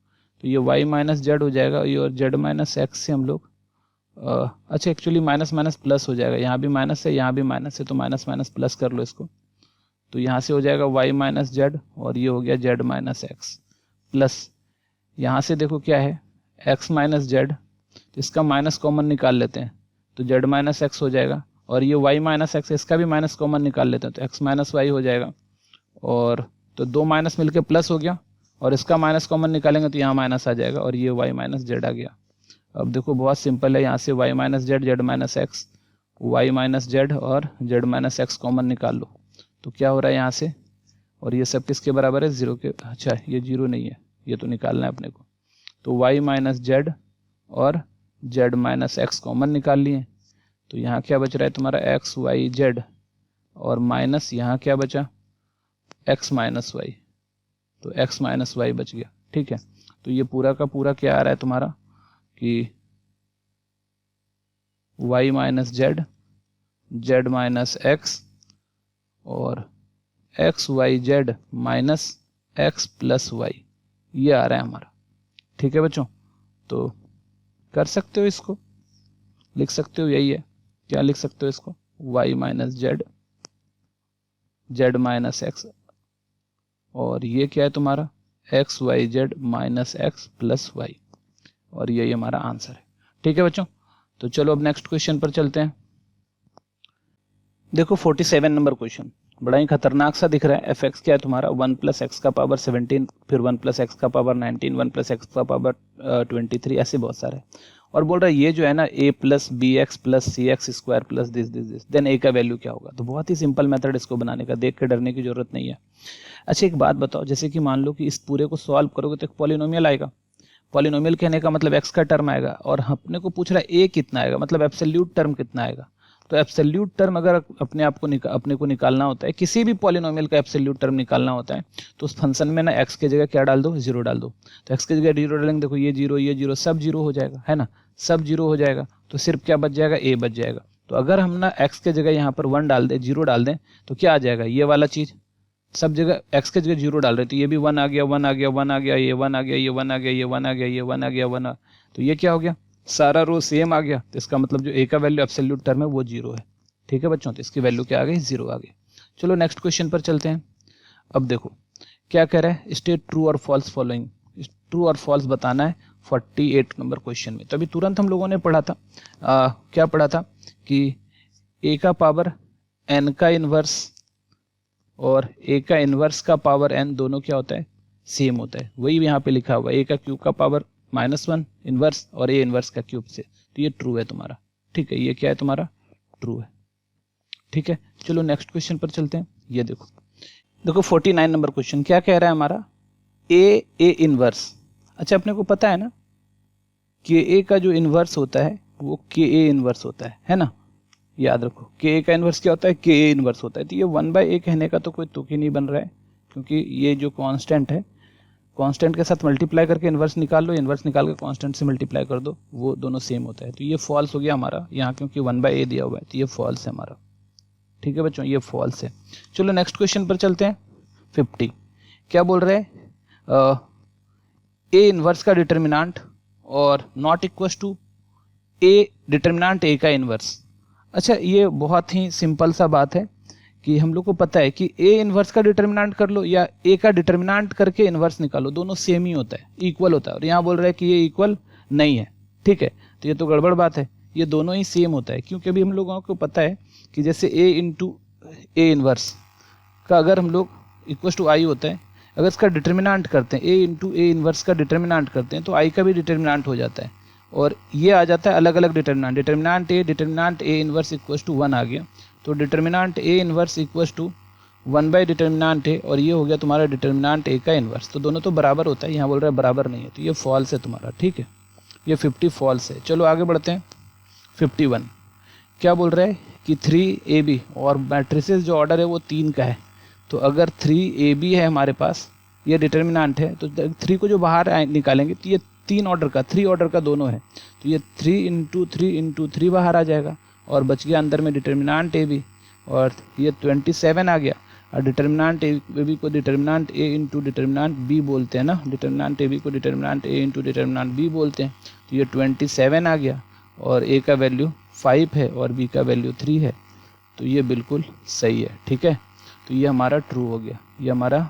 तो ये y - Z हो जाएगा, और Z - X से हम लोग अच्छा एक्चुअली माइनस माइनस प्लस हो जाएगा, यहाँ भी माइनस है यहाँ भी माइनस है, तो माइनस माइनस प्लस कर लो इसको, तो यहाँ से हो जाएगा y माइनस जेड और ये हो गया z माइनस एक्स प्लस यहाँ से देखो क्या है x माइनस जेड, तो इसका माइनस कॉमन निकाल लेते हैं तो z माइनस एक्स हो जाएगा, और ये y माइनस एक्स इसका भी माइनस कॉमन निकाल लेते हैं तो x माइनस वाई हो जाएगा, और तो दो माइनस मिलके प्लस हो गया और इसका माइनस कॉमन निकालेंगे तो यहाँ माइनस आ जाएगा और ये y माइनस जेड आ गया। अब देखो बहुत सिंपल है, यहाँ से y minus Z Z minus x y minus z और जेड माइनस एक्स कॉमन निकाल लो, तो क्या हो रहा है यहाँ से, और ये सब किसके बराबर है 0 के, अच्छा ये 0 नहीं है, ये तो निकालना है अपने को, तो y माइनस जेड और z माइनस एक्स कॉमन निकाल लिए, तो यहाँ क्या बच रहा है तुम्हारा x y z और माइनस यहाँ क्या बचा x माइनस वाई, तो x माइनस वाई बच गया। ठीक है, तो ये पूरा का पूरा क्या आ रहा है तुम्हारा कि y minus Z Z minus x और X Y Z minus x plus Y, ये आ रहा है हमारा। ठीक है बच्चों, तो कर सकते हो, इसको लिख सकते हो, यही है, क्या लिख सकते हो इसको y minus Z Z minus x और ये क्या है तुम्हारा x Y Z minus x plus y, और यही हमारा आंसर है। ठीक है बच्चों, तो चलो अब नेक्स्ट क्वेश्चन पर चलते हैं। देखो 47 नंबर क्वेश्चन बड़ा ही खतरनाक सा दिख रहा है। एफ एक्स क्या है तुम्हारा 1 प्लस एक्स का पावर 17, फिर 1 प्लस एक्स का पावर 19, 1 प्लस एक्स का पावर 23, ऐसे बहुत सारे, और बोल रहा है ये जो है ना a plus B x plus c x square plus this this this, then a का वैल्यू क्या होगा। तो बहुत ही सिंपल मेथड इसको बनाने का, देख के डरने की जरूरत नहीं है। अच्छा एक बात बताओ, जैसे कि मान लो कि इस पूरे को सॉल्व करोगे तो एक पॉलिनोमियल आएगा, पॉलिनोमियल कहने का मतलब x का टर्म आएगा, और अपने को पूछ रहा है a कितना आएगा, मतलब एब्सोल्यूट टर्म कितना आएगा। तो एब्सोल्यूट टर्म अगर अपने को निकालना होता है, किसी भी पॉलिनोमियल का एब्सोल्यूट टर्म निकालना होता है, तो उस फंक्शन में ना x की जगह क्या डाल दो 0 डाल दो, तो x की जगह 0 डालेंगे, देखो ये 0 सब 0 हो जाएगा, है ना, सब 0 हो जाएगा, तो सिर्फ क्या बच जाएगा a बच जाएगा। तो अगर हम ना x की जगह यहाँ पर 1 डाल दें 0 डाल दें तो क्या आ जाएगा, ये वाला चीज, सब जगह x की जगह 0 डाल रहे तो ये भी 1 आ गया 1 आ गया 1 आ गया, ये 1 आ गया ये 1 आ गया ये 1 आ गया ये 1 आ गया 1 तो ये क्या हो गया, सारा रो सेम आ गया, तो इसका मतलब जो a का वैल्यू एब्सोल्यूट टर्म है वो 0 है। ठीक है बच्चों, तो इसकी वैल्यू क्या आ गई 0 आ गई। चलो नेक्स्ट क्वेश्चन पर चलते हैं। अब देखो क्या कह रहा है, स्टेट ट्रू और फॉल्स फॉलोइंग, ट्रू और फॉल्स बताना है 48 नंबर क्वेश्चन में। तो अभी तुरंत हम लोगों ने पढ़ा था, क्या पढ़ा था कि a का पावर n का इनवर्स और a का इनवर्स का पावर n दोनों क्या होता है, सेम होता है, वही यहाँ पे लिखा हुआ है, a का क्यूब का पावर -1 इनवर्स और a इनवर्स का क्यूब से, तो ये ट्रू है तुम्हारा। ठीक है, ये क्या है तुम्हारा ट्रू है। ठीक है, चलो नेक्स्ट क्वेश्चन पर चलते हैं। ये देखो 49 नंबर क्वेश्चन क्या कह रहा है हमारा, a इनवर्स। अच्छा अपने को पता है ना कि a का जो इनवर्स होता है वो ka इनवर्स होता है ना, याद रखो ka का इनवर्स क्या होता है, ka इनवर्स होता है। तो ये 1/a कहने का तो कोई तुक ही नहीं बन रहा है, क्योंकि ये जो कांस्टेंट है, कांस्टेंट के साथ मल्टीप्लाई करके इनवर्स निकाल लो, इनवर्स निकाल के कांस्टेंट से मल्टीप्लाई कर दो, वो दोनों सेम होता है। तो ये फॉल्स हो गया हमारा यहाँ, क्योंकि 1/a दिया हुआ है, तो ये फॉल्स है हमारा। ठीक है बच्चों, ये फॉल्स है। चलो नेक्स्ट क्वेश्चन पर चलते हैं। 50 क्या बोल रहे हैं, a इनवर्स का डिटर्मिनेंट और not equal to a determinant a का इनवर्स। अच्छा ये बहुत ही सिंपल सा बात है कि हम लोग को पता है कि a इनवर्स का डिटर्मिनेंट कर लो या a का डिटर्मिनेंट करके इनवर्स निकालो, दोनों सेम ही होता है, इक्वल होता है। और यहाँ बोल रहा है कि ये इक्वल नहीं है। ठीक है, तो ये तो गड़बड़ बात है, ये दोनों ही सेम होता है, क्योंकि अभी हम लोगों को पता है कि जैसे a इंटू a इनवर्स का अगर हम लोग इक्वल टू i होता है, अगर इसका डिटर्मिनेंट करते हैं a इंटू a इनवर्स का डिटर्मिनेंट करते हैं तो i का भी डिटर्मिनेंट हो जाता है, और ये आ जाता है अलग अलग determinant, determinant a inverse equal to 1 आ गया, तो determinant a inverse equal to 1 by determinant a, और ये हो गया तुम्हारा डिटर्मिनेंट a का इनवर्स। तो दोनों तो बराबर होता है, यहाँ बोल रहा है बराबर नहीं है, तो ये फॉल्स है तुम्हारा। ठीक है, ये 50 फॉल्स है। चलो आगे बढ़ते हैं। 51 क्या बोल रहा है कि 3ab और मैट्रिसेस जो ऑर्डर है वो 3 का है, तो अगर 3ab है हमारे पास, ये डिटर्मिनेंट है, तो 3 को जो बाहर निकालेंगे तो ये 3 ऑर्डर का दोनों है, तो ये 3 इंटू 3 बाहर आ जाएगा, और बच गया अंदर में डिटर्मिनेंट a b, और ये 27 आ गया। और डिटर्मिनेंट a b को determinant a into determinant b बोलते हैं ना, डिटर्मिनेंट a b को determinant a into determinant b बोलते हैं, तो ये 27 आ गया। और ए का वैल्यू 5 है और बी का वैल्यू 3 है, तो ये बिल्कुल सही है। ठीक है, तो ये हमारा ट्रू हो गया, ये हमारा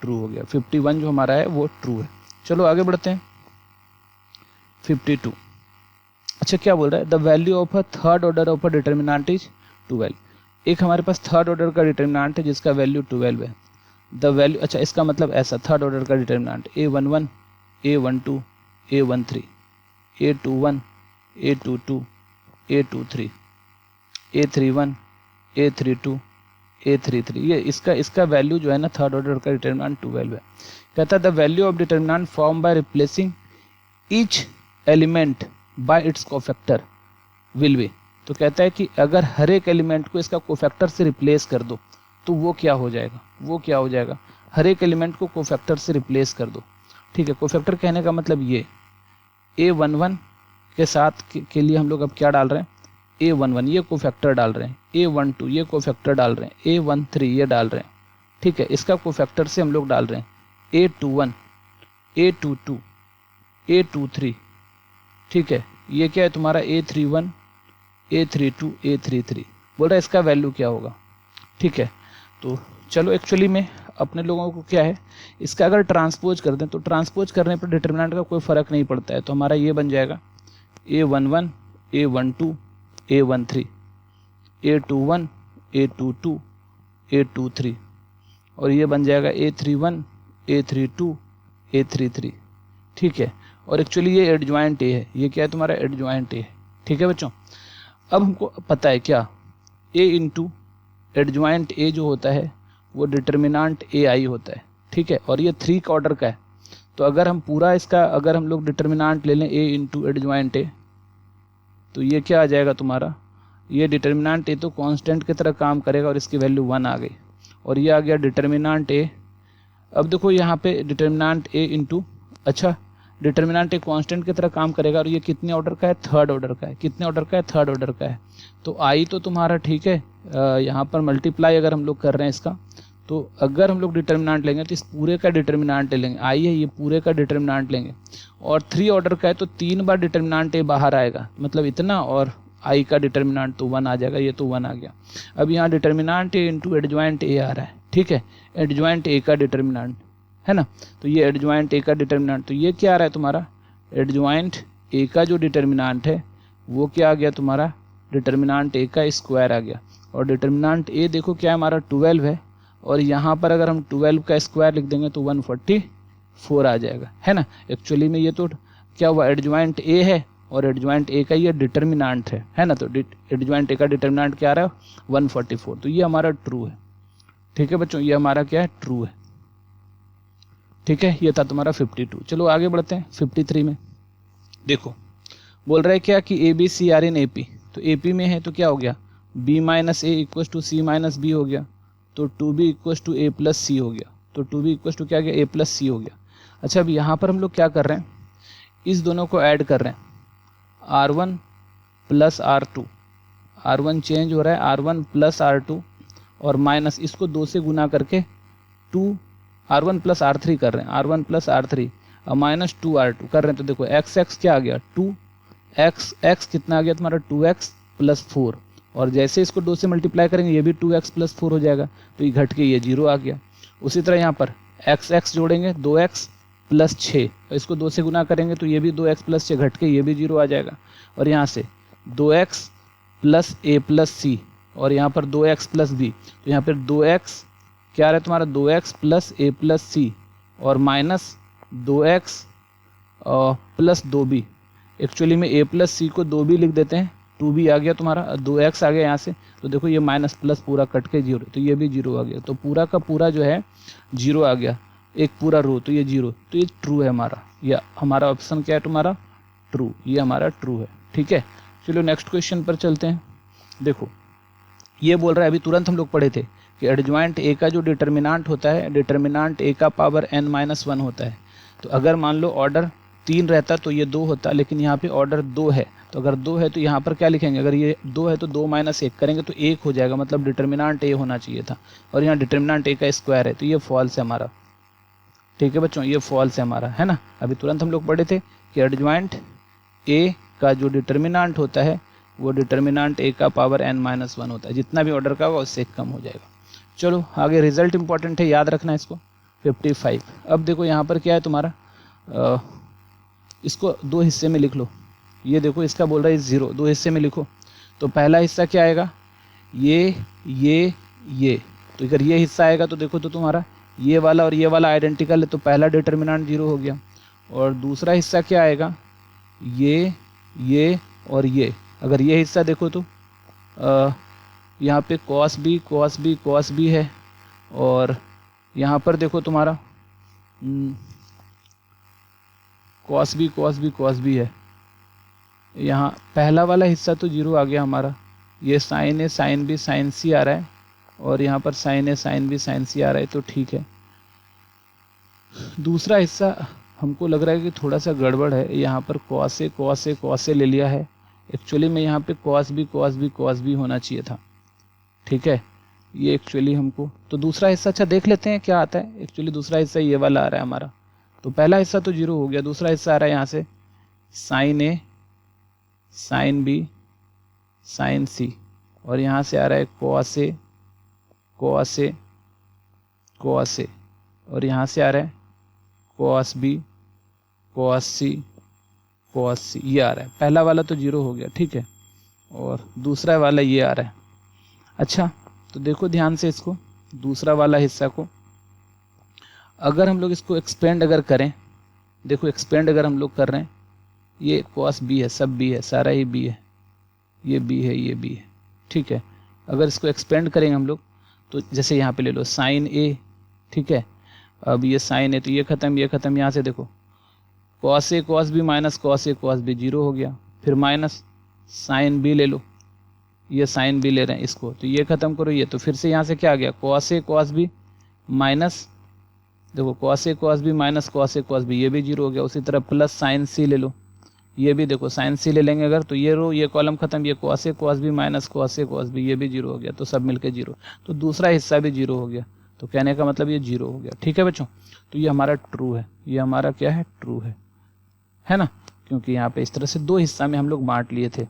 ट्रू हो गया। 51 जो हमारा है वो ट्रू है। चलो आगे बढ़ते हैं। 52, अच्छा क्या बोल रहा है, the value of a third order of a determinant is 12। एक हमारे पास थर्ड ऑर्डर का डिटर्मिनेंट है जिसका वैल्यू 12 है। द वैल्यू, अच्छा इसका मतलब ऐसा, थर्ड ऑर्डर का determinant A11, A12, A13, A21, A22, A23, A31, A32, A33, ये इसका वैल्यू जो है ना थर्ड ऑर्डर का डिटर्मिनेंट 12 है। कहता है the value of determinant form by replacing each element by it's cofactor will be. तो कहता है कि अगर हर एक एलिमेंट को इसका कोफैक्टर से रिप्लेस कर दो तो वो क्या हो जाएगा, वो क्या हो जाएगा, हर एक एलिमेंट को कोफैक्टर से रिप्लेस कर दो। ठीक है, कोफैक्टर कहने का मतलब ये A11 के साथ के लिए हम लोग अब क्या डाल रहे हैं, A11 ये कोफैक्टर डाल रहे हैं, A12 ये कोफैक्टर डाल रहे हैं, A13 ये डाल रहे हैं। ठीक है, इसका कोफैक्टर से हम लोग डाल रहे हैं A21, A22, A23। ठीक है, ये क्या है तुम्हारा A31, A32, A33। बोल रहा है इसका वैल्यू क्या होगा। ठीक है, तो चलो एक्चुअली में अपने लोगों को क्या है, इसका अगर ट्रांसपोज कर दें तो ट्रांसपोज करने पर डिटर्मिनेंट का कोई फ़र्क नहीं पड़ता है। तो हमारा ये बन जाएगा A11, A12, A13, A21, A22, A23, और ये बन जाएगा A31, A32, A33। ठीक है, और एक्चुअली ये एडजॉइंट ए है, ये क्या है तुम्हारा एडजॉइंट ए है। ठीक है बच्चों, अब हमको पता है क्या, ए इंटू एडजॉइंट ए जो होता है वो डिटर्मिनेंट ए आई होता है। ठीक है, और ये 3 का ऑर्डर का है। तो अगर हम पूरा इसका अगर हम लोग डिटर्मिनेंट ले लें ए इंटू एडजॉइंट ए, तो ये क्या आ जाएगा तुम्हारा, ये डिटर्मिनेंट ए तो कांस्टेंट की तरह काम करेगा और इसकी वैल्यू 1 आ गई, और ये आ गया डिटर्मिनेंट ए। अब देखो यहाँ पे डिटर्मिनेंट ए इंटू, अच्छा डिटर्मिनेंट एक कांस्टेंट की तरह काम करेगा और ये कितने ऑर्डर का है, थर्ड ऑर्डर का है। कितने ऑर्डर का है, थर्ड ऑर्डर का है। तो आई तो तुम्हारा ठीक है, यहाँ पर मल्टीप्लाई अगर हम लोग कर रहे हैं इसका, तो अगर हम लोग डिटर्मिनेंट लेंगे तो इस पूरे का डिटर्मिनेंट ले लेंगे, आई है ये पूरे का डिटर्मिनेंट लेंगे, और 3 ऑर्डर का है तो 3 बार डिटर्मिनेंट ए बाहर आएगा, मतलब इतना, और आई का डिटर्मिनेंट तो 1 आ जाएगा, ये तो 1 आ गया। अब यहाँ determinant A into adjoint A आ रहा है। ठीक है, एडजॉइंट ए का डिटर्मिनेंट है ना, तो ये एडजॉइंट ए का डिटर्मिनेंट, तो ये क्या आ रहा है तुम्हारा, एडजॉइंट ए का जो डिटर्मिनेंट है वो क्या आ गया तुम्हारा, डिटर्मिनेंट ए का स्क्वायर आ गया। और डिटर्मिनेंट ए देखो क्या है हमारा 12 है, और यहाँ पर अगर हम 12 का स्क्वायर लिख देंगे तो 144 आ जाएगा, है ना। एक्चुअली में ये तो क्या हुआ, एडजॉइंट ए है और एडजॉइंट ए का ये डिटर्मिनेंट है ना, तो एडजॉइंट ए का डिटर्मिनेंट क्या आ रहा है 144, तो ये हमारा ट्रू है। ठीक है बच्चों, ये हमारा क्या है, ट्रू है। ठीक है, ये था तुम्हारा 52। चलो आगे बढ़ते हैं 53 में। देखो बोल रहा है क्या कि A B C R in A P, तो ए पी में है तो क्या हो गया, B minus A equals to C minus B हो गया, तो 2b equals to A plus C हो गया, तो 2b इक्वस टू क्या गया, ए प्लस सी हो गया। अच्छा अब यहाँ पर हम लोग क्या कर रहे हैं, इस दोनों को ऐड कर रहे हैं, R1 plus R2, R1 change हो रहा है, R1 प्लस R2, और माइनस इसको 2 से गुना करके 2 R1 प्लस R3 कर रहे हैं, R1 प्लस R3 और माइनस 2R2 कर रहे हैं। तो देखो x क्या आ गया 2x, कितना आ गया तुम्हारा 2x प्लस 4, और जैसे इसको 2 से मल्टीप्लाई करेंगे ये भी 2x प्लस 4 हो जाएगा, तो ये घट के ये 0 आ गया। उसी तरह यहाँ पर x जोड़ेंगे 2x प्लस 6, और इसको 2 से गुना करेंगे तो ये भी 2x प्लस 6 घट के ये भी 0 आ जाएगा। और यहाँ से 2x plus a plus C, और यहाँ पर 2x प्लस b, तो यहाँ पर 2x क्या आ रहा है तुम्हारा 2x plus a plus C, और minus 2x plus 2b। Actually में a प्लस सी को 2b लिख देते हैं, 2b आ गया तुम्हारा, 2x आ गया यहाँ से, तो देखो ये माइनस प्लस पूरा कट के 0, तो ये भी 0 आ गया, तो पूरा का पूरा जो है 0 आ गया, एक पूरा रो, तो ये 0, तो ये ट्रू है हमारा, या हमारा ऑप्शन क्या है तुम्हारा ट्रू, ये हमारा ट्रू है। ठीक है, चलो नेक्स्ट क्वेश्चन पर चलते हैं। देखो ये बोल रहा है, अभी तुरंत हम लोग पढ़े थे कि एडजॉइंट ए का जो डिटर्मिनेंट होता है, डिटर्मिनेंट ए का पावर n-1 होता है। तो अगर मान लो ऑर्डर 3 रहता तो ये 2 होता, लेकिन यहाँ पे ऑर्डर 2 है, तो अगर 2 है तो यहाँ पर क्या लिखेंगे, अगर ये 2 है तो 2 माइनस 1 करेंगे तो 1 हो जाएगा, मतलब डिटर्मिनेंट ए होना चाहिए था, और यहाँ डिटर्मिनेंट ए का स्क्वायर है, तो ये फॉल्स है हमारा। ठीक है बच्चों, ये फॉल्स है हमारा, है ना। अभी तुरंत हम लोग पढ़े थे कि एडजॉइंट ए का जो डिटर्मिनेंट होता है वो डिटर्मिनेंट a का पावर n-1 होता है, जितना भी ऑर्डर का होगा उससे कम हो जाएगा। चलो आगे रिजल्ट इंपॉर्टेंट है, याद रखना इसको। 55। अब देखो यहाँ पर क्या है तुम्हारा, इसको दो हिस्से में लिख लो। ये देखो इसका बोल रहा है 0, दो हिस्से में लिखो। तो पहला हिस्सा क्या आएगा, ये। तो अगर ये हिस्सा आएगा तो देखो तो तुम्हारा ये वाला और ये वाला आइडेंटिकल है, तो पहला डिटर्मिनेंट 0 हो गया। और दूसरा हिस्सा क्या आएगा, ये और ये। अगर ये हिस्सा देखो तो यहाँ पे cos b है, और यहाँ पर देखो तुम्हारा cos b है। यहाँ पहला वाला हिस्सा तो 0 आ गया हमारा, ये sin a sin b sin c आ रहा है, और यहाँ पर sin a sin b sin c आ रहा है, तो ठीक है। दूसरा हिस्सा हमको लग रहा है कि थोड़ा सा गड़बड़ है, यहाँ पर cos a ले लिया है। एक्चुअली में यहाँ पे cos b होना चाहिए था, ठीक है। ये एक्चुअली हमको, तो दूसरा हिस्सा अच्छा देख लेते हैं क्या आता है। एक्चुअली दूसरा हिस्सा ये वाला आ रहा है हमारा, तो पहला हिस्सा तो 0 हो गया, दूसरा हिस्सा आ रहा है यहाँ से sin a sin b sin c, और यहाँ से आ रहा है cos a, और यहाँ से आ रहा है cos b cos c, ये आ रहा है। पहला वाला तो 0 हो गया, ठीक है, और दूसरा वाला ये आ रहा है। अच्छा तो देखो ध्यान से इसको, दूसरा वाला हिस्सा को अगर हम लोग इसको एक्सपेंड अगर करें, देखो एक्सपेंड अगर हम लोग कर रहे हैं, ये cos b है, सब b है, सारा ही b है, ये b है, ये b है, ठीक है। अगर इसको एक्सपेंड करेंगे हम लोग तो जैसे यहाँ पे ले लो sin a, ठीक है। अब ये sin a, तो ये ख़त्म, यहाँ से देखो cos a cos b minus cos a cos b 0 हो गया, फिर माइनस sin b ले लो, ये sin b ले रहे हैं इसको, तो ये ख़त्म करो ये, तो फिर से यहाँ से क्या आ गया cos a cos b minus, देखो cos a cos b minus cos a cos b, ये भी 0 हो गया। उसी तरह प्लस sin c ले लो, ये भी देखो sin c ले लेंगे अगर, तो ये रो ये कॉलम खत्म, ये cos a cos b minus cos a cos b, ये भी 0 हो गया, तो सब मिलके 0, तो दूसरा हिस्सा भी 0 हो गया। तो कहने का मतलब ये 0 हो गया, ठीक है बच्चों। तो ये हमारा ट्रू है, ये हमारा क्या है, ट्रू है ना, क्योंकि यहाँ पे इस तरह से दो हिस्सा में हम लोग बांट लिए थे।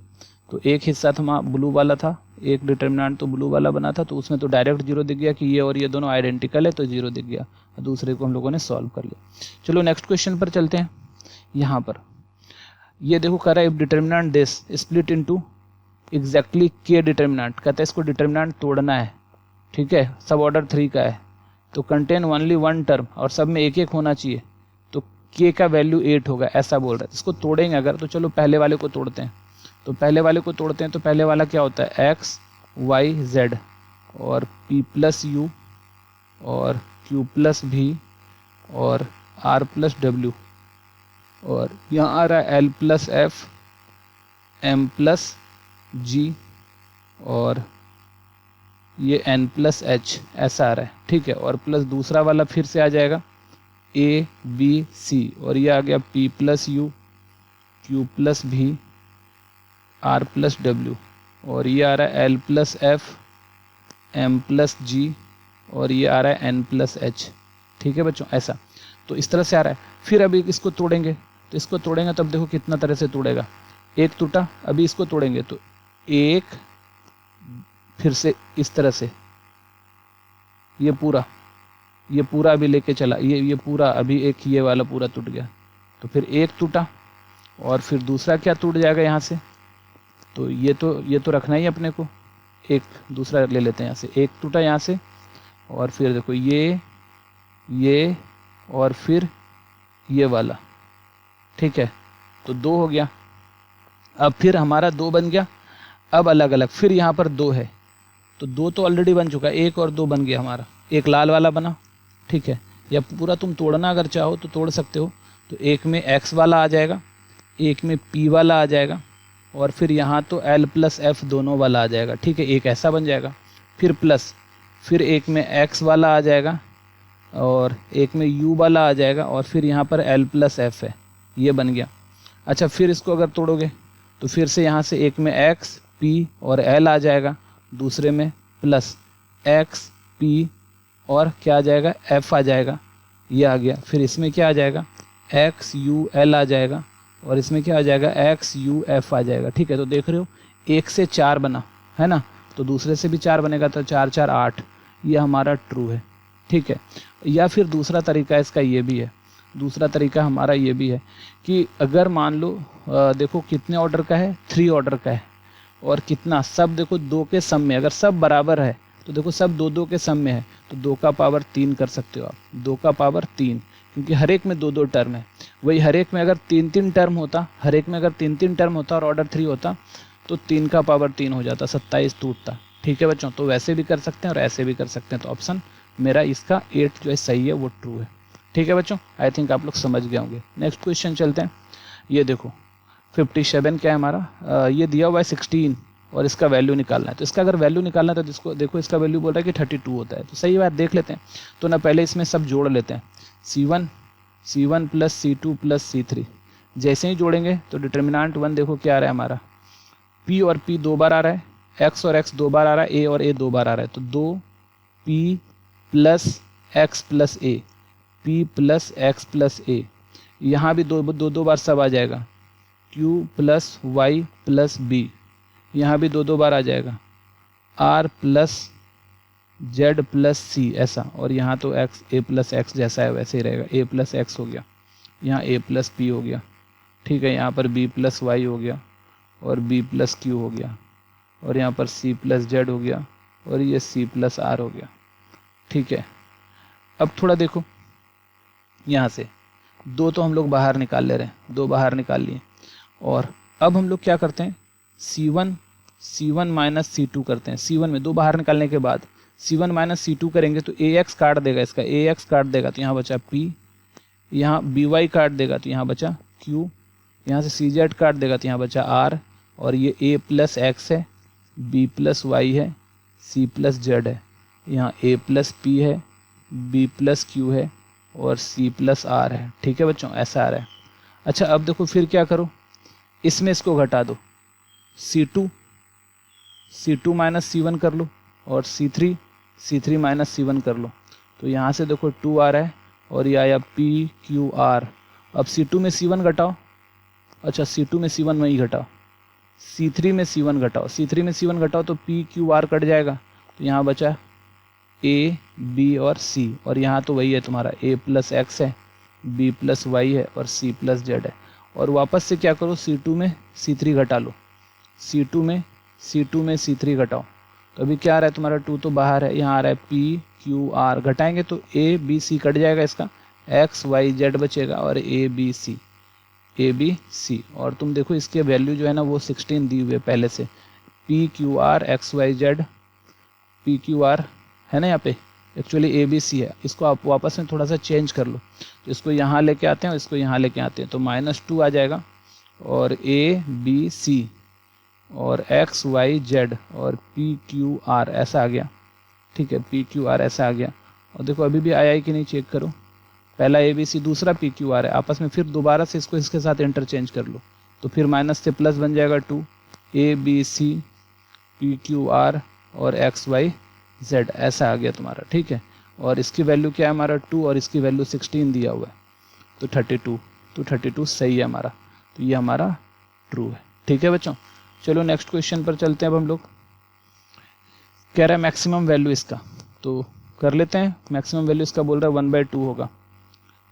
तो एक हिस्सा था ब्लू वाला था, एक डिटर्मिनेंट तो ब्लू वाला बना था, तो उसमें तो डायरेक्ट 0 दिख गया कि ये और ये दोनों आइडेंटिकल है, तो 0 दिख गया, दूसरे को हम लोगों ने सॉल्व कर लिया। चलो नेक्स्ट क्वेश्चन पर चलते हैं। यहाँ पर ये देखो कह रहा है if determinant this split into exactly के डिटर्मिनेंट, कहता है इसको डिटर्मिनेंट तोड़ना है, ठीक है, सब ऑर्डर 3 का है, तो कंटेन ओनली 1 टर्म और सब में एक होना चाहिए, तो के का वैल्यू 8 होगा, ऐसा बोल रहा है। इसको तोड़ेंगे अगर, तो चलो पहले वाले को तोड़ते हैं। तो पहले वाले को तोड़ते हैं, तो पहले वाला क्या होता है x y z और p प्लस u और q प्लस v और r प्लस w, और यहाँ आ रहा है l plus f m plus g और ये n प्लस h, ऐसा आ रहा है, ठीक है। और प्लस दूसरा वाला फिर से आ जाएगा a b c, और ये आ गया p plus u q plus v r plus w, और ये आ रहा है l plus f m plus g, और ये आ रहा है n प्लस h, ठीक है बच्चों, ऐसा। तो इस तरह से आ रहा है। फिर अभी इसको तोड़ेंगे, तो इसको तोड़ेंगे तब देखो कितना तरह से तोड़ेगा, एक टूटा, अभी इसको तोड़ेंगे तो एक, फिर से इस तरह से ये पूरा अभी लेके चला, ये पूरा अभी एक ये वाला पूरा टूट गया, तो फिर एक टूटा, और फिर दूसरा क्या टूट जाएगा यहाँ से, तो ये तो रखना ही अपने को, एक दूसरा ले लेते हैं यहाँ से, एक टूटा यहाँ से, और फिर देखो ये और फिर ये वाला, ठीक है, तो 2 हो गया। अब फिर हमारा 2 बन गया, अब अलग अलग, फिर यहाँ पर 2 है, तो 2 तो ऑलरेडी बन चुका है, 1 और 2 बन गया हमारा, एक लाल वाला बना, ठीक है। या पूरा तुम तोड़ना अगर चाहो तो तोड़ सकते हो, तो एक में x वाला आ जाएगा, एक में p वाला आ जाएगा, और फिर यहाँ तो l प्लस f दोनों वाला आ जाएगा, ठीक है, एक ऐसा बन जाएगा। फिर प्लस, फिर एक में x वाला आ जाएगा, और एक में u वाला आ जाएगा, और फिर यहाँ पर l प्लस f है, ये बन गया। अच्छा फिर इसको अगर तोड़ोगे तो फिर से यहाँ से एक में x p और l आ जाएगा, दूसरे में प्लस x p और क्या आ जाएगा, f आ जाएगा, ये आ गया। फिर इसमें क्या आ जाएगा, x u l आ जाएगा, और इसमें क्या आ जाएगा एक्स यू एफ आ जाएगा। ठीक है, तो देख रहे हो 1 से 4 बना है ना, तो दूसरे से भी 4 बनेगा, तो 4 4 8, ये हमारा ट्रू है। ठीक है, या फिर दूसरा तरीका इसका ये भी है, दूसरा तरीका हमारा ये भी है कि अगर मान लो देखो कितने ऑर्डर का है, 3 ऑर्डर का है, और कितना सब देखो 2 के सम में, अगर सब बराबर है तो देखो सब 2 2 के सम में है, तो 2 का पावर 3 कर सकते हो आप, 2 का पावर 3, क्योंकि हर एक में 2 2 टर्म है। वही हर एक में अगर 3 3 टर्म होता, हर एक में अगर 3 3 टर्म होता और ऑर्डर 3 होता तो 3 का पावर 3 हो जाता, 27 टूटता। ठीक है बच्चों, तो वैसे भी कर सकते हैं और ऐसे भी कर सकते हैं, तो ऑप्शन मेरा इसका 8 जो है सही है, वो ट्रू है। ठीक है बच्चों, आई थिंक आप लोग समझ गए होंगे। नेक्स्ट क्वेश्चन चलते हैं। ये देखो 57 क्या है हमारा, ये दिया हुआ है 16 और इसका वैल्यू निकालना है, तो इसका अगर वैल्यू निकालना है तो इसको देखो, इसका वैल्यू बोल रहा है कि 32 होता है, तो सही बात देख लेते हैं। तो ना पहले इसमें सब जोड़ लेते हैं, C1 plus C2 plus C3, जैसे ही जोड़ेंगे तो डिटर्मिनेंट 1 देखो क्या आ रहा है हमारा, P और P 2 बार आ रहा है, X और X 2 बार आ रहा है, A और A 2 बार आ रहा है, तो 2P plus X plus A, P plus X plus A, यहाँ भी 2 बार सब आ जाएगा, Q plus Y plus B, यहाँ भी 2 बार आ जाएगा, R plus Z plus C ऐसा, और यहाँ तो X A प्लस X जैसा है वैसे ही रहेगा, A प्लस X हो गया, यहाँ A प्लस P हो गया। ठीक है, यहाँ पर B प्लस Y हो गया और B प्लस Q हो गया, और यहाँ पर C प्लस Z हो गया, और ये C प्लस R हो गया। ठीक है, अब थोड़ा देखो, यहाँ से 2 तो हम लोग बाहर निकाल ले रहे हैं, 2 बाहर निकाल लिए, और अब हम लोग क्या करते हैं, C1 माइनस C2 करते हैं। C1 में 2 बाहर निकालने के बाद C1 माइनस C2 करेंगे तो AX काट देगा, इसका AX काट देगा तो यहाँ बचा P, यहाँ BY काट देगा तो यहाँ बचा Q, यहाँ से CZ काट देगा तो यहाँ बचा R, और ये A प्लस X है, B प्लस Y है, C प्लस Z है, यहाँ A प्लस P है, B प्लस Q है, और C प्लस R है। ठीक है बच्चों, ऐसा आ रहा है। अच्छा, अब देखो फिर क्या करो, इसमें इसको घटा दो, C2 माइनस C1 कर लो, और C3 माइनस C1 कर लो, तो यहाँ से देखो 2 आ रहा है, और ये आया PQR। अब C2 में C1 घटाओ, अच्छा C2 में C1 वही घटाओ, C3 में C1 घटाओ, C3 में C1 घटाओ तो PQR कट जाएगा, तो यहाँ बचा A B और C, और यहाँ तो वही है तुम्हारा A प्लस X है, B प्लस Y है, और C प्लस Z है। और वापस से क्या करो, C2 में C3 घटा लो, C2 में C3 घटाओ, तो अभी क्या आ रहा है तुम्हारा, 2 तो बाहर है, यहाँ आ रहा है PQR, घटाएंगे तो A B C कट जाएगा, इसका X Y Z बचेगा, और A B C, और तुम देखो इसके वैल्यू जो है ना वो 16 दी हुई है पहले से, PQR X Y Z, PQR है ना यहाँ पे, एक्चुअली ABC है, इसको आप वापस में थोड़ा सा चेंज कर लो, तो इसको यहाँ लेके आते हैं और इसको यहाँ लेके आते हैं, तो -2 आ जाएगा, और ABC और X Y Z और PQR ऐसा आ गया। ठीक है, PQR ऐसा आ गया, और देखो अभी भी आया है कि नहीं चेक करो, पहला ABC दूसरा PQR है, आपस में फिर दोबारा से इसको इसके साथ इंटरचेंज कर लो, तो फिर माइनस से प्लस बन जाएगा 2, ABC PQR और X Y Z ऐसा आ गया तुम्हारा। ठीक है, और इसकी वैल्यू क्या है हमारा 2, और इसकी वैल्यू 16 दिया हुआ है, तो 32, तो 32 सही है हमारा, तो ये हमारा ट्रू है। ठीक है बच्चों, चलो नेक्स्ट क्वेश्चन पर चलते हैं। अब हम लोग कह रहा है मैक्सिमम वैल्यू इसका, तो कर लेते हैं। मैक्सिमम वैल्यू इसका बोल रहा है 1/2 होगा,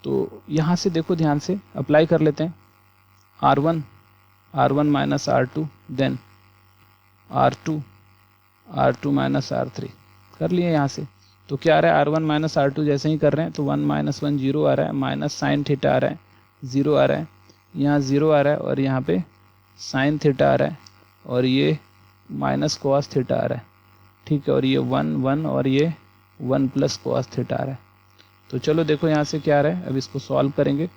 तो यहाँ से देखो ध्यान से अप्लाई कर लेते हैं, R1 minus R2, then R2 minus R3 कर लिए यहाँ से, तो क्या आ रहा है, R1 माइनस R2 जैसे ही कर रहे हैं तो 1 - 1 0 आ रहा है, माइनस साइन थीटा आ रहा है, 0 आ रहा है, यहाँ 0 आ रहा है, और यहाँ पे साइन थीटा आ रहा है, और ये माइनस कॉस थीटा आ रहा है। ठीक है, और ये 1 1 और ये 1 प्लस कॉस थीटा आ रहा है। तो चलो देखो यहाँ से क्या आ रहा है, अब इसको सॉल्व करेंगे,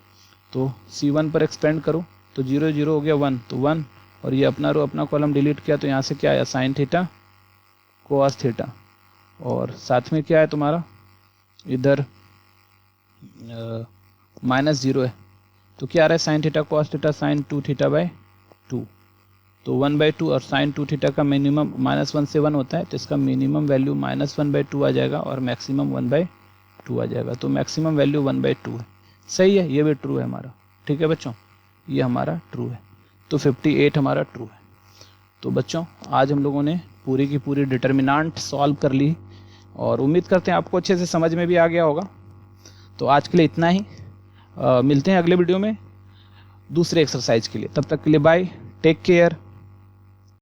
तो C1 पर एक्सपेंड करो, तो 0 0 हो गया 1, तो 1, और ये अपना रो अपना कॉलम डिलीट किया, तो यहाँ से क्या आया, साइन थीटा कॉस थीटा, और साथ में क्या है तुम्हारा इधर -0 है, तो क्या आ रहा है, sine theta cos theta sine 2 थीटा/2, तो 1/2, और साइन 2 थीटा का मिनिमम -1 से 1 होता है, तो इसका मिनिमम वैल्यू -1/2 आ जाएगा, और मैक्सिमम 1/2 आ जाएगा, तो मैक्सिमम वैल्यू 1/2 है। सही है, ये भी ट्रू है हमारा। ठीक है बच्चों, ये हमारा ट्रू है, तो 58 हमारा ट्रू है। तो बच्चों आज हम लोगों ने पूरी की पूरी डिटर्मिनेंट सॉल्व कर ली और उम्मीद करते हैं आपको अच्छे से समझ में भी आ गया होगा। तो आज के लिए इतना ही, मिलते हैं अगले वीडियो में दूसरे एक्सरसाइज के लिए। तब तक के लिए बाय, टेक केयर।